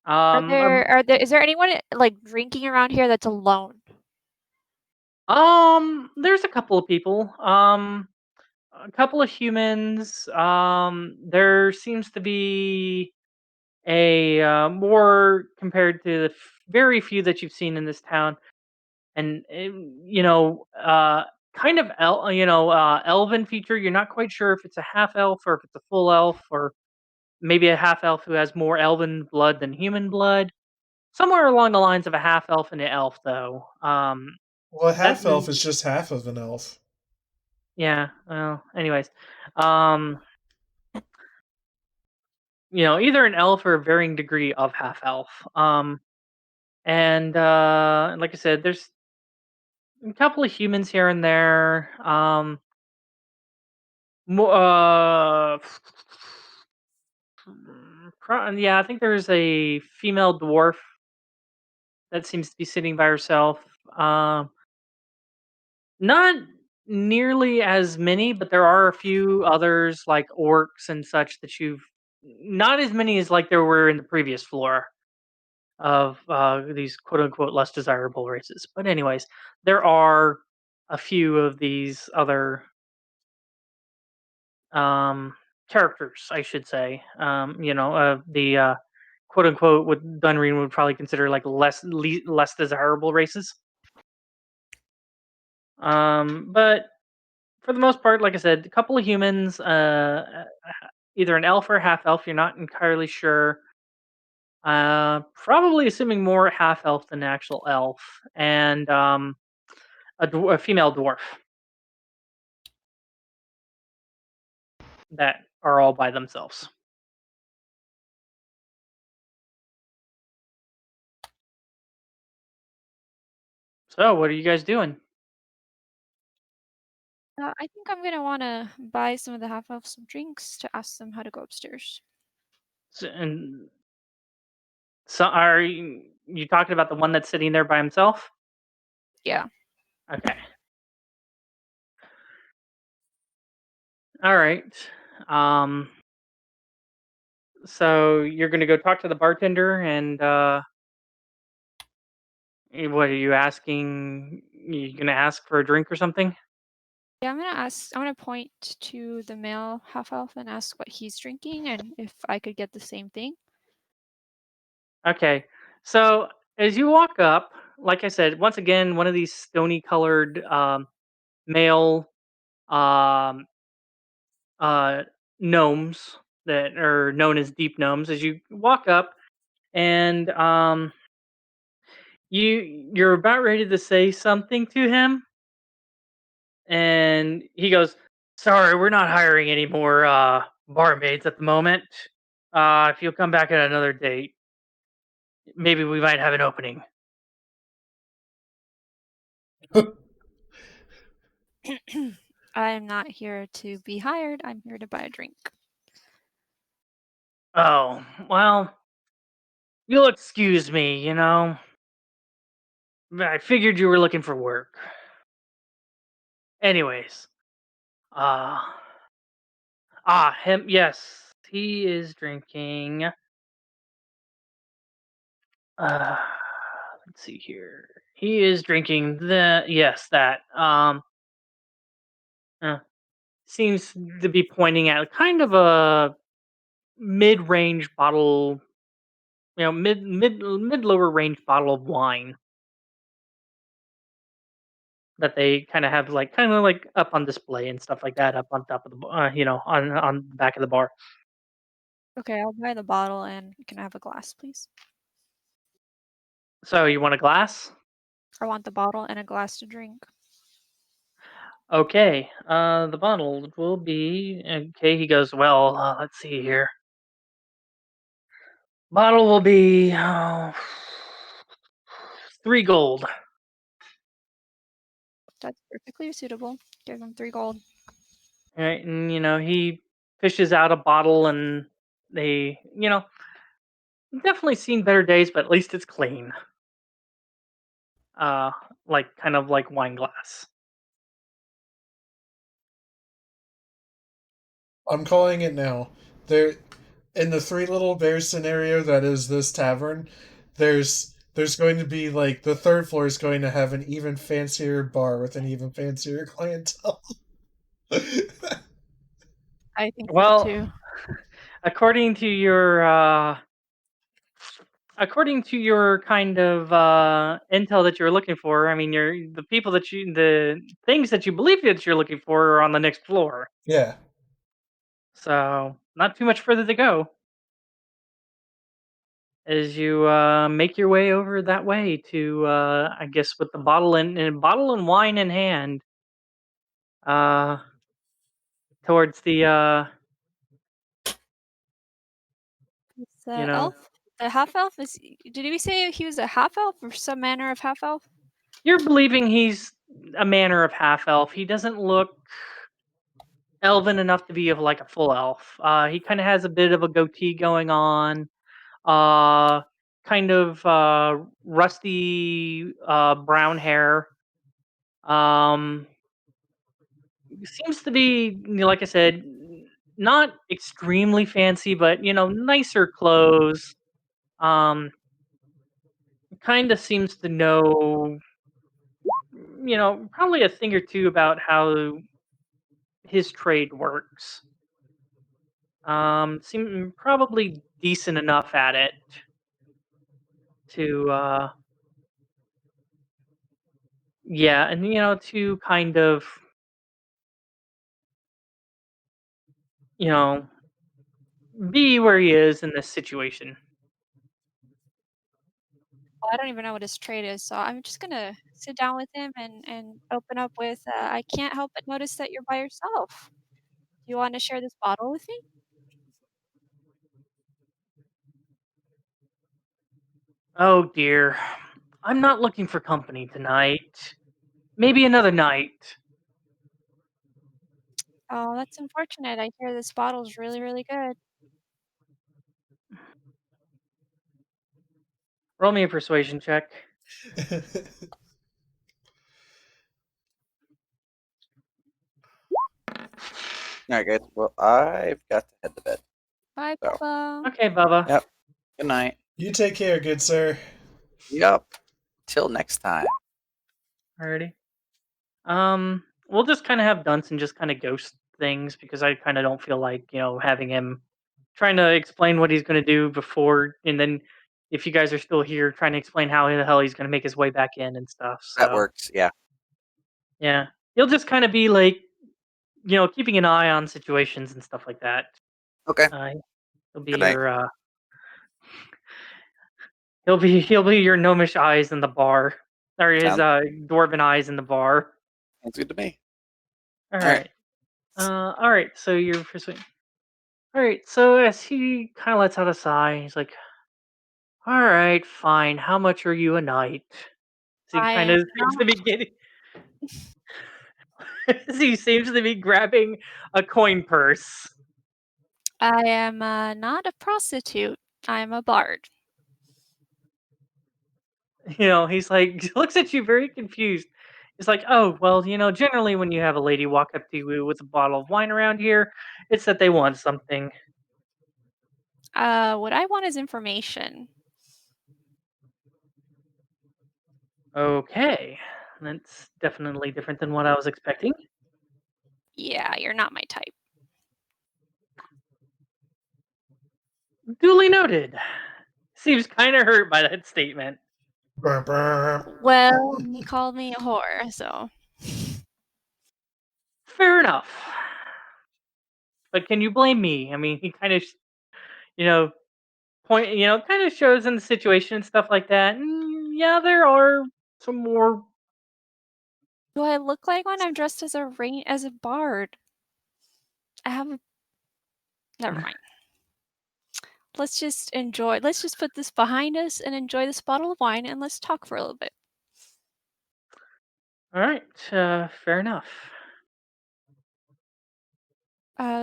is there anyone like drinking around here that's alone? There's a couple of people. A couple of humans. There seems to be a more compared to the very few that you've seen in this town, and kind of elven feature. You're not quite sure if it's a half elf or if it's a full elf, or maybe a half elf who has more elven blood than human blood. Somewhere along the lines of a half elf and an elf, though. Well, a That half elf is just half of an elf. Yeah. Well, anyways, um, either an elf or a varying degree of half elf. And like I said, there's a couple of humans here and there. Mo- uh, yeah, I think there's a female dwarf that seems to be sitting by herself. Not nearly as many, but there are a few others like orcs and such that you've not as many as like there were in the previous floor of these quote unquote less desirable races. But anyways, there are a few of these other characters, I should say. The quote unquote what Dunreen would probably consider like less desirable races. But for the most part, like I said, a couple of humans, either an elf or a half elf. You're not entirely sure. Probably assuming more half elf than actual elf, and a female dwarf that are all by themselves. So, what are you guys doing? I think I'm gonna want to buy some of the half elves some drinks to ask them how to go upstairs. So, are you talking about the one that's sitting there by himself? Yeah. Okay. All right. Um. So you're gonna go talk to the bartender, and what are you asking? You gonna ask for a drink or something? Yeah, I'm gonna point to the male half elf and ask what he's drinking and if I could get the same thing. Okay. So as you walk up, like I said, once again, one of these stony colored male um, uh, gnomes that are known as deep gnomes. As you walk up, and you're about ready to say something to him, and he goes, "Sorry, we're not hiring any more barmaids at the moment. If you'll come back at another date, maybe we might have an opening." I am not here to be hired. I'm here to buy a drink. Oh, well, you'll excuse me, I figured you were looking for work. Anyways, uh, him, yes, he is drinking. Uh, let's see here. He is drinking that. Seems to be pointing at kind of a mid-range bottle, mid lower range bottle of wine that they kind of have like up on display and stuff like that, up on top of the on the back of the bar. Okay, I'll buy the bottle and can I have a glass, please? So you want a glass? I want the bottle and a glass to drink. Okay. The bottle will be okay. He goes, well. Let's see here. Bottle will be 3 gold. That's perfectly suitable. Give him 3 gold. All right, and he fishes out a bottle, and they, definitely seen better days, but at least it's clean. Like kind of like wine glass. I'm calling it now. There, in the Three Little Bears scenario that is this tavern, there's going to be like the third floor is going to have an even fancier bar with an even fancier clientele. I think so Well, too. according to your kind of intel that you're looking for, I mean, the things that you believe that you're looking for are on the next floor. Yeah. So not too much further to go. As you make your way over that way to, I guess, with the bottle and wine in hand, uh, towards the, It's the elf? The half elf? Did we say he was a half elf or some manner of half elf? you're believing he's a manner of half elf. He doesn't look elven enough to be of like a full elf. He kind of has a bit of a goatee going on. Uh, kind of rusty brown hair. Um, seems to be, like I said, not extremely fancy, but nicer clothes. Um, kind of seems to know, probably a thing or two about how his trade works. Seem probably decent enough at it to, yeah, and to kind of, you know, be where he is in this situation. Well, I don't even know what his trade is, so I'm just gonna sit down with him and open up with, I can't help but notice that you're by yourself. You want to share this bottle with me? Oh dear, I'm not looking for company tonight. Maybe another night. Oh, that's unfortunate. I hear this bottle's really, really good. Roll me a persuasion check. Alright, guys. Well, I've got to head to bed. Bye, So. Bubba. Okay, Bubba. Yep. Good night. You take care, good sir. Yep. Till next time. Alrighty. We'll just kind of have Dunsen just kind of ghost things because I kind of don't feel like having him trying to explain what he's going to do before, and then if you guys are still here, trying to explain how the hell he's going to make his way back in and stuff. So That works. Yeah. yeah, he'll just kind of be like, keeping an eye on situations and stuff like that. Okay. He'll be Good night. your he'll be your gnomish eyes in the bar, or his Sounds dwarven eyes in the bar. good to me. All right. All right. So you're pursuing. All right. So as he kind of lets out a sigh, he's like, "All right, fine. How much are you a night?" So he I kind am of seems to be getting. He seems to be grabbing a coin purse. I am not a prostitute. I am a bard. He's like looks at you very confused. He's like, "Oh, well, generally when you have a lady walk up to you with a bottle of wine around here, it's that they want something." What I want is information. Okay, that's definitely different than what I was expecting. Yeah, you're not my type. Duly noted. Seems kind of hurt by that statement. Brr, brr. Well, he called me a whore, so. Fair enough. But can you blame me? I mean, he kind of, you know, kind of shows in the situation and stuff like that. Yeah, there are some more. Do I look like one? I'm dressed as as a bard. I have a. Never mind. Let's just enjoy. Let's just put this behind us and enjoy this bottle of wine, and let's talk for a little bit. All right, fair enough.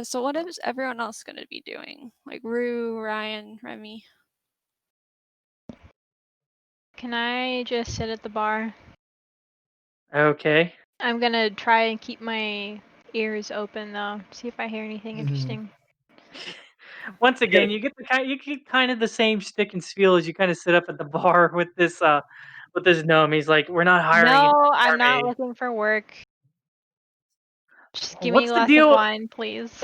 So what is everyone else going to be doing? Like Roux, Ryan, Remy. Can I just sit at the bar? Okay. I'm gonna try and keep my ears open though, see if I hear anything Mhm. interesting. Once again, you get kind of the same stick and spiel as you kind of sit up at the bar with this gnome. He's like, "We're not hiring a No, I'm not barmaid." looking for work. Just give me a What's the glass of deal? wine, please.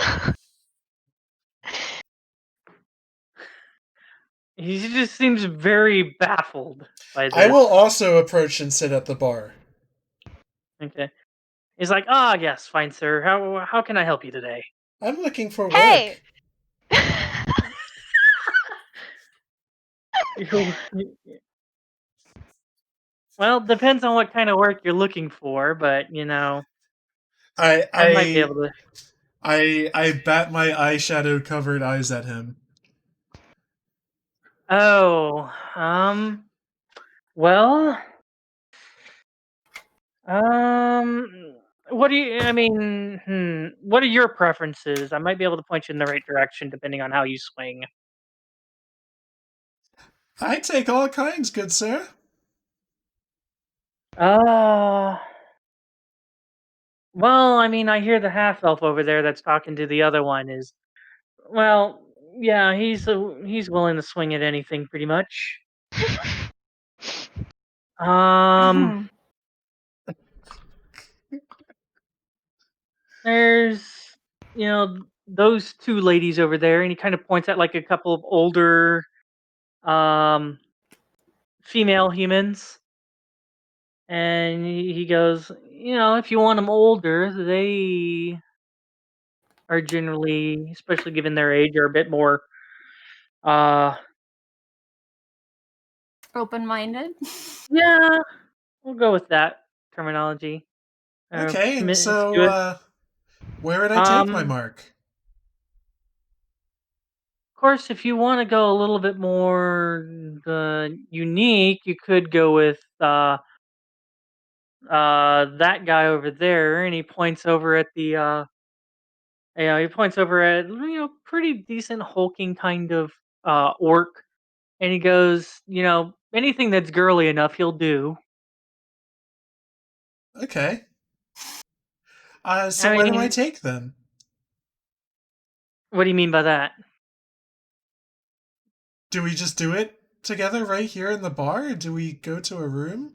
He just seems very baffled by I this. will also approach and sit at the bar. Okay. He's like, "Ah, yes, fine, sir. How can I help you today?" I'm looking for Hey! work. Well, depends on what kind of work you're looking for, but I I might be I able to. I bat my eyeshadow covered eyes at him. Oh, well, what do you? I mean, what are your preferences? I might be able to point you in the right direction depending on how you swing. I take all kinds, good sir. Uh, well, I mean, I hear the half elf over there that's talking to the other one is. Well, yeah, he's willing to swing at anything pretty much. Um, there's those two ladies over there, and he kind of points at like a couple of older um female humans, and he goes, if you want them older, they are generally, especially given their age, are a bit more uh Open-minded. yeah, we'll go with that terminology. Okay, and so Promiscuous. where would I take my Of mark? course, if you want to go a little bit more unique, you could go with that guy over there, and he points over at the he points over at pretty decent hulking kind of orc, and he goes, anything that's girly enough, he'll do. Okay. So I where do I mean, take them? what do you mean by that? Do we just do it together right here in the bar? Or do we go to a room?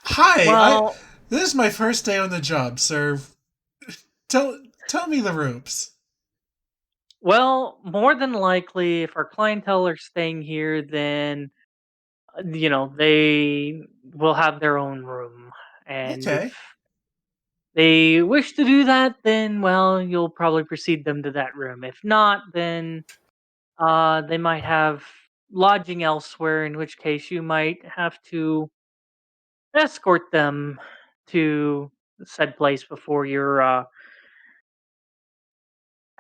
Hi, Well, this is my first day on the job, sir. Tell me the ropes. more than likely, if our clientele are staying here, then they will have their own room, and if Okay. they wish to do that, then well, you'll probably proceed them to that room. If not, then they might have lodging elsewhere, in which case you might have to escort them to said place before your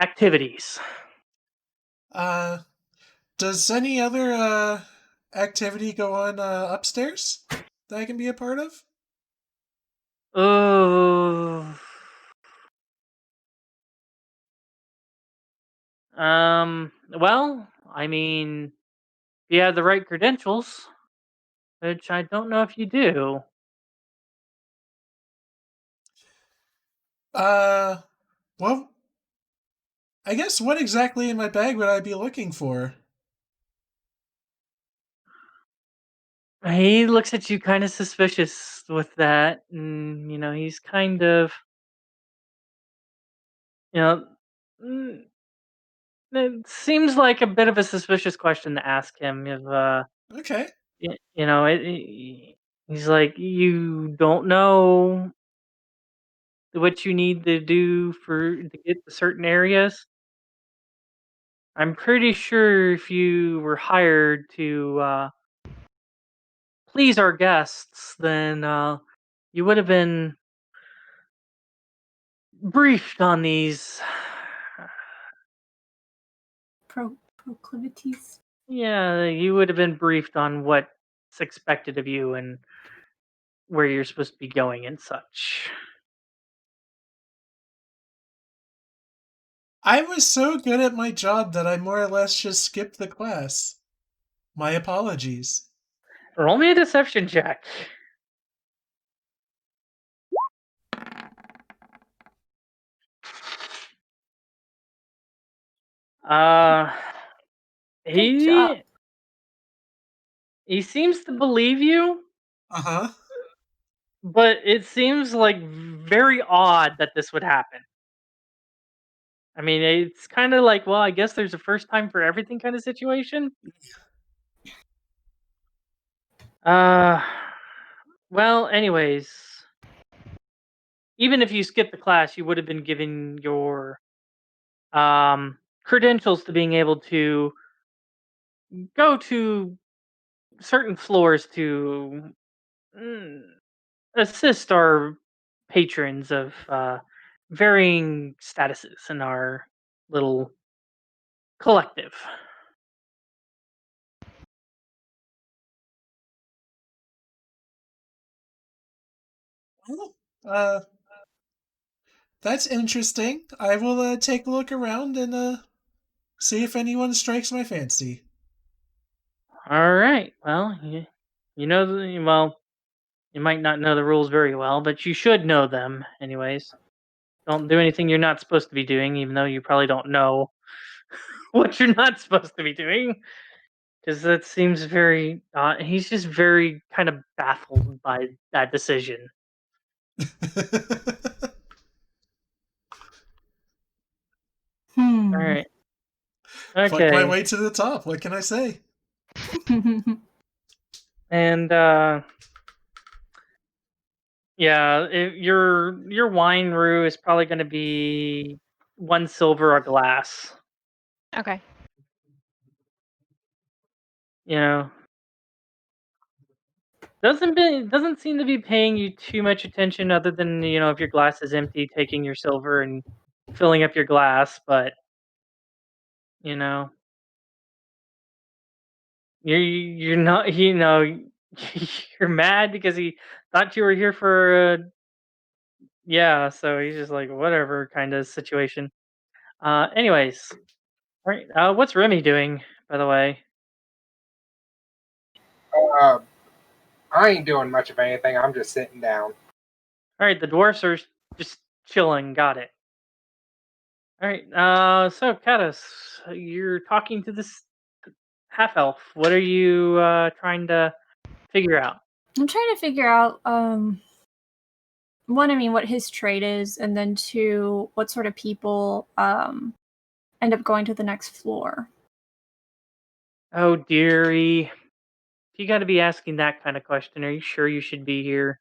activities. Does any other activity go on upstairs that I can be a part of? Oh. Well, I mean, if you have the right credentials, which I don't know if you do. Well, I guess what exactly in my bag would I be looking for? He looks at you kind of suspicious with that, and he's kind of, you know, mm, it seems like a bit of a suspicious question to ask him. If Okay. he's like, you don't know what you need to do to get to certain areas. I'm pretty sure if you were hired to please our guests, then you would have been briefed on these. Proclivities. Yeah, you would have been briefed on what's expected of you and where you're supposed to be going and such. I was so good at my job that I more or less just skipped the class. My apologies. Roll me a deception check. Uh, Good job. he seems to believe you, Uh-huh. but it seems like very odd that this would happen. I mean, it's kind of like, well, I guess there's a first time for everything kind of situation. Uh, well, anyways, even if you skipped the class, you would have been given your credentials to being able to go to certain floors to mm, assist our patrons of varying statuses in our little collective. Well, that's interesting. I will take a look around and see if anyone strikes my fancy. All right. Well, well, you might not know the rules very well, but you should know them anyways. Don't do anything you're not supposed to be doing, even though you probably don't know what you're not supposed to be doing. Because that seems very. He's just very kind of baffled by that decision. All right. Fuck my Okay. way to the top. What can I say? And yeah, your wine roux is probably going to be 1 silver a glass. Okay. You know, doesn't seem to be paying you too much attention, other than if your glass is empty, taking your silver and filling up your glass. But you know, you're not. You're mad because he thought you were here for yeah. So he's just like whatever kind of situation. Anyways, all right. What's Remy doing, by the way? Uh, I ain't doing much of anything. I'm just sitting down. All right, the dwarfs are just chilling. Got it. All right. So Cados, you're talking to this half elf. What are you trying to figure out? I'm trying to figure out one, I mean, what his trade is, and then two, what sort of people end up going to the next floor. Oh dearie, you got to be asking that kind of question. Are you sure you should be here?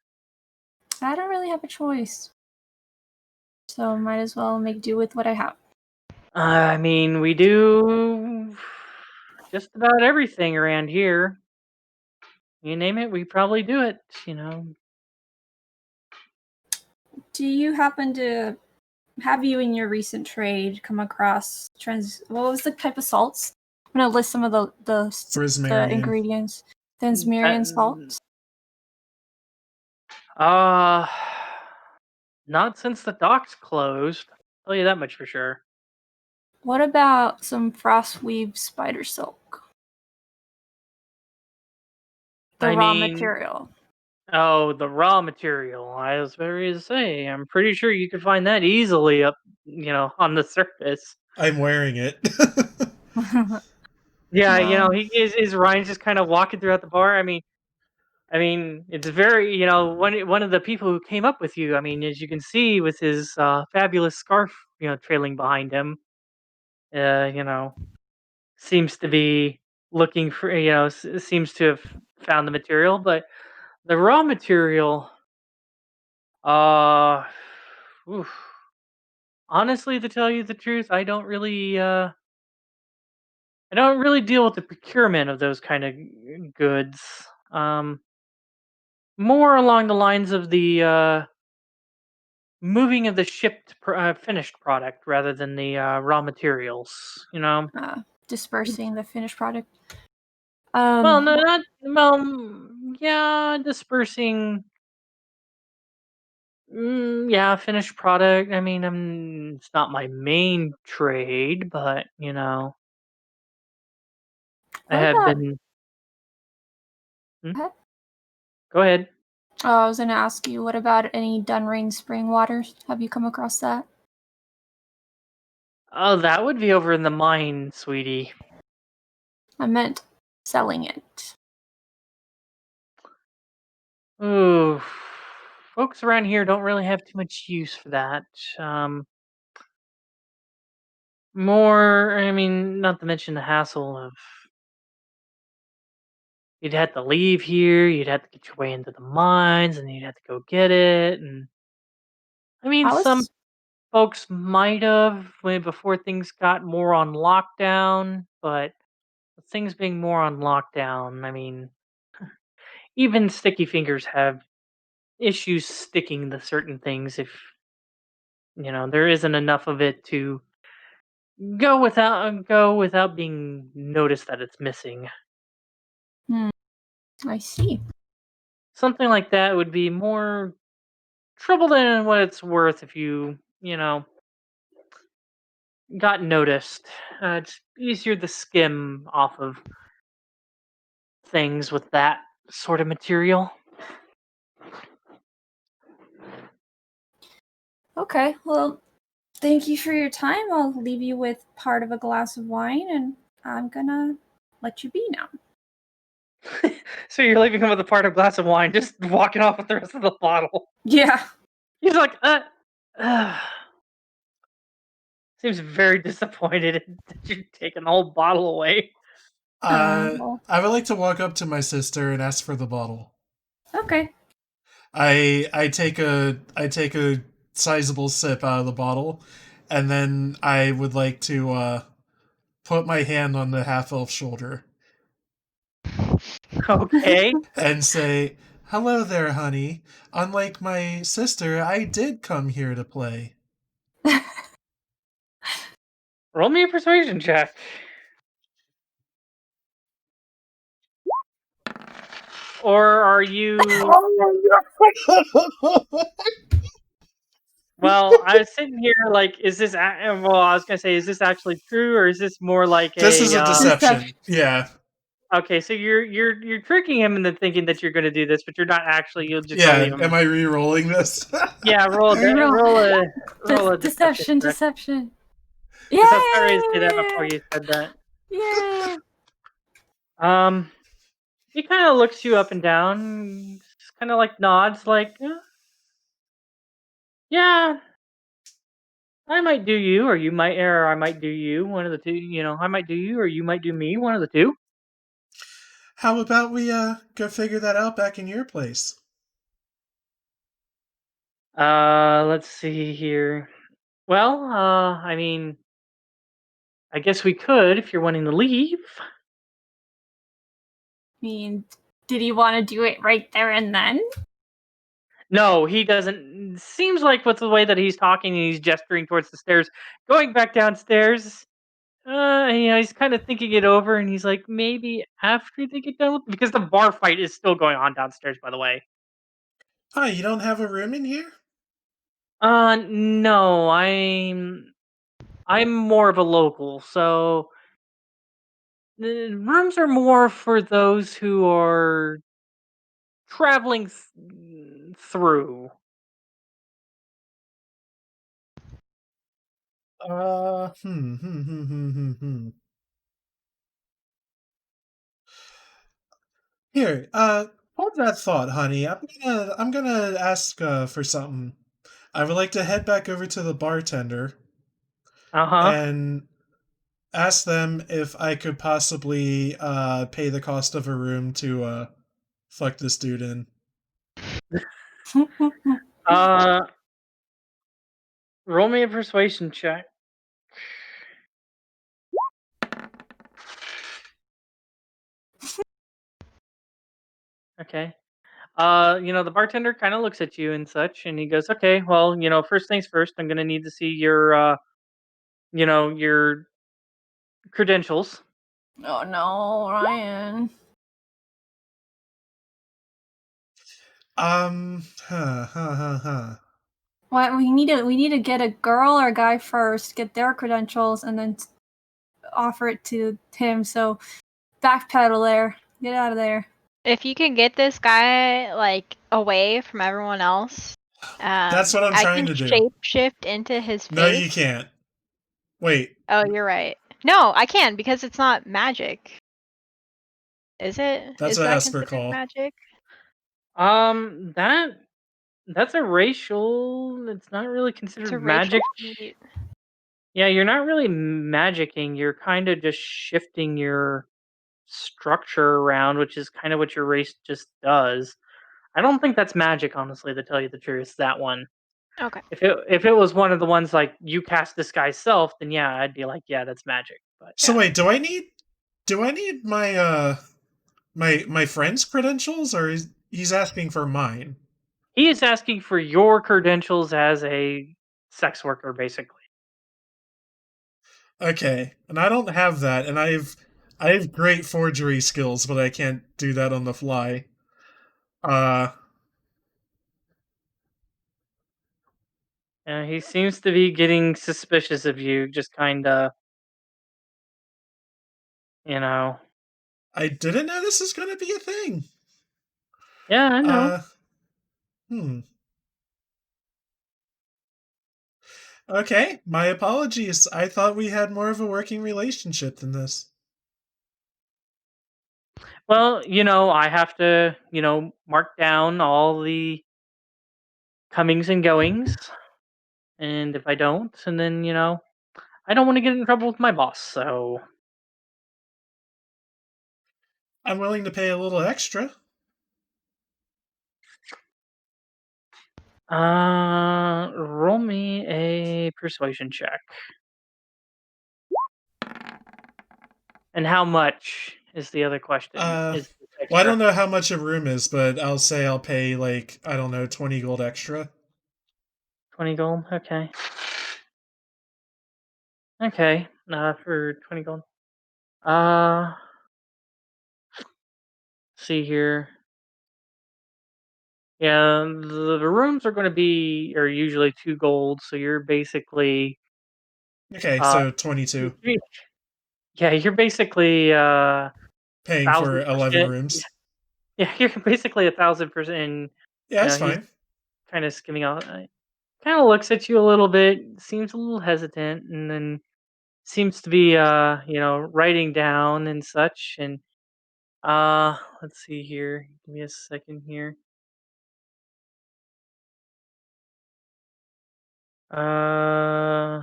I don't really have a choice, so might as well make do with what I have. I mean, we do just about everything around here. You name it, we probably do it. do you happen to have you in your recent trade come across what was the type of salts? I'm gonna list some of the Prismarian. ingredients. Transmarian salts. Not since the docks closed. I'll tell you that much for sure. What about some frostweave spider silk? The raw material. Oh, the raw material. I was very to say. I'm pretty sure you could find that easily up, on the surface. I'm wearing it. Yeah, Wow. he is Ryan's just kind of walking throughout the bar. I mean, it's very, one of the people who came up with you. I mean, as you can see, with his fabulous scarf, trailing behind him, seems to be looking for, seems to have found the material, but the raw material, oof. Honestly, to tell you the truth, I don't really deal with the procurement of those kind of goods. More along the lines of the moving of the shipped finished product rather than the raw materials. Dispersing the finished product. Well, no, not yeah, dispersing. Yeah, finished product. I mean, it's not my main trade, but I What have about- been. Okay. Go ahead. I was gonna ask you, what about any Dunreen spring waters? Have you come across that? Oh, that would be over in the mine, sweetie. I meant selling it. Ooh, folks around here don't really have too much use for that. More, I mean, not to mention the hassle of you'd have to leave here, you'd have to get your way into the mines, and you'd have to go get it. And I mean, some folks might have before things got more on lockdown, but with things being more on lockdown, I mean, even sticky fingers have issues sticking to certain things if there isn't enough of it to go without being noticed that it's missing. I see. Something like that would be more trouble than what it's worth if got noticed. It's easier to skim off of things with that sort of material. Okay, well, thank you for your time. I'll leave you with part of a glass of wine, and I'm gonna let you be now. So you're leaving him with a part of a glass of wine, just walking off with the rest of the bottle. Yeah. He's like, seems very disappointed that you're taking the whole bottle away. Well, I would like to walk up to my sister and ask for the bottle. okay. I take a sizable sip out of the bottle, and then I would like to put my hand on the half-elf shoulder. Okay. And say, "Hello there, honey. Unlike my sister, I did come here to play." Roll me a persuasion check. Or are you... Well, I was sitting here like, is this... Well, I was going to say, is this actually true, or is this more like This is a deception. Yeah. Okay, so you're tricking him into thinking that you're going to do this, but you're not actually. You'll just Yeah, leave him. am I re-rolling this? Yeah, roll a Deception. Yeah, I was ready to say that before you said that. Yeah. He kind of looks you up and down, kind of like nods, like, yeah, I might do you, or you might, or I might do you. One of the two, I might do you, or you might do me. One of the two. How about we go figure that out back in your place? Let's see here. Well, I mean, I guess we could if you're wanting to leave. I mean, did he want to do it right there and then? No, he doesn't. Seems like with the way that he's talking and he's gesturing towards the stairs, going back downstairs. He's kind of thinking it over, and he's like, maybe after they get done with, because the bar fight is still going on downstairs. By the way. Hi, you don't have a room in here? No, I'm more of a local, so the rooms are more for those who are traveling through. Here, hold that thought, honey. I'm gonna ask for something. I would like to head back over to the bartender Uh huh. and ask them if I could possibly pay the cost of a room to fuck this dude in. Uh, roll me a persuasion check. Okay. The bartender kind of looks at you and such, and he goes, "Okay, well, first things first. I'm gonna need to see your credentials." Oh no, Ryan. Huh, huh, huh, huh. What we need to get a girl or a guy first, get their credentials, and then offer it to him. So backpedal there. Get out of there. If you can get this guy like away from everyone else, That's what I'm I trying can to do. shapeshift into his face. No, you can't. Wait. Oh, you're right. No, I can because it's not magic. Is it? That's Is a that Hesper considered call. magic? That's a racial. It's not really It's a considered racial magic. feat. Yeah, you're not really magicking. You're kind of just shifting your structure around, which is kind of what your race just does. I don't think that's magic, honestly, to tell you the truth. That one. Okay. If it was one of the ones like you cast this guy's self, then yeah, I'd be like, yeah, that's magic. But So yeah. wait, do I need my my friend's credentials, or he's asking for mine? He is asking for your credentials as a sex worker, basically. Okay, and I don't have that, and I have great forgery skills, but I can't do that on the fly. Uh, He seems to be getting suspicious of you, just kind of, you know. I didn't know this was gonna be a thing. Yeah, I know. Uh, hmm. Okay, my apologies. I thought we had more of a working relationship than this. Well, I have to, mark down all the comings and goings, and if I don't, and then, I don't want to get in trouble with my boss, so I'm willing to pay a little extra. roll me a persuasion check. And how much is the other question? Is this Well, I extra? don't know how much a room is, but I'll say I'll pay like, I don't know, 20 gold extra. 20 gold? Okay. Okay. For 20 gold. See here. Yeah, the rooms are usually 2 gold, so you're basically Okay, uh so 22. yeah, you're basically Paying for 11 1,000%. rooms. Yeah, you're basically 1,000%. Yeah, that's He's fine. kind of skimming off. Kind of looks at you a little bit, seems a little hesitant, and then seems to be writing down and such. And let's see here. Give me a second here. Uh,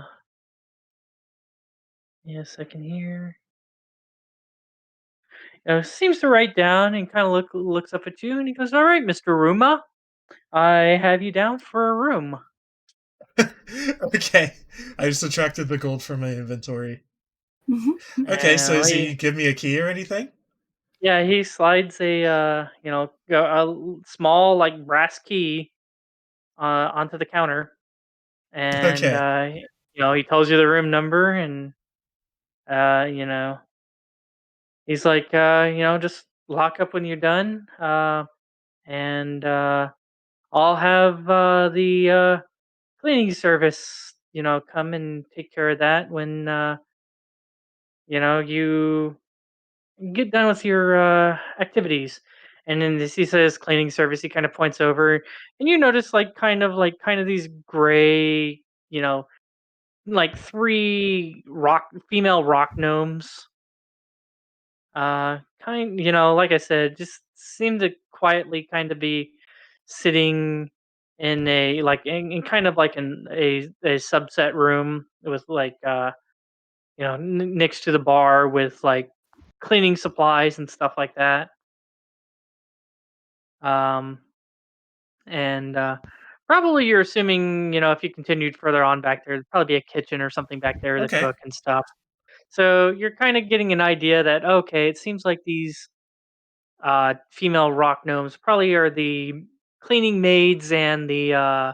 yeah, a second here. Seems to write down and kind of looks up at you, and he goes, "All right, Mister Ruma, I have you down for a room." Okay, I subtracted the gold from my inventory. Okay, so And does he give me a key or anything? yeah, he slides a small like brass key onto the counter, and Okay. he tells you the room number, and he's like, just lock up when you're done, and I'll have the cleaning service, come and take care of that when you get done with your activities. And then this, he says cleaning service. He kind of points over, and you notice like these gray, like three female rock gnomes. Like I said, just seem to quietly kind of be sitting in a like in kind of like in a subset room with like next to the bar with like cleaning supplies and stuff like that. Um, and probably you're assuming, if you continued further on back there, there'd probably be a kitchen or something back there to Okay. cook and stuff. So you're kind of getting an idea that okay, it seems like these female rock gnomes probably are the cleaning maids and the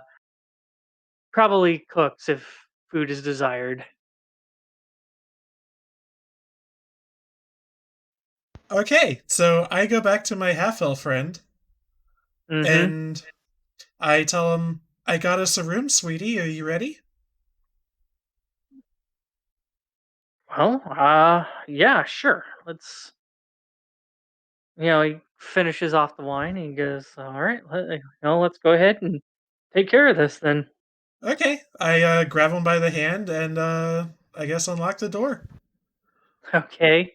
probably cooks if food is desired. Okay. So I go back to my half-elf friend Mm-hmm. and I tell him, I got us a room, sweetie. Are you ready? Well, yeah, sure. Let's. He finishes off the wine and he goes, "All right, let's go ahead and take care of this then." Okay. I grab him by the hand and I guess unlock the door. Okay.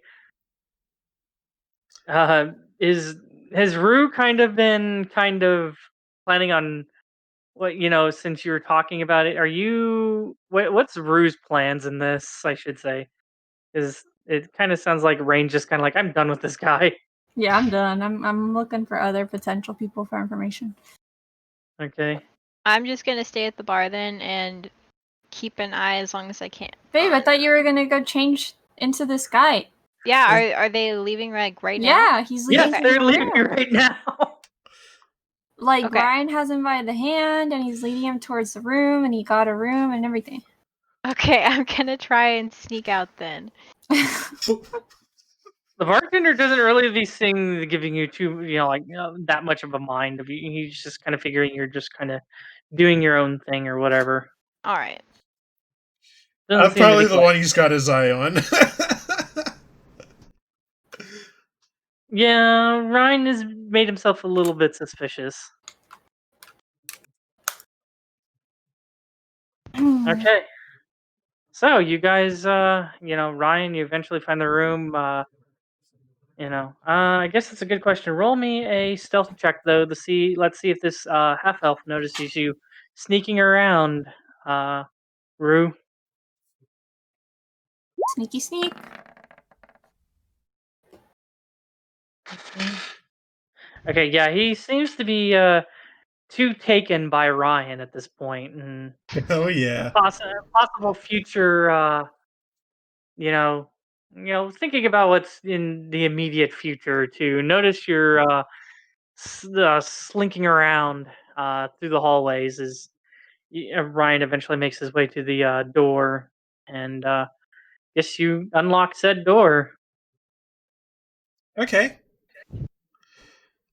Uh, is has Roux kind of been planning on what since you were talking about it? Are you what's Roux's plans in this? I should say, because it kind of sounds like Raine just kind of like I'm done with this guy. Yeah, I'm done. I'm looking for other potential people for information. Okay. I'm just gonna stay at the bar then and keep an eye as long as I can. Babe, I thought you were gonna go change into this guy. Yeah, are they leaving like right now? Yeah, he's leaving. Yes, for they're the leaving room. right now. Like Okay. Ryan has him by the hand, and he's leading him towards the room, and he got a room and everything. Okay, I'm gonna try and sneak out then. The bartender doesn't really be seeing giving you too, that much of a mind. He's just kind of figuring you're just kind of doing your own thing or whatever. All right. Doesn't I'm seem to probably be the one he's got his eye on. Yeah, Ryan has made himself a little bit suspicious. Okay. So you guys, Ryan, you eventually find the room. I guess it's a good question. Roll me a stealth check though to see. Let's see if this half elf notices you sneaking around. Roux. Sneaky sneak. Okay, yeah, he seems to be too taken by Ryan at this point, and Oh yeah. possible future. You know, thinking about what's in the immediate future. To notice you're slinking around through the hallways as Ryan eventually makes his way to the door, and guess you unlock said door. Okay.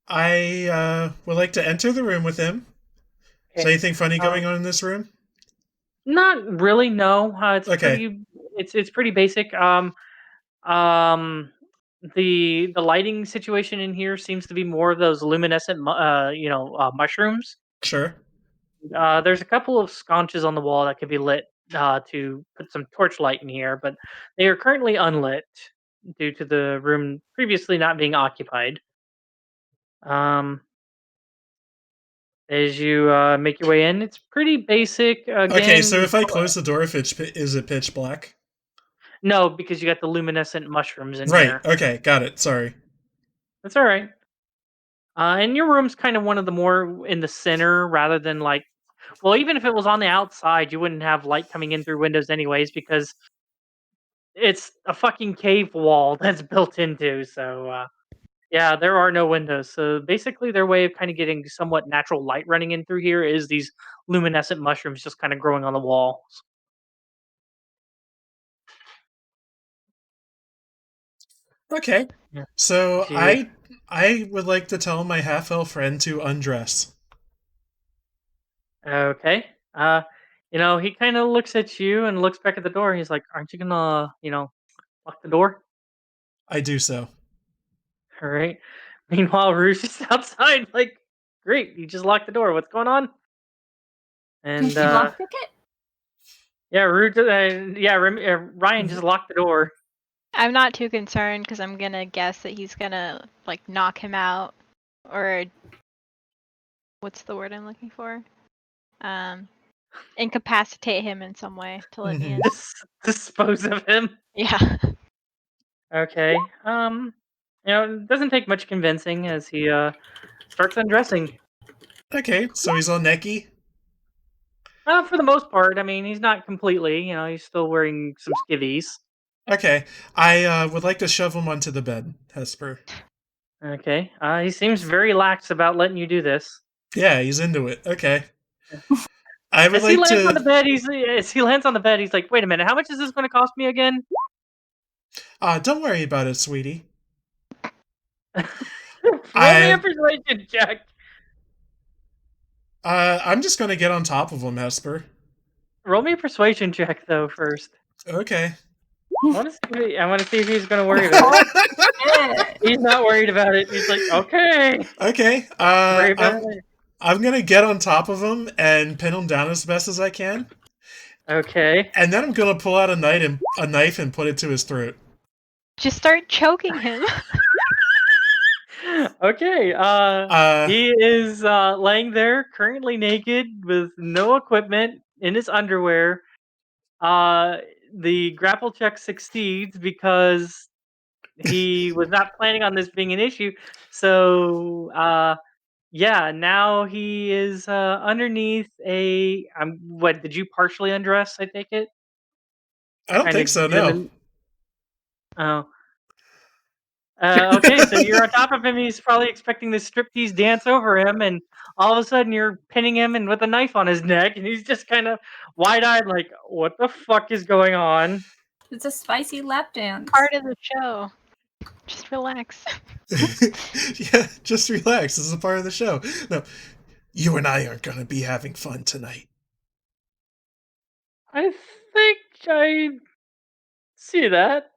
I would like to enter the room with him. Is Okay. anything funny going on in this room? Not really. No, it's Okay. pretty. It's pretty basic. Um, the lighting situation in here seems to be more of those luminescent, mushrooms. Sure. There's a couple of sconces on the wall that could be lit to put some torchlight in here, but they are currently unlit due to the room previously not being occupied. As you make your way in, it's pretty basic. Again, Okay, so if I close the door, if is it pitch black? no, because you got the luminescent mushrooms in Right. here. Okay, got it. Sorry. That's all right. And your room's kind of one of the more in the center rather than like, well, even if it was on the outside, you wouldn't have light coming in through windows anyways because it's a fucking cave wall that's built into. So Yeah, there are no windows. So basically, their way of kind of getting somewhat natural light running in through here is these luminescent mushrooms just kind of growing on the walls. Okay. Yeah. So Yeah. I would like to tell my half-elf friend to undress. Okay. He kind of looks at you and looks back at the door. He's like, "Aren't you gonna, lock the door?" I do so. All right. Meanwhile, Roux is outside, like, "Great, you just locked the door. What's going on?" Can And she lockpick it? yeah, Ryan just locked the door. I'm not too concerned because I'm gonna guess that he's gonna like knock him out, or what's the word I'm looking for? Incapacitate him in some way to let me in. Dispose of him. Yeah. Okay. It doesn't take much convincing as he starts undressing. Okay, so he's all necky. For the most part, I mean, he's not completely. He's still wearing some skivvies. Okay, I would like to shove him onto the bed, Hesper. Okay. He seems very lax about letting you do this. Yeah, he's into it. Okay. I would As he like lands on the to. bed, he's like, "Wait a minute, how much is this going to cost me again?" Don't worry about it, sweetie. Roll me a persuasion check. I'm just gonna get on top of him, Hesper. Roll me a persuasion check though first. Okay. I want to see if he's going to worry about it. Yeah. He's not worried about it. He's like, "Okay." Okay. Worry about it. I'm gonna get on top of him and pin him down as best as I can. Okay. And then I'm gonna pull out a knife and put it to his throat. Just start choking him. Okay. He is laying there, currently naked, with no equipment, in his underwear. The grapple check succeeds because he was not planning on this being an issue. So, yeah, now he is underneath a. What did you partially undress? I take it. I don't Kinda think so, get him no. in. Oh. Okay, so you're on top of him. He's probably expecting this striptease dance over him, and all of a sudden you're pinning him and with a knife on his neck, and he's just kind of wide-eyed, like, "What the fuck is going on?" It's a spicy lap dance. Part of the show. Just relax. Yeah, just relax. This is a part of the show. No, you and I aren't gonna be having fun tonight. I think I see that.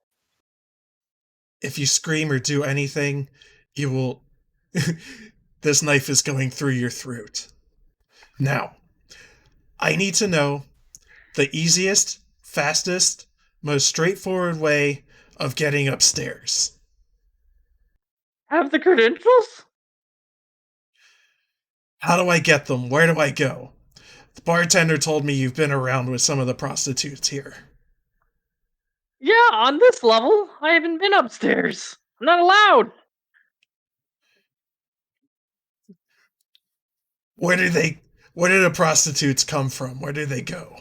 If you scream or do anything, you will. This knife is going through your throat. Now, I need to know the easiest, fastest, most straightforward way of getting upstairs. Have the credentials? How do I get them? Where do I go? The bartender told me you've been around with some of the prostitutes here. Yeah, on this level, I haven't been upstairs. I'm not allowed. Where do the prostitutes come from? Where do they go?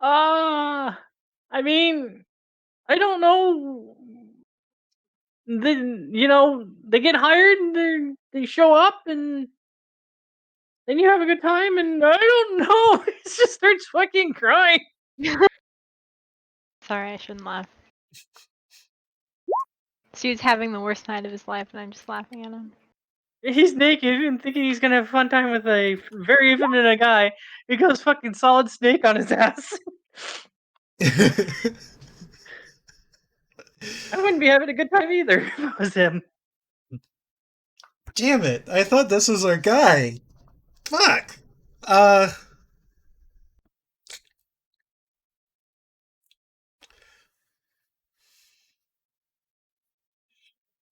I mean, I don't know. They get hired and they show up and then you have a good time and I don't know. He just starts fucking crying. Sorry, I shouldn't laugh. This dude's having the worst night of his life, and I'm just laughing at him. He's naked and thinking he's gonna have a fun time with a very effeminate guy. He goes fucking solid snake on his ass. I wouldn't be having a good time either if it was him. Damn it. I thought this was our guy. Fuck.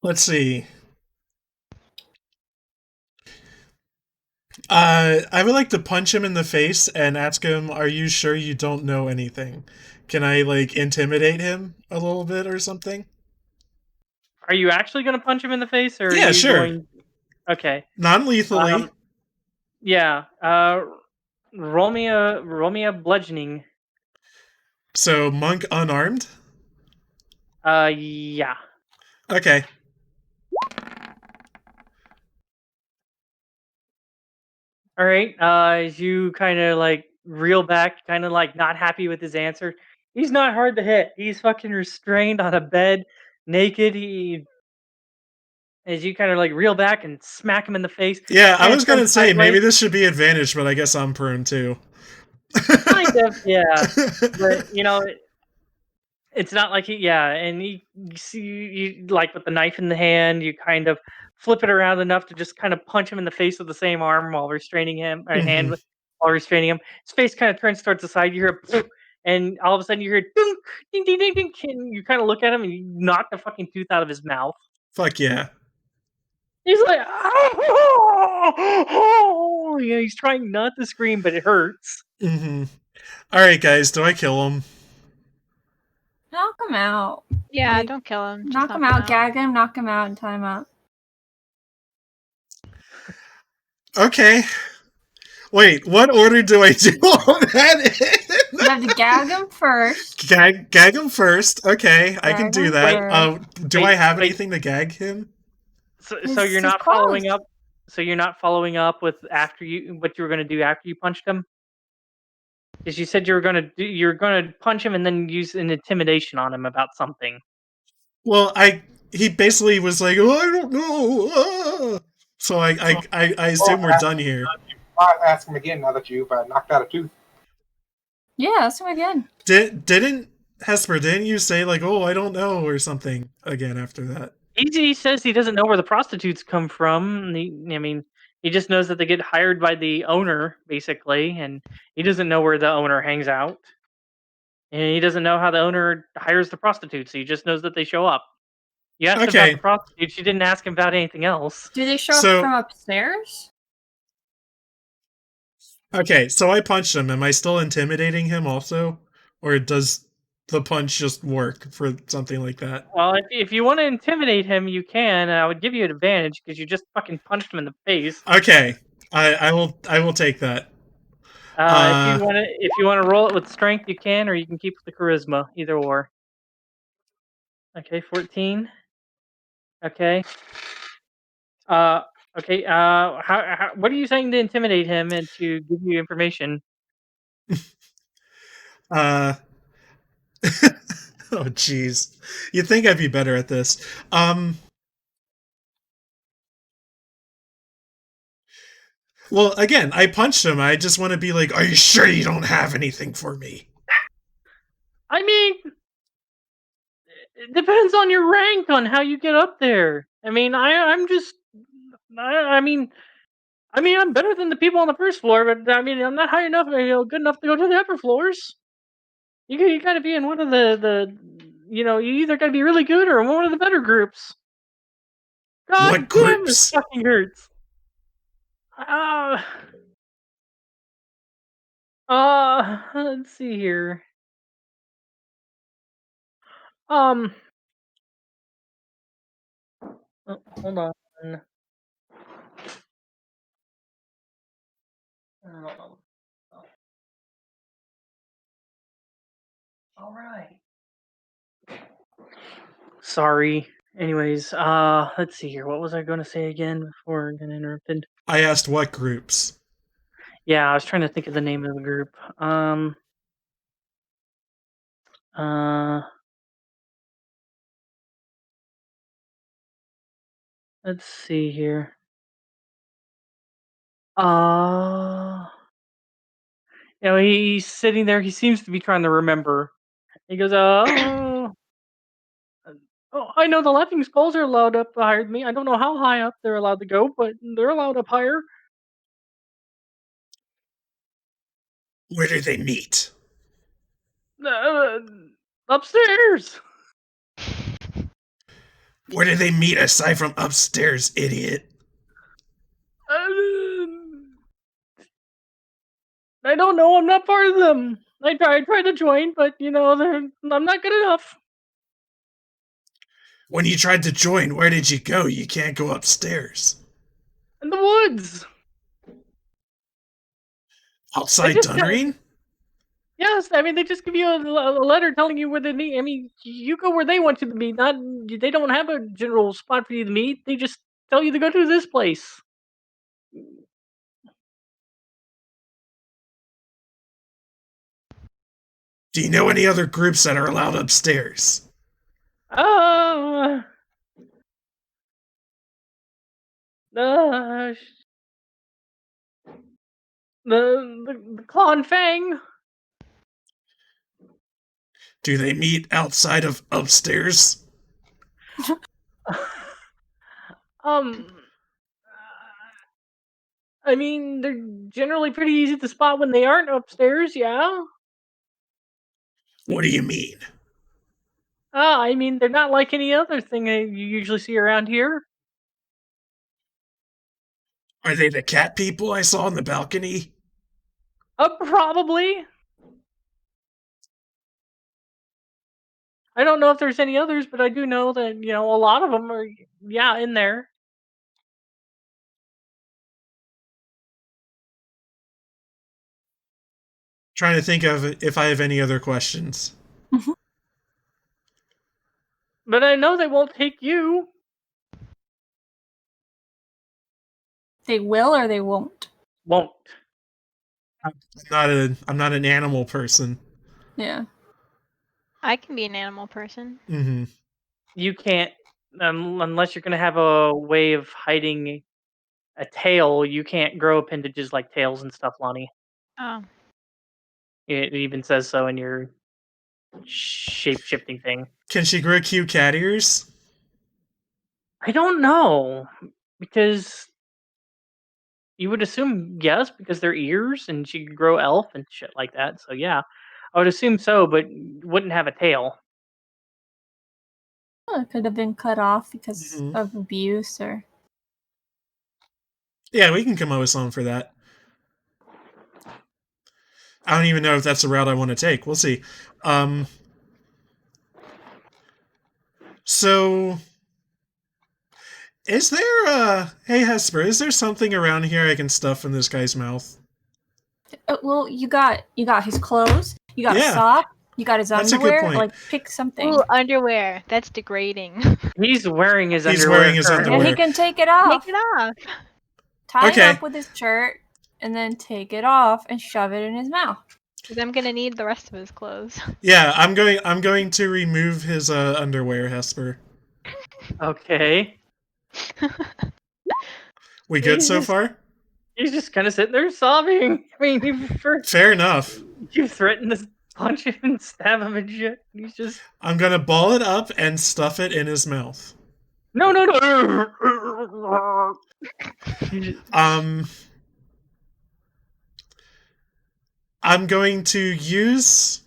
Let's see. I would like to punch him in the face and ask him, "Are you sure you don't know anything? Can I, like, intimidate him a little bit or something?" Are you actually gonna punch him in the face, or are Yeah, you sure. going? Okay. Non-lethally. Yeah. Roll me a bludgeoning. So, monk unarmed? Yeah. Okay. All right. As you kind of like reel back, kind of like not happy with his answer. He's not hard to hit. He's fucking restrained on a bed, naked. As you kind of like reel back and smack him in the face. Yeah, I Kinda was turns gonna say maybe sideways. this should be advantage, but I guess I'm prone too. Kind of, yeah. But it's not like and you see you like with the knife in the hand, you kind of flip it around enough to just kind of punch him in the face with the same arm while restraining him, or hand Mhm. while restraining him. His face kind of turns towards the side. You hear a "Pfft," and all of a sudden you hear dunk, ding, ding, ding, ding, and you kind of look at him and you knock the fucking tooth out of his mouth. Fuck yeah. He's like, oh, he's trying not to scream, but it hurts. Mhm. All right, guys, do I kill him? Knock him out. Yeah, Like, don't kill him. Just Knock him out, gag him, knock him out, and tie him up. Okay. Wait, what order do I do all that You have to gag him first. in? Gag him first. Okay, I can Gag do him that. first. Do Wait, I have wait. anything to gag him? So His- you're his not following claws. up. So you're not following up with after what you were going to do after you punched him. Because you said you were going to punch him and then use an intimidation on him about something. Well, he basically was like, oh, I don't know. So I assume we're done here. I'll ask him again now that you've knocked out a tooth. Yeah, that's him again. Didn't Hesper? Didn't you say like, oh, I don't know, or something again after that? He says he doesn't know where the prostitutes come from. He just knows that they get hired by the owner, basically, and he doesn't know where the owner hangs out. And he doesn't know how the owner hires the prostitutes. He just knows that they show up. You asked him about the Okay. prostitutes. You didn't ask him about anything else. Do they show So- up from upstairs? Okay, so I punched him. Am I still intimidating him also, or does the punch just work for something like that? Well, if you want to intimidate him, you can. And I would give you an advantage because you just fucking punched him in the face. Okay, I will take that. If you want to roll it with strength, you can, or you can keep the charisma. Either or. Okay, 14. Okay. Okay. What are you saying to intimidate him and to give you information? Oh jeez, you'd think I'd be better at this. Well, again, I punched him. I just want to be like, are you sure you don't have anything for me? I mean, it depends on your rank on how you get up there. I'm better than the people on the first floor, but I'm not high enough, good enough to go to the upper floors. You got to be in one of you either got to be really good or one of the better groups. God What damn, this groups? fucking hurts. Let's see here. Oh, hold on. Oh. All right. Sorry. Anyways, let's see here. What was I going to say again before I got interrupted? I asked what groups. Yeah, I was trying to think of the name of the group. Let's see here. He's sitting there. He seems to be trying to remember. He goes, I know the Laughing Skulls are allowed up higher than me. I don't know how high up they're allowed to go, but they're allowed up higher. Where do they meet? Upstairs. Where do they meet aside from upstairs, idiot? I don't know. I'm not part of them. I tried to join, but I'm not good enough. When you tried to join, where did you go? You can't go upstairs. In the woods. Outside just Dunreen? Yes, they just give you a letter telling you where they meet. You go where they want you to meet. Not they don't have a general spot for you to meet. They just tell you to go to this place. Do you know any other groups that are allowed upstairs? Uh, uh, the Claw and Fang. Do they meet outside of upstairs? um, I mean, they're generally pretty easy to spot when they aren't upstairs, yeah? What do you mean? I mean, they're not like any other thing that you usually see around here. Are they the cat people I saw on the balcony? Probably. I don't know if there's any others, but I do know that, a lot of them are, yeah, in there. Trying to think of if I have any other questions. But I know they won't take you. They will or they won't. Won't. I'm not an animal person. Yeah. I can be an animal person. Mm-hmm. You can't, unless you're going to have a way of hiding a tail, you can't grow appendages like tails and stuff, Lani. Oh. It even says so in your shape-shifting thing. Can she grow cute cat ears? I don't know, because you would assume yes, because they're ears, and she could grow elf and shit like that. So yeah, I would assume so, but wouldn't have a tail. Well, it could have been cut off because Mhm. of abuse or. Yeah, we can come up with something for that. I don't even know if that's the route I want to take. We'll see. So, is there hey Hesper, is there something around here I can stuff in this guy's mouth? Well, you got his clothes. You got Yeah. a sock. You got his That's a good underwear. point. Like, pick something. Ooh, underwear. That's degrading. He's wearing his He's underwear. wearing his currently. And underwear. he can take it off. Take it off. Tie Okay. it up with his shirt, and then take it off and shove it in his mouth. Because I'm gonna need the rest of his clothes. Yeah, I'm going to remove his underwear, Hesper. Okay. We good so far? He's just kind of sitting there sobbing. I mean, Fair enough. you threaten to punch him and stab him and shit. He's just I'm gonna ball it up and stuff it in his mouth. no. I'm going to use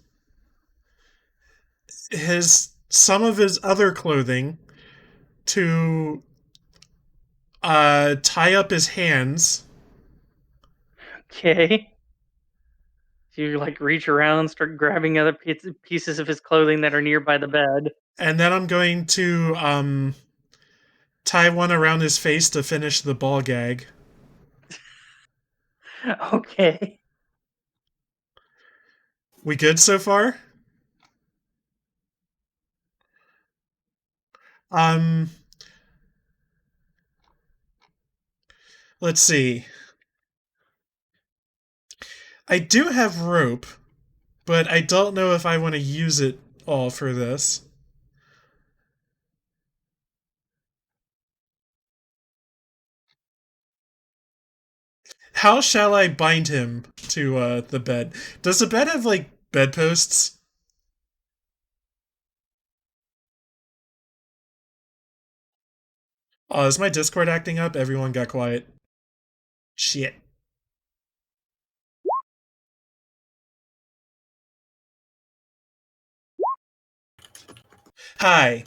some of his other clothing to tie up his hands. Okay. So you like reach around and start grabbing other pieces of his clothing that are nearby the bed. And then I'm going to tie one around his face to finish the ball gag. Okay. We good so far? Let's see. I do have rope, but I don't know if I want to use it all for this. How shall I bind him to the bed? Does the bed have, like, bedposts? Oh, is my Discord acting up? Everyone got quiet. Shit. Hi.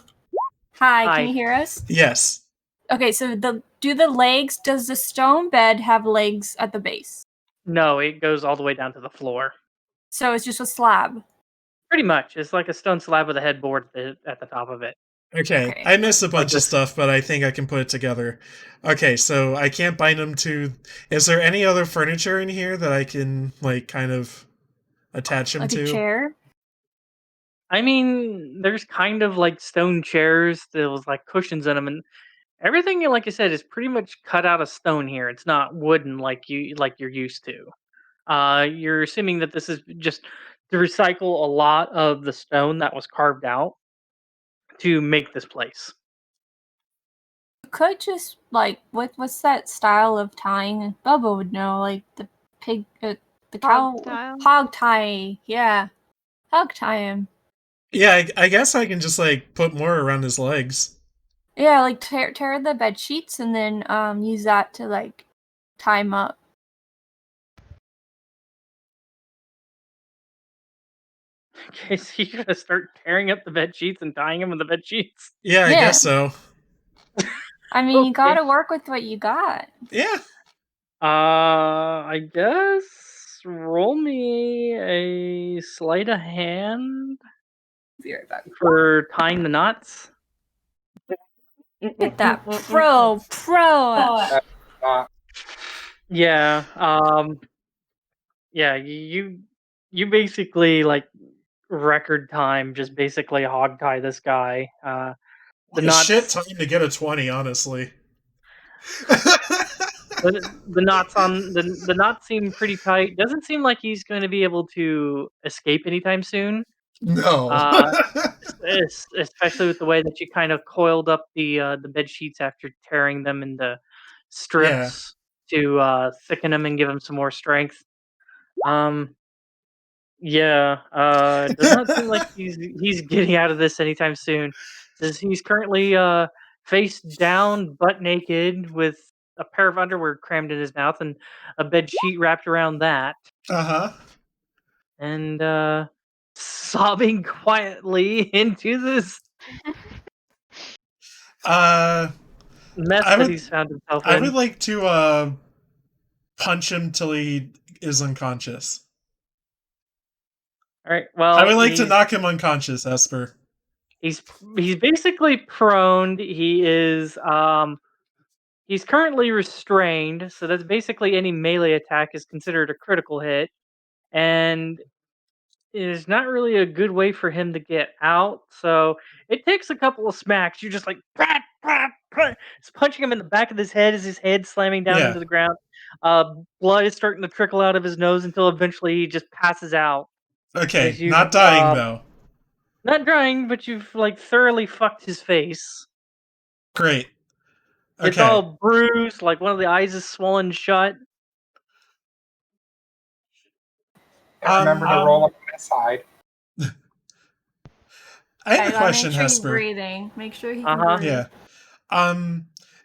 Hi, Hi. can you hear us? Yes. Okay, so does the stone bed have legs at the base? No, it goes all the way down to the floor. So it's just a slab. Pretty much. It's like a stone slab with a headboard at the top of it. Okay. I missed a bunch of this- stuff, but I think I can put it together. Okay, so I can't bind him to... Is there any other furniture in here that I can, like, kind of attach him Like to? a chair? I mean, there's kind of like stone chairs. There was like cushions in them, and everything, like I said, is pretty much cut out of stone here. It's not wooden like you're used to. You're assuming that this is just to recycle a lot of the stone that was carved out to make this place. You could just what's that style of tying? Bubba would know, like the pig, the cow, Hog style? hog tie. Yeah, hog tie him. Yeah, I guess I can just like put more around his legs. Yeah, like tear the bed sheets and then use that to like tie him up. Okay, so you're gonna start tearing up the bed sheets and tying them with the bed sheets. Yeah, I Yeah. guess so. I mean, you Okay. gotta work with what you got. Yeah. I guess roll me a sleight of hand Be right back. for tying the knots. Get that pro. Yeah. Yeah. You basically like record time just basically hog tie this guy. The What a knots. shit time to get a 20, honestly. The knots on the knots seem pretty tight. Doesn't seem like he's going to be able to escape anytime soon. No. Especially with the way that you kind of coiled up the bed sheets after tearing them into strips to thicken them and give him some more strength. Yeah, it does not seem like he's getting out of this anytime soon. Says he's currently face down, butt naked, with a pair of underwear crammed in his mouth and a bed sheet wrapped around that, Uh-huh. and sobbing quietly into this mess I that would- he's found himself I in. would like to punch him till he is unconscious. All right, well, I would like to knock him unconscious, Hesper. He's basically prone. He is he's currently restrained, so that's basically any melee attack is considered a critical hit, and is not really a good way for him to get out. So it takes a couple of smacks. You're just like "Brat, brat, brat." It's punching him in the back of his head as his head slamming down Yeah. into the ground. Blood is starting to trickle out of his nose until eventually he just passes out. Okay, As you, not dying though. Not drying, but you've like thoroughly fucked his face. Great. Okay. It's all bruised, like one of the eyes is swollen shut. Remember to roll up on his side. I have a question, make sure Hesper. He's breathing. Make sure he can breathe. Yeah.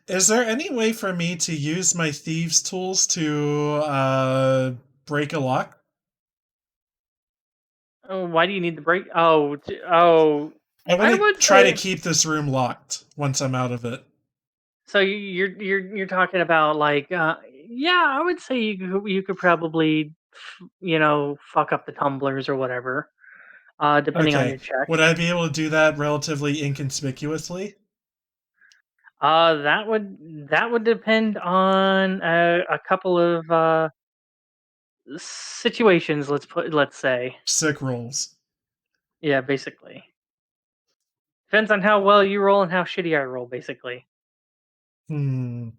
Is there any way for me to use my thieves' tools to break a lock? Oh, why do you need the break? I would try say- to keep this room locked once I'm out of it. So you're talking about like yeah, I would say you could probably fuck up the tumblers or whatever, depending on your check. Would I be able to do that relatively inconspicuously? That would depend on a couple of situations. Let's say. Sick rolls. Yeah, basically. Depends on how well you roll and how shitty I roll, basically. You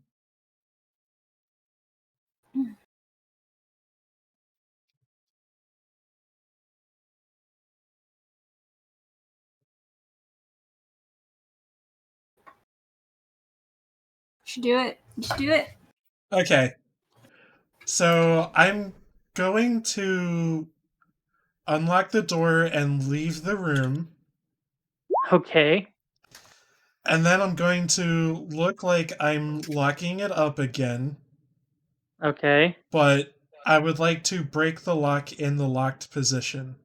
should do it. You should do it. Okay. So I'm going to unlock the door and leave the room. Okay. And then I'm going to look like I'm locking it up again. Okay. But I would like to break the lock in the locked position.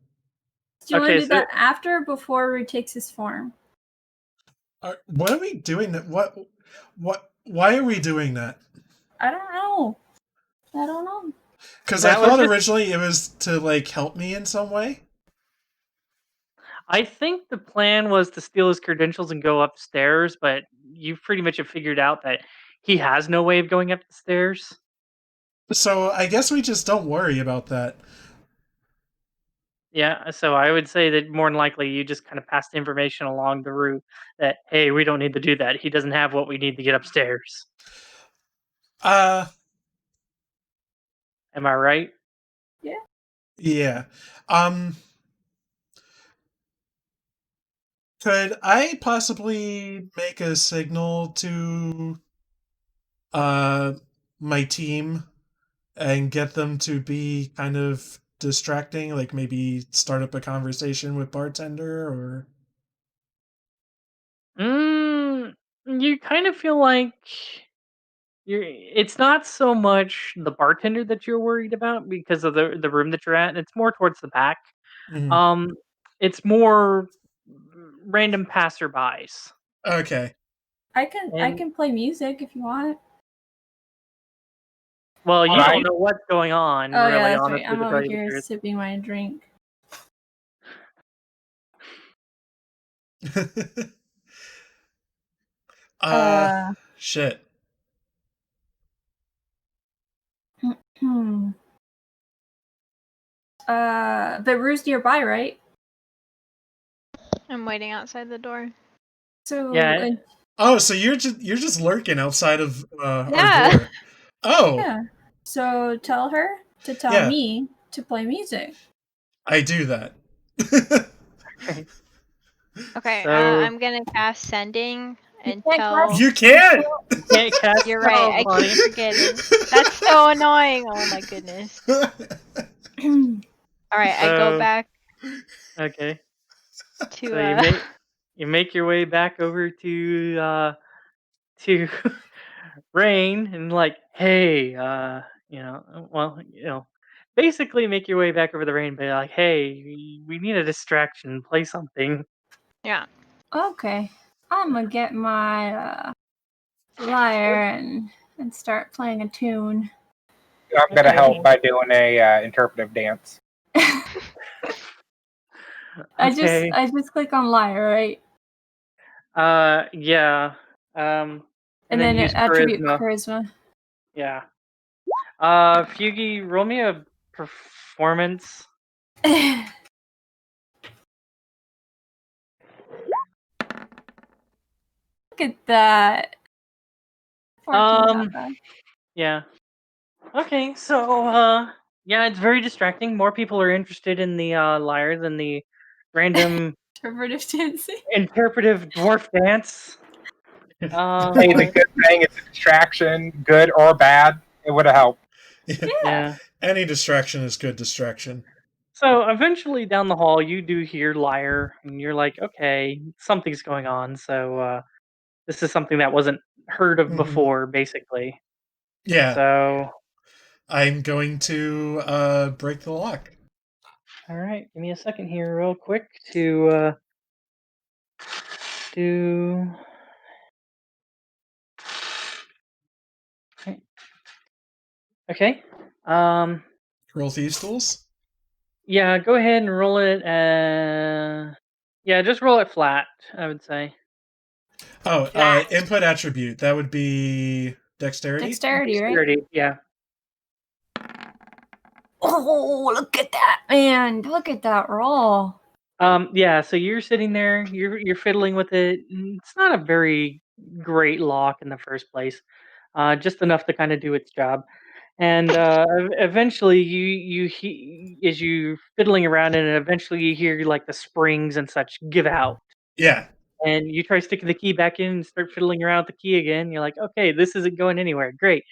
Do you want to do that after or before he takes his form? What are we doing? Why are we doing that? I don't know. Because I thought originally it was to like help me in some way. I think the plan was to steal his credentials and go upstairs, but you pretty much have figured out that he has no way of going up the stairs. So I guess we just don't worry about that. Yeah, so I would say that more than likely you just kind of passed information along the route that, hey, we don't need to do that. He doesn't have what we need to get upstairs. Am I right? Yeah. Yeah. Could I possibly make a signal to my team and get them to be kind of distracting, like maybe start up a conversation with bartender or You kind of feel like it's not so much the bartender that you're worried about because of the room that you're at. It's more towards the back. Mhm. It's more random passerbys. Okay. I And can play music if you want. well, you Alright. don't know what's going on, Oh really, yeah, that's right. honestly, I'm to over tell you the here truth. sipping my drink. Uh, Shit. hmm. But Roux's nearby, right? I'm waiting outside the door. So Yeah. Oh, so you're just lurking outside of our Yeah. door. Oh, yeah. So tell her to tell Yeah. me to play music. I do that. Okay, So- I'm gonna cast sending and can't tell. cast- You can't. You can't cast You're right. I spells, keep forgetting. That's so annoying. Oh my goodness. All right, I go So- back Okay. to So you make your way back over to Raine and like, hey, basically make your way back over the Raine, but like, hey, we need a distraction, play something. yeah. Okay. I'm gonna get my lyre and start playing a tune. I'm gonna Okay. help by doing a interpretive dance. I Okay. just click on lyre, right? Yeah. And And then use attribute charisma. charisma. Yeah. Feugy, roll me a performance. Look at that. 14's not bad. Yeah. Okay, so yeah, it's very distracting. More people are interested in the lyre than the random Interpretive dancing. interpretive dwarf dance. Hey, the good thing it's a distraction, good or bad, it would have helped. Yeah. Any distraction is good distraction. So eventually down the hall, you do hear lyre, and you're like, okay, something's going on. So this is something that wasn't heard of Mhm. before, basically. Yeah. So I'm going to break the lock. all right, give me a second here, real quick, to do. Okay. Roll thieves tools. Yeah, go ahead and roll it. Yeah, just roll it flat, I would say. Oh, Flat. input attribute. That would be dexterity. Dexterity, right? Dexterity, yeah. Oh, look at that, man. Look at that roll. Yeah. So you're sitting there, you're fiddling with it. And it's not a very great lock in the first place, just enough to kind of do its job. And eventually, as you fiddling around in it, eventually you hear like the springs and such give out. Yeah. And you try sticking the key back in and start fiddling around with the key again. You're like, okay, this isn't going anywhere. Great.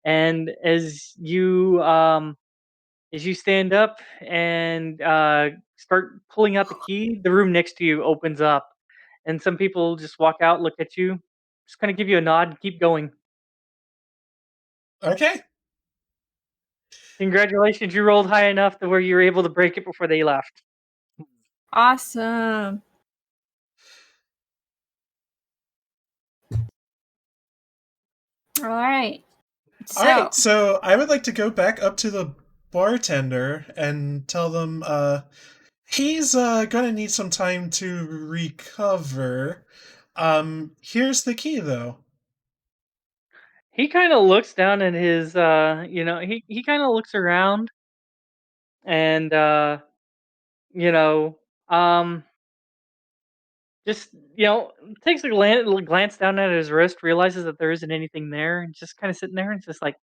And as you stand up and start pulling out the key, the room next to you opens up, and some people just walk out, look at you, just kind of give you a nod, and keep going. Okay. Congratulations, you rolled high enough to where you were able to break it before they left. Awesome. All right. So, All right. So I would like to go back up to the bartender and tell them he's gonna need some time to recover. Here's the key though. He kind of looks down at his, he kind of looks around and, you know, um, just, takes a glance down at his wrist, realizes that there isn't anything there, and just kind of sitting there and just like,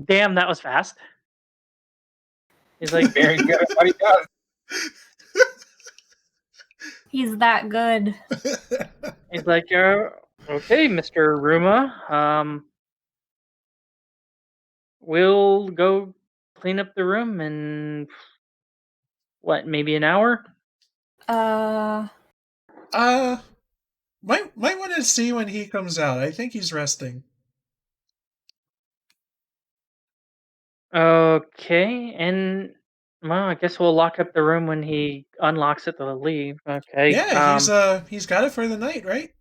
damn, that was fast. He's like, Very good at what he does. He's that good. He's like, okay, Mr. Ruma. We'll go clean up the room in what, maybe an hour? Might want to see when he comes out. I think he's resting. Okay, and well, I guess we'll lock up the room when he unlocks it to leave. Okay. Yeah, he's got it for the night, right?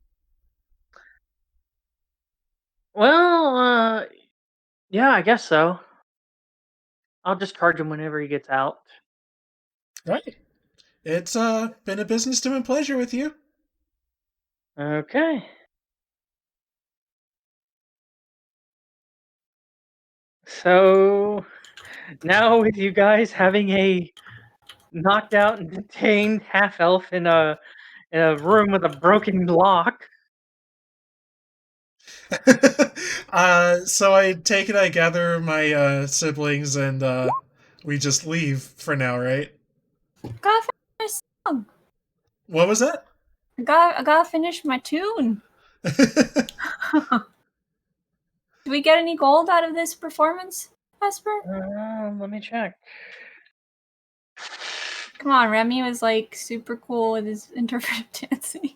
Well, yeah, I guess so. I'll just charge him whenever he gets out. Right. It's been a business doing pleasure with you. Okay. So now with you guys having a knocked out and detained half elf in a room with a broken lock. So I take it I gather my siblings and we just leave for now, right? Gotta finish my song. What was that? I gotta finish my tune. Do we get any gold out of this performance, Hesper? Let me check. Come on, Remy was like super cool with his interpretive dancing.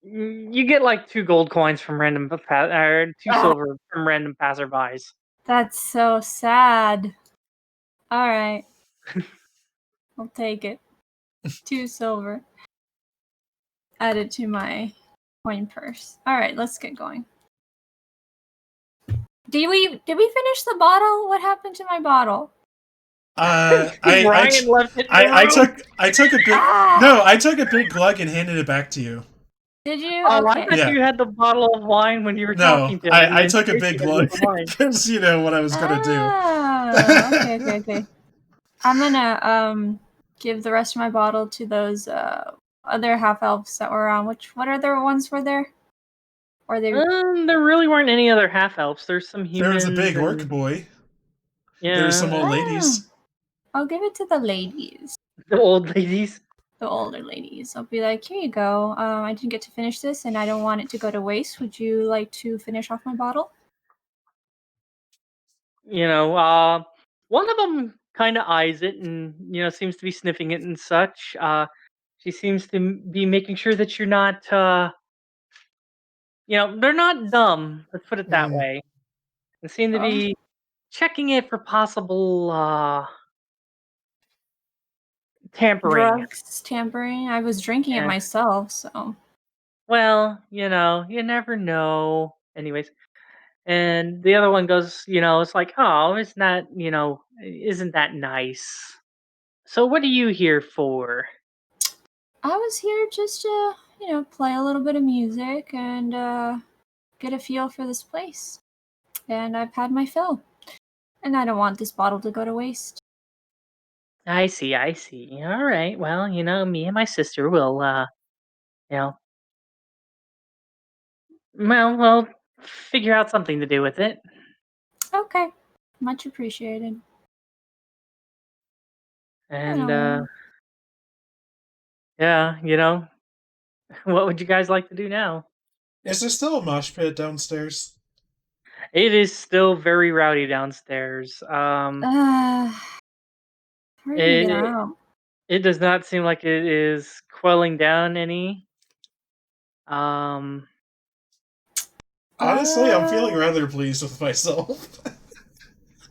You get like 2 gold coins from random or 2 silver from random passerbys. That's so sad. Alright. I'll take it. 2 silver. Add it to my coin purse. Alright, let's get going. Did we finish the bottle? What happened to my bottle? Ryan left it in the I room. took a big no, I took a big glug and handed it back to you. Did you? Oh, Okay. I thought Yeah. you had the bottle of wine when you were No, talking to him. I and took a then big you had glug the wine. because you know what I was gonna do. Okay. I'm gonna give the rest of my bottle to those other half elves that were around. What other ones were there? Or they There really weren't any other half elves. There's some There was humans. a big orc and, boy. yeah, There's some old ladies. I'll give it to the ladies. the old ladies. The older ladies. I'll be like, here you go. I didn't get to finish this and I don't want it to go to waste. Would you like to finish off my bottle? You know, one of them kind of eyes it and seems to be sniffing it and such. She seems to be making sure that you're not. They're not dumb. Let's put it that way. They seem to be checking it for possible tampering. Drugs tampering. I was drinking it Yeah. myself, so. Well, you never know. Anyways, and the other one goes, it's like, oh, isn't that nice? So, what are you here for? I was here just to, play a little bit of music and get a feel for this place. And I've had my fill. And I don't want this bottle to go to waste. I see. All right. Well, me and my sister will, we'll figure out something to do with it. Okay. Much appreciated. And, yeah, what would you guys like to do now? Is there still a mosh pit downstairs? It is still very rowdy downstairs. How are you gonna get out? It does not seem like it is quelling down any. Honestly, I'm feeling rather pleased with myself.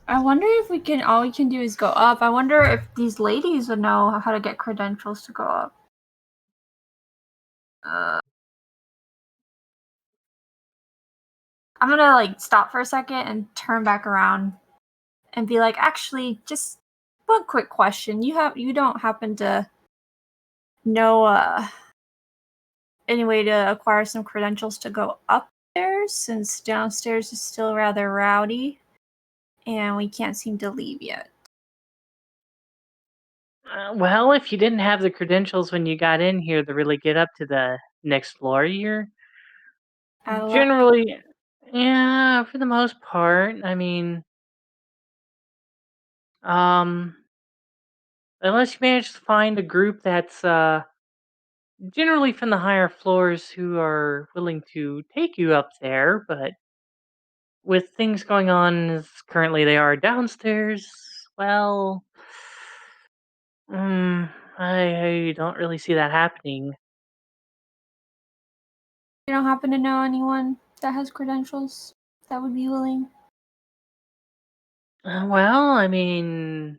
I wonder if all we can do is go up. I wonder if these ladies would know how to get credentials to go up. I'm gonna stop for a second and turn back around and be like, actually, just one quick question. You don't happen to know any way to acquire some credentials to go upstairs, since downstairs is still rather rowdy and we can't seem to leave yet. Well, if you didn't have the credentials when you got in here to really get up to the next floor, you're Out of luck. generally, yeah, for the most part. I mean, Unless you manage to find a group that's generally from the higher floors who are willing to take you up there, but with things going on as currently they are downstairs, well, I don't really see that happening. You don't happen to know anyone that has credentials that would be willing? Well, I mean,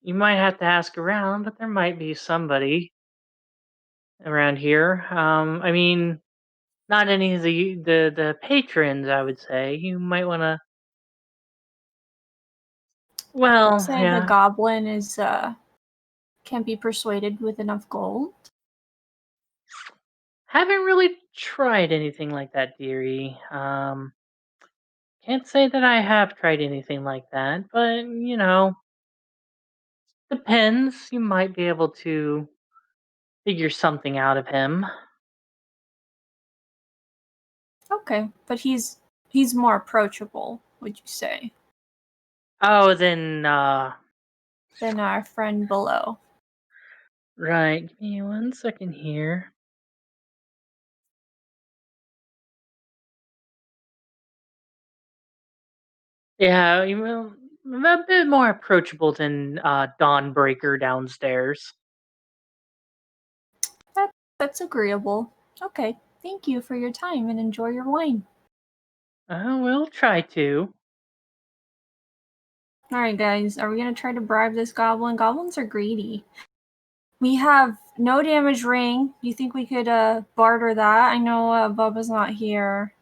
you might have to ask around, but there might be somebody around here. I mean, not any of the patrons, I would say. You might want to. Well, Say the yeah. goblin is can't be persuaded with enough gold. Haven't really tried anything like that, dearie. Can't say that I have tried anything like that, but depends. You might be able to figure something out of him. Okay, but he's more approachable, would you say, Oh, then, than our friend below? right. Give me 1 second here. Yeah, a bit more approachable than Dawnbreaker downstairs. That's agreeable. Okay, thank you for your time and enjoy your wine. We'll try to. Alright, guys, are we gonna try to bribe this goblin? Goblins are greedy. We have no damage ring. Do you think we could barter that? I know Bubba's not here.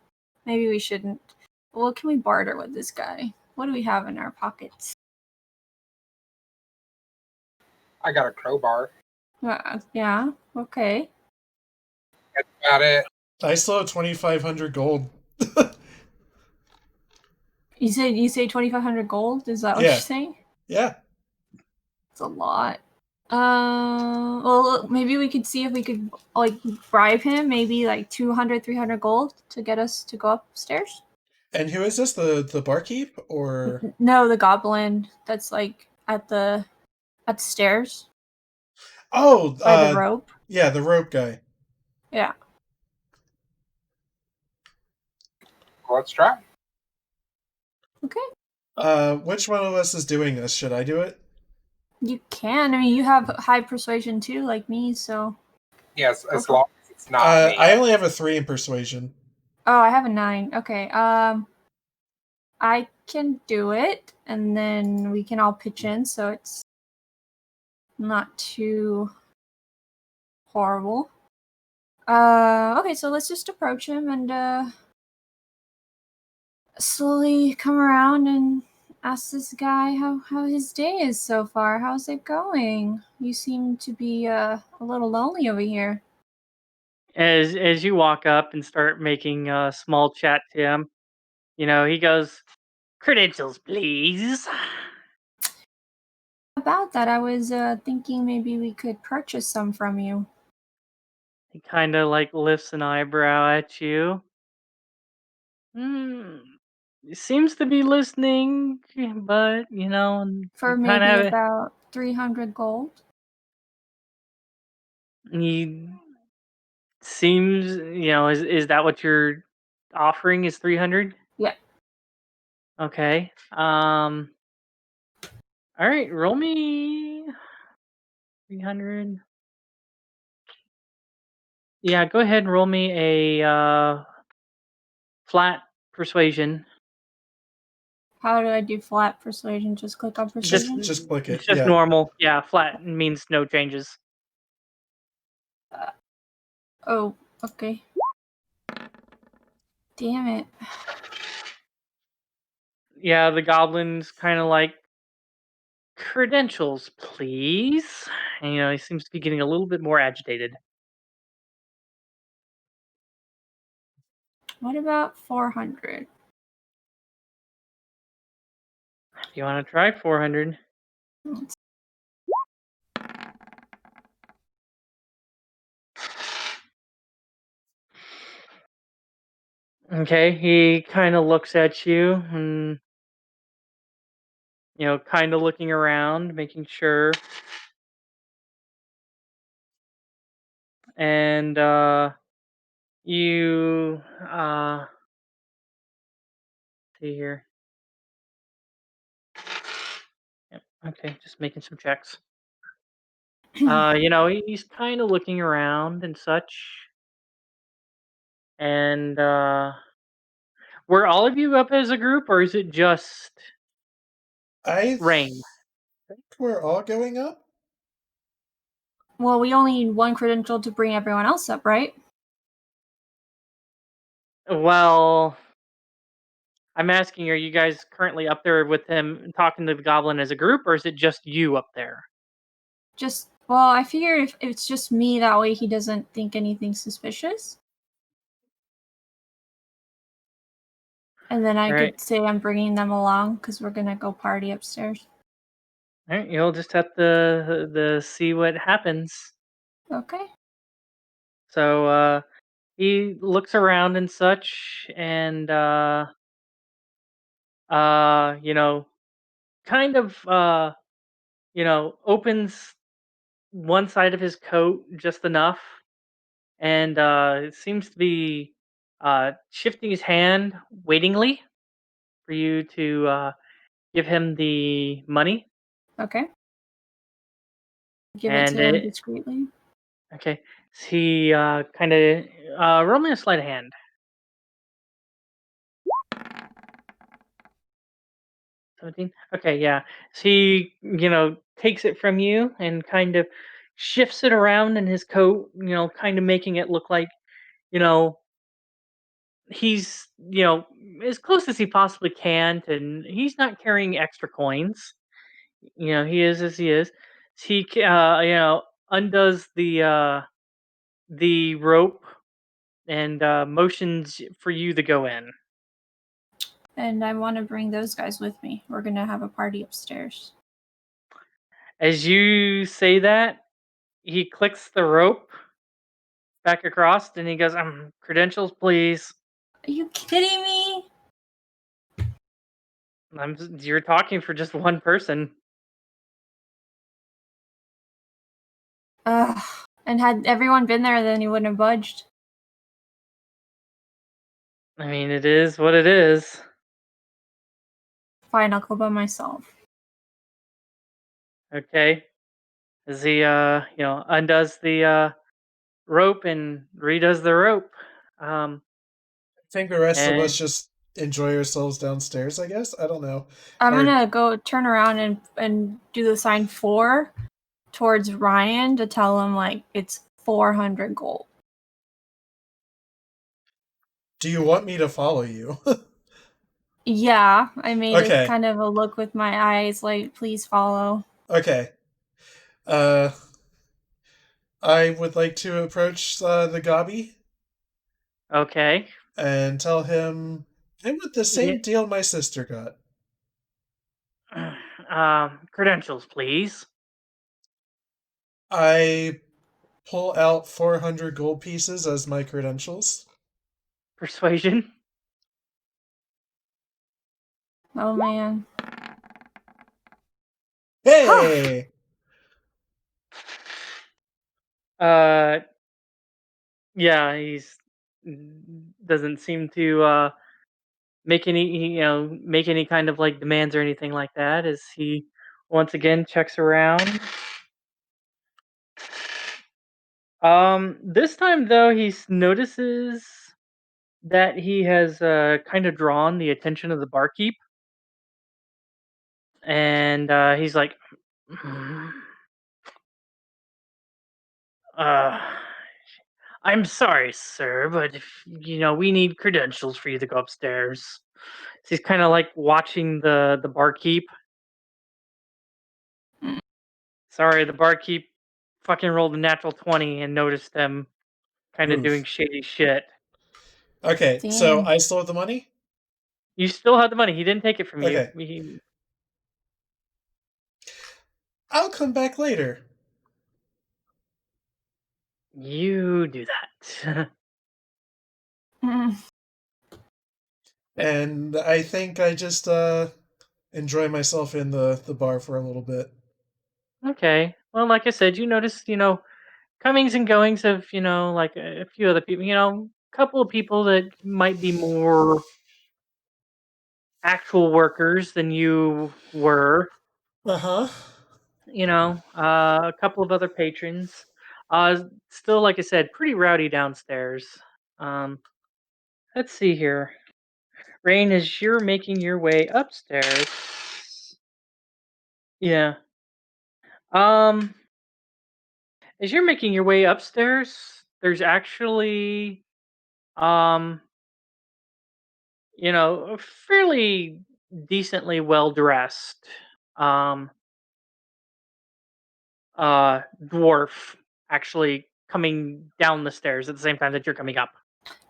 Maybe we shouldn't. What can we barter with this guy? What do we have in our pockets? I got a crowbar. Yeah, okay. That's about it. I still have 2,500 gold. You say 2,500 gold? Is that what Yeah. you're saying? Yeah. It's a lot. Well, maybe we could see if we could like bribe him. Maybe like 200, 300 gold to get us to go upstairs. And who is this? The barkeep or? No, the goblin that's like at the stairs Oh, by the rope. Yeah, the rope guy. Yeah. Let's try. Okay. Which one of us is doing this? Should I do it? You can. I mean, you have high persuasion too, like me. So. Yes, as Okay. long as it's not me. I only have a 3 in persuasion. Oh, I have a 9. Okay. I can do it, and then we can all pitch in, so it's not too horrible. Okay, so let's just approach him and slowly come around and ask this guy how his day is so far. How's it going? You seem to be a little lonely over here. As you walk up and start making a small chat to him, he goes, "Credentials, please." About that, I was thinking maybe we could purchase some from you. He kind of like lifts an eyebrow at you. He seems to be listening, but For you kind of maybe have it. about 300 gold. He seems, is that what you're offering? Is 300? Yeah. Okay. All right. Roll me 300. Yeah. Go ahead and roll me a flat persuasion. How do I do flat persuasion? Just click on persuasion? Just click it. It's just Yeah. normal. Yeah. Flat means no changes. Oh, okay. Damn it. Yeah. The goblin's kind of like, credentials, please. And, he seems to be getting a little bit more agitated. What about 400? If you want to try 400. Okay, he kind of looks at you and kind of looking around, making sure. And you see here. Yep, okay, just making some checks. He's kind of looking around and such. And were all of you up as a group, or is it just I Raine? think we're all going up. Well, we only need one credential to bring everyone else up, right? Well, I'm asking, are you guys currently up there with him talking to the goblin as a group, or is it just you up there? Well, I figured if it's just me, that way he doesn't think anything suspicious. And then I Right. could say I'm bringing them along because we're gonna go party upstairs. All right, you'll just have to see what happens. Okay. So he looks around and such, and kind of opens one side of his coat just enough, and it seems to be shifting his hand waitingly for you to give him the money. Okay. Give it And to him discreetly. okay, so he kind of roll me a sleight of hand. 17. Okay, yeah. So he, takes it from you and kind of shifts it around in his coat, kind of making it look like, you know, he's, as close as he possibly can to, he's not carrying extra coins. He is as he is. So he, undoes the rope and motions for you to go in. And I want to bring those guys with me. We're gonna have a party upstairs. As you say that, he clicks the rope back across and he goes, credentials, please. Are you kidding me? You're talking for just one person. Ugh. And had everyone been there, then he wouldn't have budged. I mean, it is what it is. Fine, I'll go by myself. Okay. As he, undoes the rope and redoes the rope. I think the rest of And us just enjoy ourselves downstairs, I guess. I don't know. I'm gonna go turn around and do the sign 4 towards Ryan to tell him, like, it's 400 gold. Do you want me to follow you? Yeah, I made Okay. it kind of a look with my eyes, like, please follow. Okay. I would like to approach the Gobby okay. and tell him I want the same deal my sister got. Credentials, please. I pull out 400 gold pieces as my credentials. Persuasion. Oh, man. Hey! Yeah, he's doesn't seem to make any kind of like demands or anything like that as he once again checks around. This time though he notices that he has kind of drawn the attention of the barkeep, and he's like, uh I'm sorry, sir, but if, we need credentials for you to go upstairs. So he's kind of like watching the barkeep. Sorry, the barkeep fucking rolled a natural 20 and noticed him kind of doing shady shit. Okay, Damn. so I stole the money? You still have the money. He didn't take it from Okay. you. I'll come back later. You do that. Mm. And I think I just enjoy myself in the bar for a little bit. Okay. Well, like I said, you notice, comings and goings of, like a few other people, a couple of people that might be more actual workers than you were. Uh-huh. A couple of other patrons. Still, like I said, pretty rowdy downstairs. Um, let's see here. Raine, as you're making your way upstairs. Yeah. Um, as you're making your way upstairs, there's actually, um, a fairly decently well dressed, um, dwarf actually coming down the stairs at the same time that you're coming up.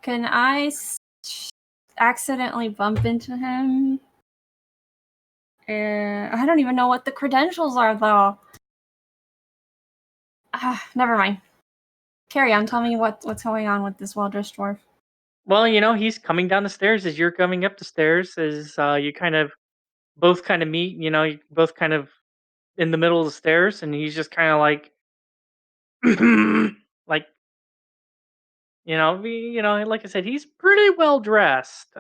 Can I accidentally bump into him? I don't even know what the credentials are, though. Never mind. Carry on. Tell me what's going on with this well-dressed dwarf. Well, he's coming down the stairs as you're coming up the stairs. As you kind of both kind of meet. You both kind of in the middle of the stairs, and he's just kind of like, like like I said, he's pretty well dressed.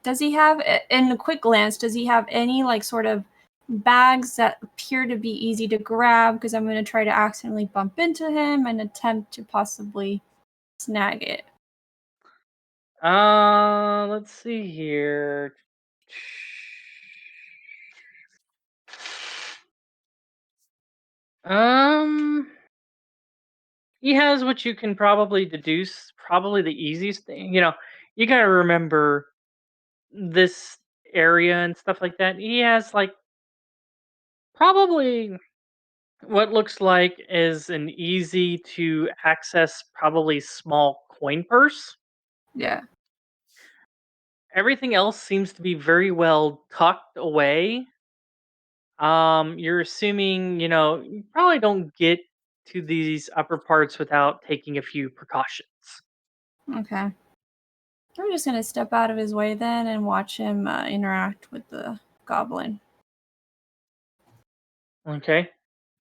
Does he have, in a quick glance, does he have any like sort of bags that appear to be easy to grab? Because I'm going to try to accidentally bump into him and attempt to possibly snag it. Let's see here. He has what you can probably deduce, probably the easiest thing. You gotta remember this area and stuff like that. He has like probably what looks like is an easy to access, probably small coin purse. Yeah. Everything else seems to be very well tucked away. You're assuming, you probably don't get to these upper parts without taking a few precautions. Okay. I'm just going to step out of his way then and watch him interact with the goblin. Okay.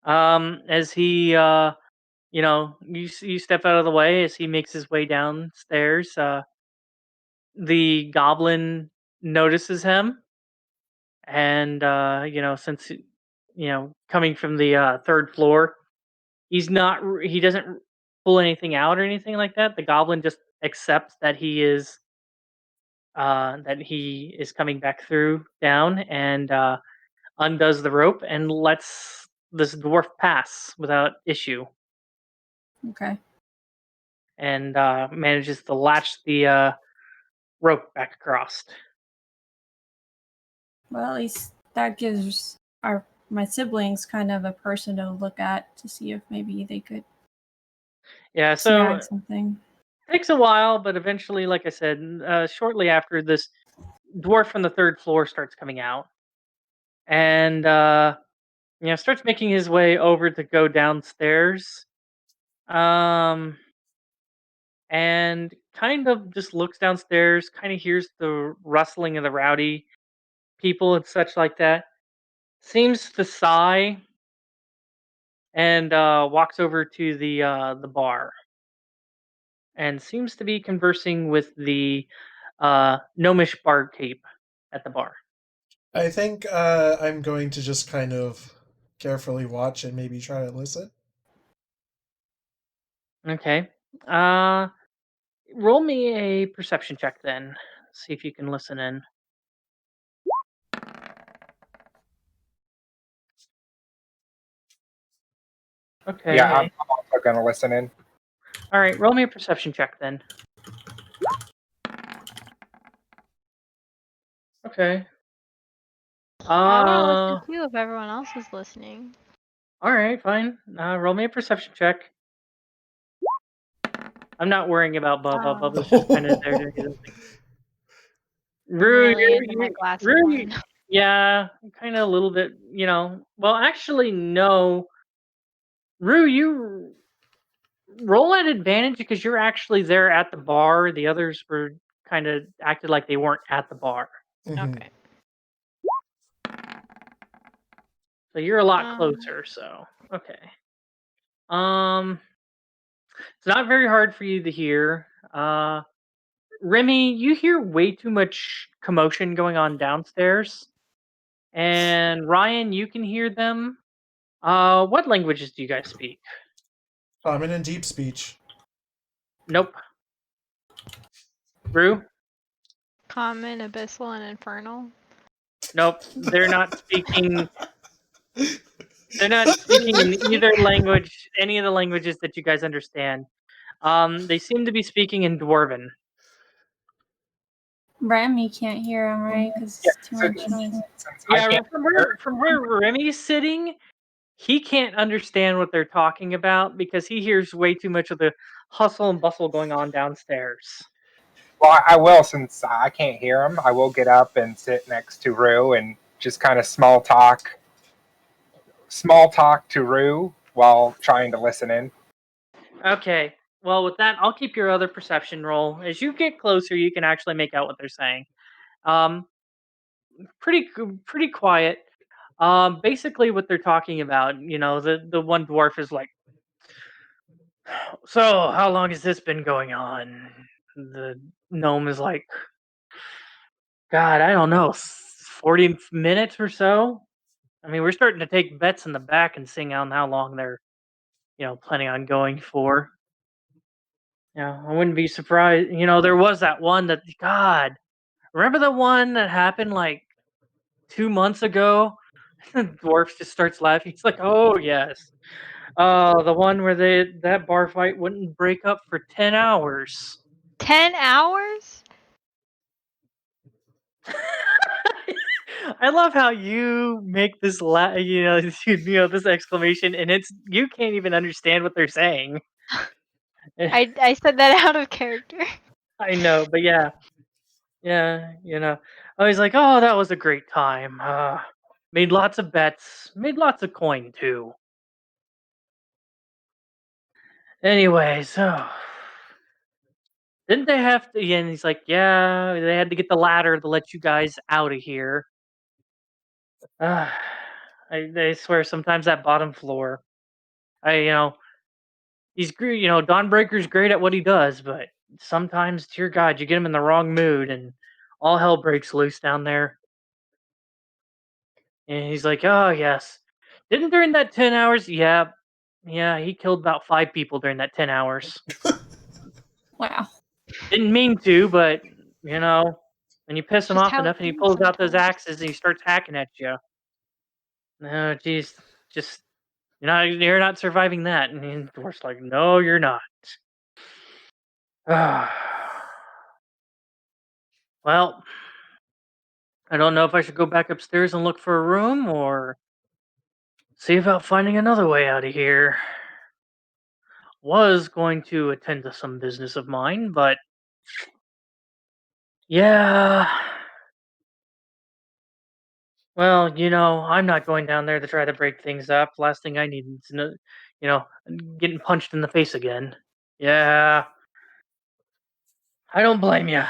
As he, you step out of the way as he makes his way downstairs. The goblin notices him, and since coming from the third floor, he doesn't pull anything out or anything like that. The goblin just accepts that he is coming back through down, and undoes the rope and lets this dwarf pass without issue, Okay. and manages to latch the rope back across. Well, at least that gives my siblings kind of a person to look at to see if maybe they could Yeah, so snag something. takes a while, but eventually, like I said, shortly after, this dwarf from the third floor starts coming out, and starts making his way over to go downstairs, and kind of just looks downstairs, kind of hears the rustling of the rowdy people and such like that. Seems to sigh, and walks over to the bar, and seems to be conversing with the gnomish barkeep at the bar. I think I'm going to just kind of carefully watch and maybe try to listen. Okay. Roll me a perception check then. See if you can listen in. Okay. Yeah, I'm also going to listen in. All right. Roll me a perception check then. Okay. I want to listen too if everyone else is listening. All right, fine. Roll me a perception check. I'm not worrying about Bubba. Bubba's just kind of there to his own thing. I'm Roux, really into my glass of wine. yeah, kind of a little bit, Well, actually, no. Roux, you roll at advantage because you're actually there at the bar. The others were kind of acted like they weren't at the bar. Mhm. Okay. So you're a lot closer. So okay. It's not very hard for you to hear. Remy, you hear way too much commotion going on downstairs. And Ryan, you can hear them. What languages do you guys speak? Common and deep speech. Nope. Roux? Common, abyssal, and infernal. Nope. They're not speaking. They're not speaking in either language, any of the languages that you guys understand. They seem to be speaking in Dwarven. Remy can't hear him, right? Because Yeah, it's too so- much noise. since I Yeah, can't from where Remy's sitting, he can't understand what they're talking about because he hears way too much of the hustle and bustle going on downstairs. Well, I will, since I can't hear him, I will get up and sit next to Roux and just kind of small talk to Roux while trying to listen in. Okay. Well, with that, I'll keep your other perception roll. As you get closer, you can actually make out what they're saying. Pretty quiet. Basically, what they're talking about, the one dwarf is like, so how long has this been going on? The gnome is like, God, I don't know, 40 minutes or so. I mean, we're starting to take bets in the back and seeing on how long they're, planning on going for. I wouldn't be surprised. There was that one that, God, remember the one that happened like 2 months ago? The dwarf just starts laughing. He's like, "Oh yes, the one where that bar fight wouldn't break up for 10 hours." 10 hours? I love how you make this this exclamation, and you can't even understand what they're saying. I said that out of character. I know, but yeah. I was like, "Oh, that was a great time. Made lots of bets, made lots of coin too." Anyway, so didn't they have to? Yeah, and he's like, "Yeah, they had to get the ladder to let you guys out of here." Uh, I swear, sometimes that bottom floor, I you know he's Dawnbreaker's great at what he does, but sometimes, dear God, you get him in the wrong mood and all hell breaks loose down there. And he's like, "Oh yes, didn't during that 10 hours? Yeah, he killed about 5 people during that 10 hours. Wow. Didn't mean to, but when you piss him Just off how enough it and he goes pulls out those sometimes. axes and he starts hacking at you. No, geez, just you're not surviving that." And the dwarf's like, "No, you're not." Well, I don't know if I should go back upstairs and look for a room or see about finding another way out of here. Was going to attend to some business of mine, but yeah. Well, I'm not going down there to try to break things up. Last thing I need is, you know, getting punched in the face again. Yeah, I don't blame you.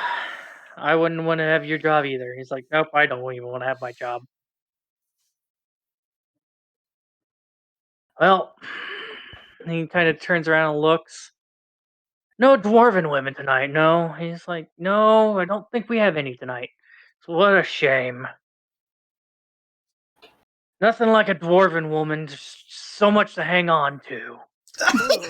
I wouldn't want to have your job either. He's like, "Nope, I don't even want to have my job." Well, he kind of turns around and looks. No dwarven women tonight. No, he's like, "No, I don't think we have any tonight." So what a shame. Nothing like a dwarven woman. Just so much to hang on to. Ooh.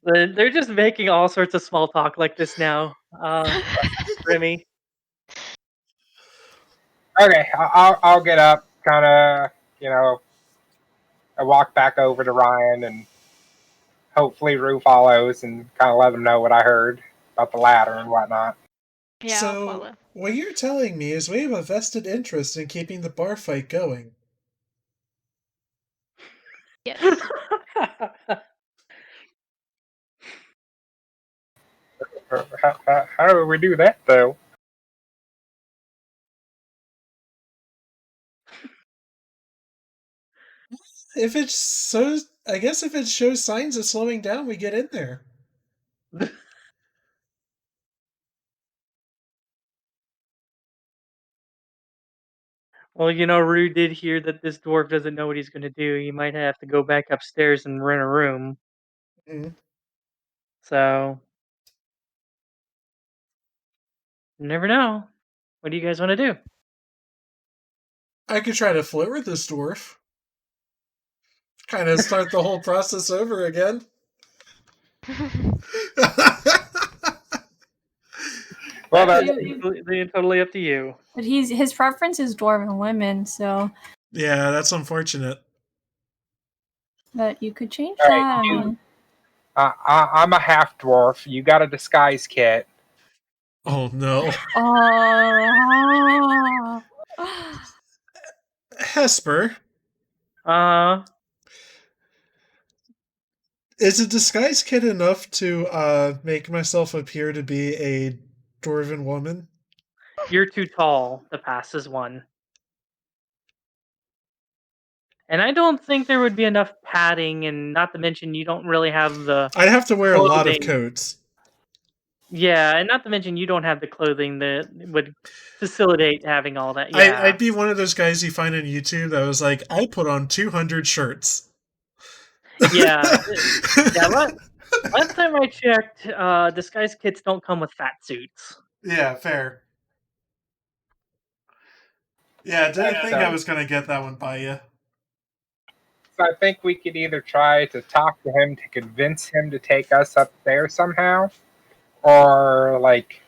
They're just making all sorts of small talk like this now. Remy. Okay, I'll get up, kind of, I walk back over to Ryan, and hopefully Roux follows, and kind of let him know what I heard about the ladder and whatnot. Yeah, I'll So, follow. what you're telling me is we have a vested interest in keeping the bar fight going. Yes. How do we do that, though? If it shows, I guess if it shows signs of slowing down, we get in there. Well, Roux did hear that this dwarf doesn't know what he's going to do. He might have to go back upstairs and rent a room. Mhm. So, you never know. What do you guys want to do? I could try to flirt with this dwarf. Kind of start the whole process over again. Well, But That's totally up to you. his preference is dwarven women, so Yeah, that's unfortunate. but you could change All that. right, I mean, I'm a half dwarf. You got a disguise kit. Oh no. oh, Hesper, Uh, is a disguise kit enough to make myself appear to be a dwarven woman? you're too tall to pass as one. And I don't think there would be enough padding, and not to mention you don't really have the I'd have to wear a lot of clothing. coats. Yeah, and not to mention you don't have the clothing that would facilitate having all that. Yeah. I'd be one of those guys you find on YouTube that was like, I put on 200 shirts. Yeah. Yeah, last time I checked, disguise kits don't come with fat suits. Yeah, fair. Yeah, didn't think I was going to get that one by you. So I think we could either try to talk to him to convince him to take us up there somehow, or like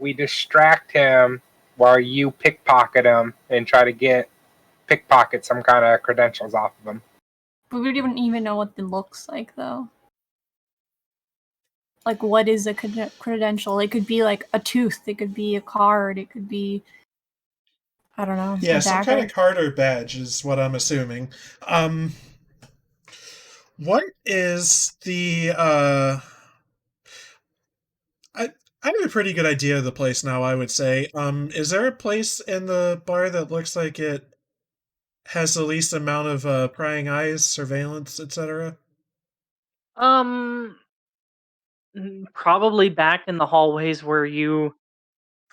we distract him while you pickpocket him and try to pickpocket some kind of credentials off of him. but we don't even know what it looks like, though. Like, what is a credential? It could be like a tooth. It could be a card. It could be, I don't know. Yeah, a some dagger. kind of card or badge is what I'm assuming. What is the I have a pretty good idea of the place now, I would say. Is there a place in the bar that looks like it has the least amount of prying eyes, surveillance, etc.? Probably back in the hallways where you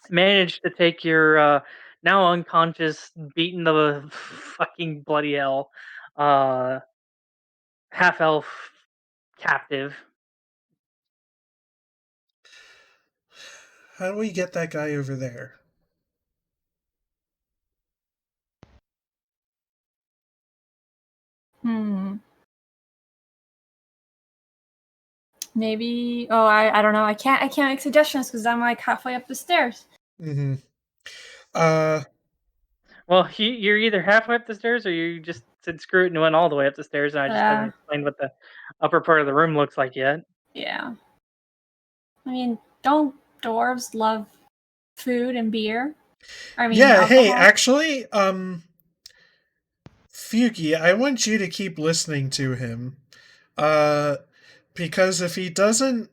managed to take your now unconscious, beaten the fucking bloody hell, half elf captive. How do we get that guy over there? Maybe. Oh, I don't know. I can't make suggestions because I'm like halfway up the stairs. Mm-hmm. Well, you're either halfway up the stairs or you just said screw it and went all the way up the stairs, and I just haven't explained what the upper part of the room looks like yet. Yeah. I mean, don't dwarves love food and beer? I mean, Yeah, alcohol? hey, actually, Feugy, I want you to keep listening to him. Because if he doesn't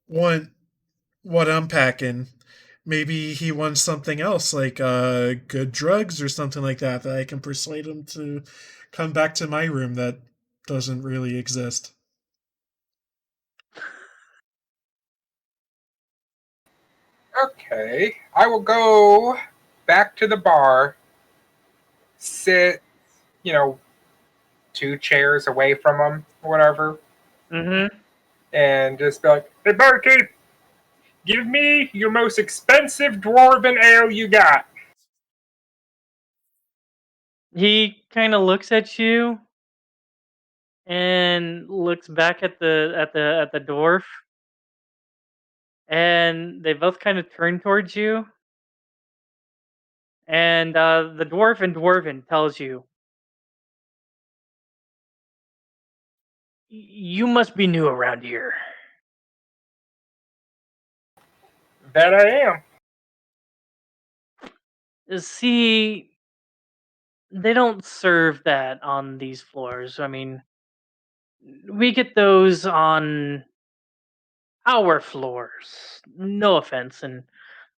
want what I'm packing, maybe he wants something else, like good drugs or something like that I can persuade him to come back to my room that doesn't really exist. Okay, I will go back to the bar, sit, 2 chairs away from him or whatever, Mm-hmm. and just be like, "Hey, barkeep, give me your most expensive dwarven ale you got." He kind of looks at you and looks back at the dwarf, and they both kind of turn towards you. And the dwarf in dwarven tells you, "You must be new around here." That I am. See, they don't serve that on these floors. I mean, we get those on our floors. No offense, and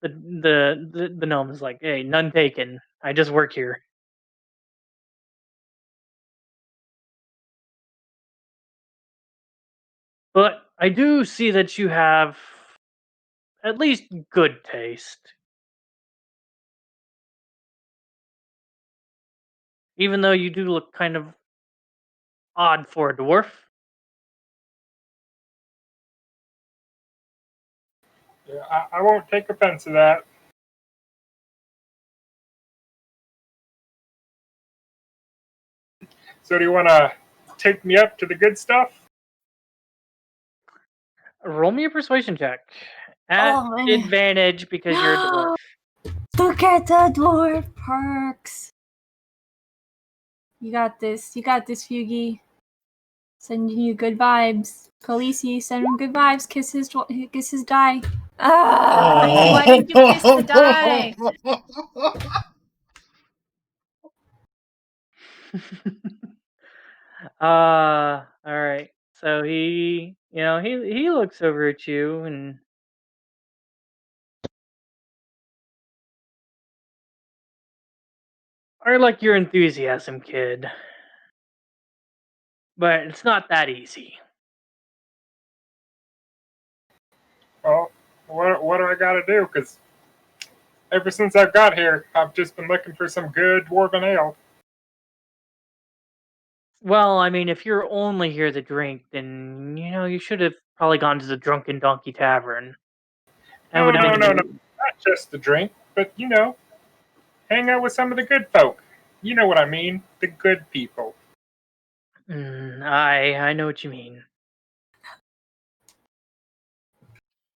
the gnome is like, "Hey, none taken. I just work here." But I do see that you have at least good taste. Even though you do look kind of odd for a dwarf. Yeah, I won't take offense to that. So do you want to take me up to the good stuff? Roll me a persuasion check. At Oh, man. advantage because you're a dwarf. Look at the dwarf perks. You got this. You got this, Feugy. Sending you good vibes. Khaleesi, send him good vibes. Kiss his die. Ah, why did you kiss the die? All right. So he looks over at you and I like your enthusiasm, kid. But it's not that easy. Well, what do I got to do? Because ever since I've got here, I've just been looking for some good dwarven ale. Well, I mean, if you're only here to drink, then you should have probably gone to the Drunken Donkey Tavern. That No, would have no, been no, no. Not just the drink, but hang out with some of the good folk. You know what I mean? The good people. I know what you mean.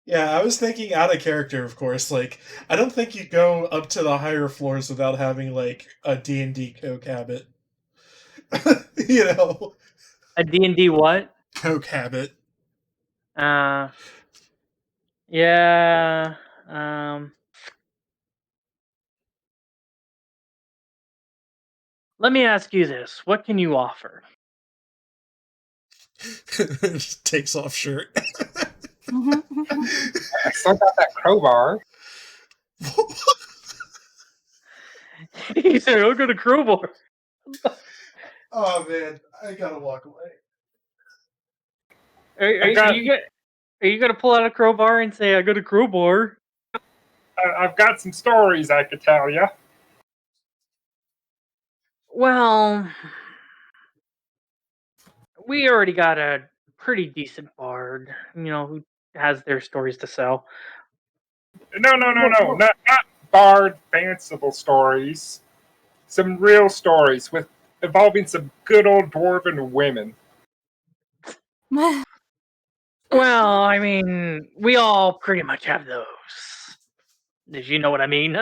Yeah, I was thinking out of character, of course. Like, I don't think you go up to the higher floors without having like a D&D coke habit. A D&D what? Coke habit. Yeah. Let me ask you this: what can you offer? Just takes off shirt. I still got that crowbar. He said, "I'll go to crowbar." Oh man, I gotta walk away. Are you gonna pull out a crowbar and say, "I go to crowbar"? I've got some stories I could tell you. Well, we already got a pretty decent bard, who has their stories to sell. No, not barred fanciful stories. Some real stories with involving some good old dwarven women. Well, I mean, we all pretty much have those. Did you know what I mean?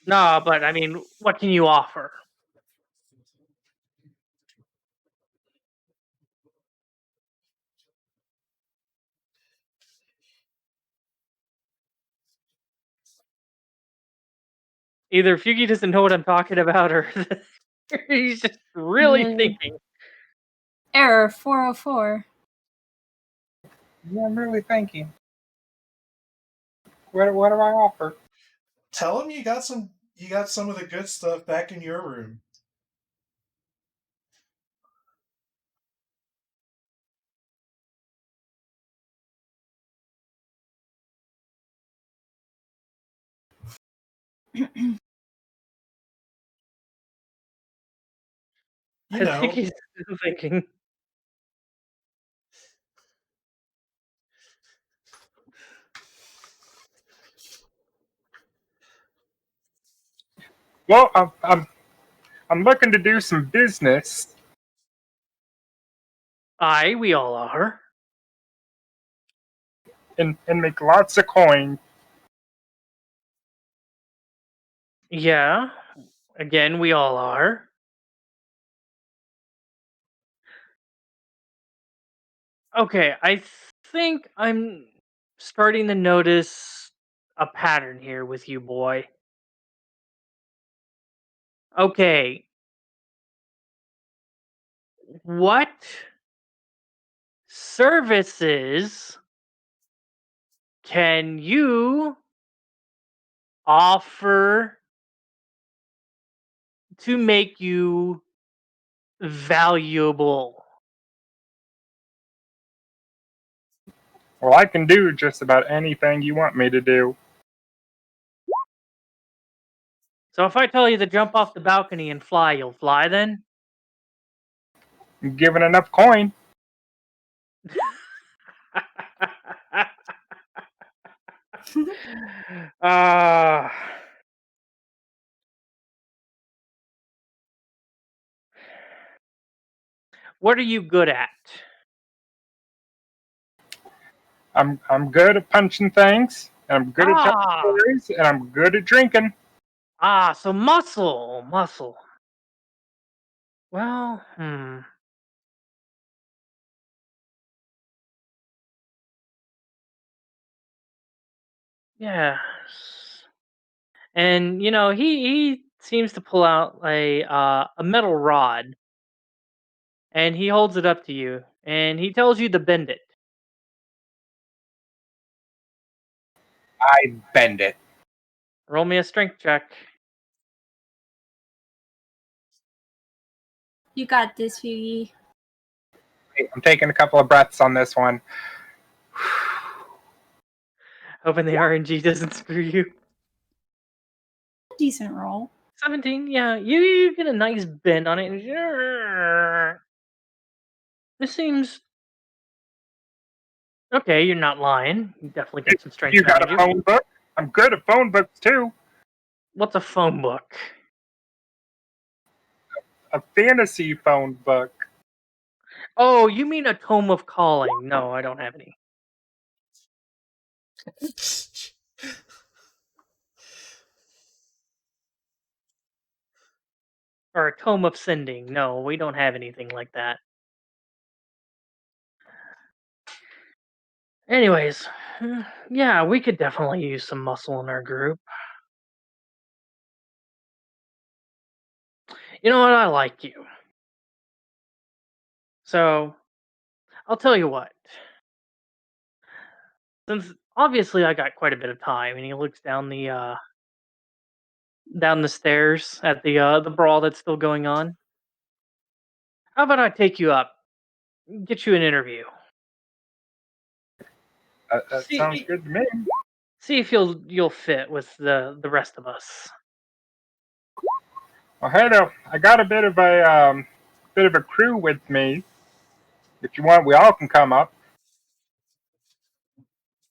No, but I mean, what can you offer? Either Feugy doesn't know what I'm talking about, or he's just really thinking. Error 404. Yeah, I'm really thinking. What do I offer? Tell him you got some of the good stuff back in your room. I think he's thinking. Well, I'm looking to do some business. Aye, we all are. And make lots of coin. Yeah. Again, we all are. Okay, I think I'm starting to notice a pattern here with you, boy. Okay. What services can you offer to make you valuable? Well, I can do just about anything you want me to do. So if I tell you to jump off the balcony and fly, you'll fly then? Given enough coin. uh, what are you good at? I'm good at punching things, and I'm good at telling stories, and I'm good at drinking. So muscle. Well, Yes. And he seems to pull out a metal rod, and he holds it up to you, and he tells you to bend it. I bend it. Roll me a strength check. You got this, Feugy. I'm taking a couple of breaths on this one. Hoping the RNG doesn't screw you. Decent roll. 17, yeah. You get a nice bend on it. And this seems okay. You're not lying. You definitely got some strength You got behind a you. phone book? I'm good at phone books too. What's a phone book? A fantasy phone book. Oh, you mean a tome of calling? No, I don't have any. Or a tome of sending? No, we don't have anything like that. Anyways, yeah, we could definitely use some muscle in our group. You know what? I like you. So, I'll tell you what. Since obviously I got quite a bit of time, and he looks down the stairs at the brawl that's still going on. How about I take you up, get you an interview? That sounds good to me. See if you'll fit with the rest of us. Well, hey, though, I got a bit of a crew with me. If you want, we all can come up.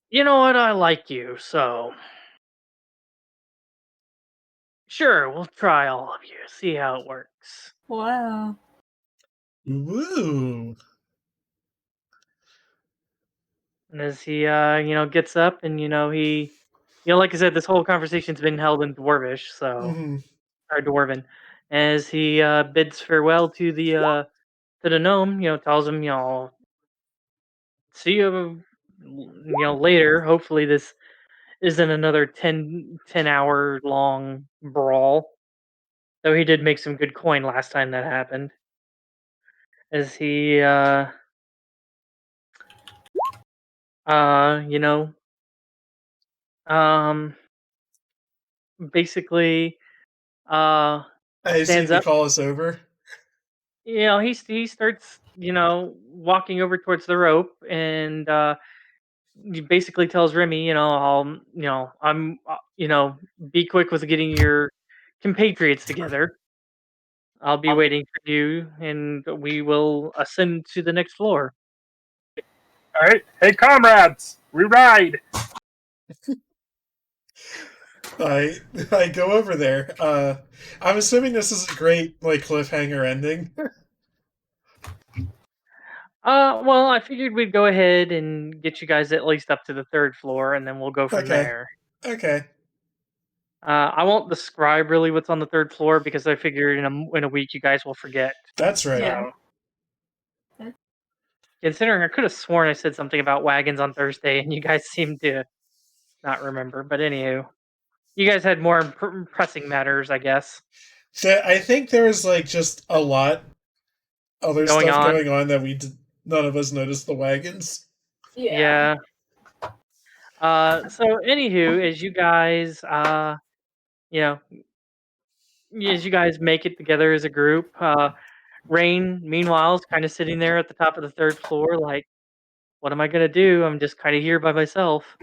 You know what? I like you, so sure, we'll try all of you. See how it works. Wow. Woo! And as he gets up, and he like I said, this whole conversation's been held in Dwarvish, so or Dwarven. As he bids farewell to the gnome, tells him, see you, later. Hopefully, this isn't another 10 hour long brawl. Though he did make some good coin last time that happened. As he, basically, I assume stands you up. call us over. He starts, walking over towards the rope, and he basically tells Remy, be quick with getting your compatriots together. I'll be waiting for you, and we will ascend to the next floor. All right, hey comrades, we ride. I go over there. I'm assuming this is a great cliffhanger ending. Well, I figured we'd go ahead and get you guys at least up to the third floor, and then we'll go from there. Okay. I won't describe really what's on the third floor because I figure in a week you guys will forget. That's right. Yeah. Considering I could have sworn I said something about wagons on Thursday, and you guys seem to not remember. But anywho, you guys had more pressing matters, I guess. I think there was just a lot other Going stuff on. going on that none of us noticed the wagons. Yeah. So anywho, as you guys make it together as a group, Raine, meanwhile, is kind of sitting there at the top of the third floor, like, what am I gonna do? I'm just kind of here by myself.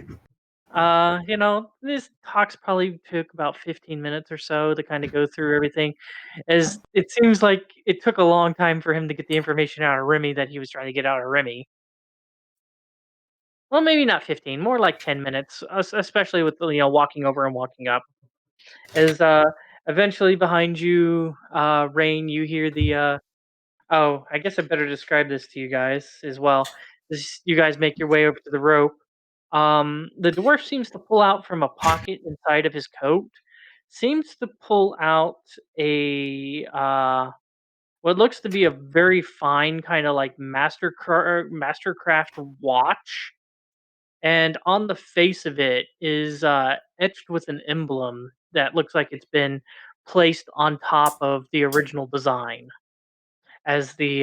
This talks probably took about 15 minutes or so to kind of go through everything, as it seems like it took a long time for him to get the information out of Remy that he was trying to get out of Remy. Well, maybe not 15, more like 10 minutes, especially with walking over and walking up. As eventually behind you, Raine, you hear the oh, I guess I better describe this to you guys as well. You guys make your way over to the rope. The dwarf seems to pull out from a pocket inside of his coat. Seems to pull out a what looks to be a very fine kind of like mastercraft watch, and on the face of it is etched with an emblem that looks like it's been placed on top of the original design as the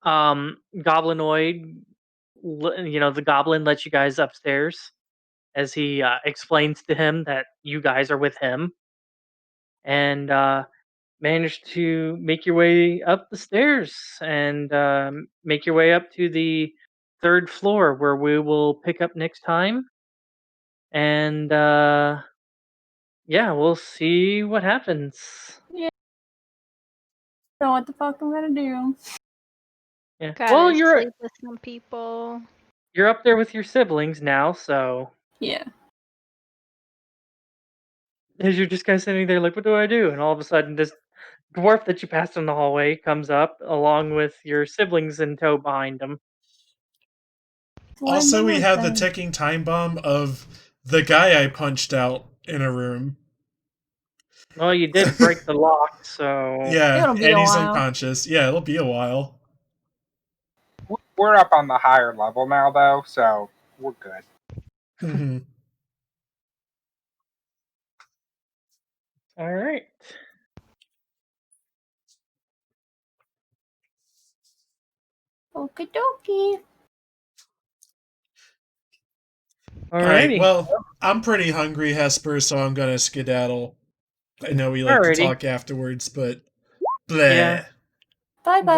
goblinoid, the goblin lets you guys upstairs as he explains to him that you guys are with him, and manage to make your way up the stairs and make your way up to the third floor where we will pick up next time. And yeah, we'll see what happens. Know what the fuck I'm gonna do. Yeah. Gotta Well, sleep with some people. you're up there with your siblings now, so Yeah. as you're just kind of sitting there like, what do I do? And all of a sudden, this dwarf that you passed in the hallway comes up along with your siblings in tow behind him. Also, we have the thing. ticking time bomb of the guy I punched out in a room. Well, you did break the lock, so Yeah, It'll be and a he's while. unconscious. Yeah, it'll be a while. We're up on the higher level now, though, so we're good. Mhm. all right. Okie dokie. All right, Alrighty. well, I'm pretty hungry, Hesper, so I'm gonna skedaddle. I know we like to Alrighty. talk afterwards, but bleh. Yeah. Bye bye.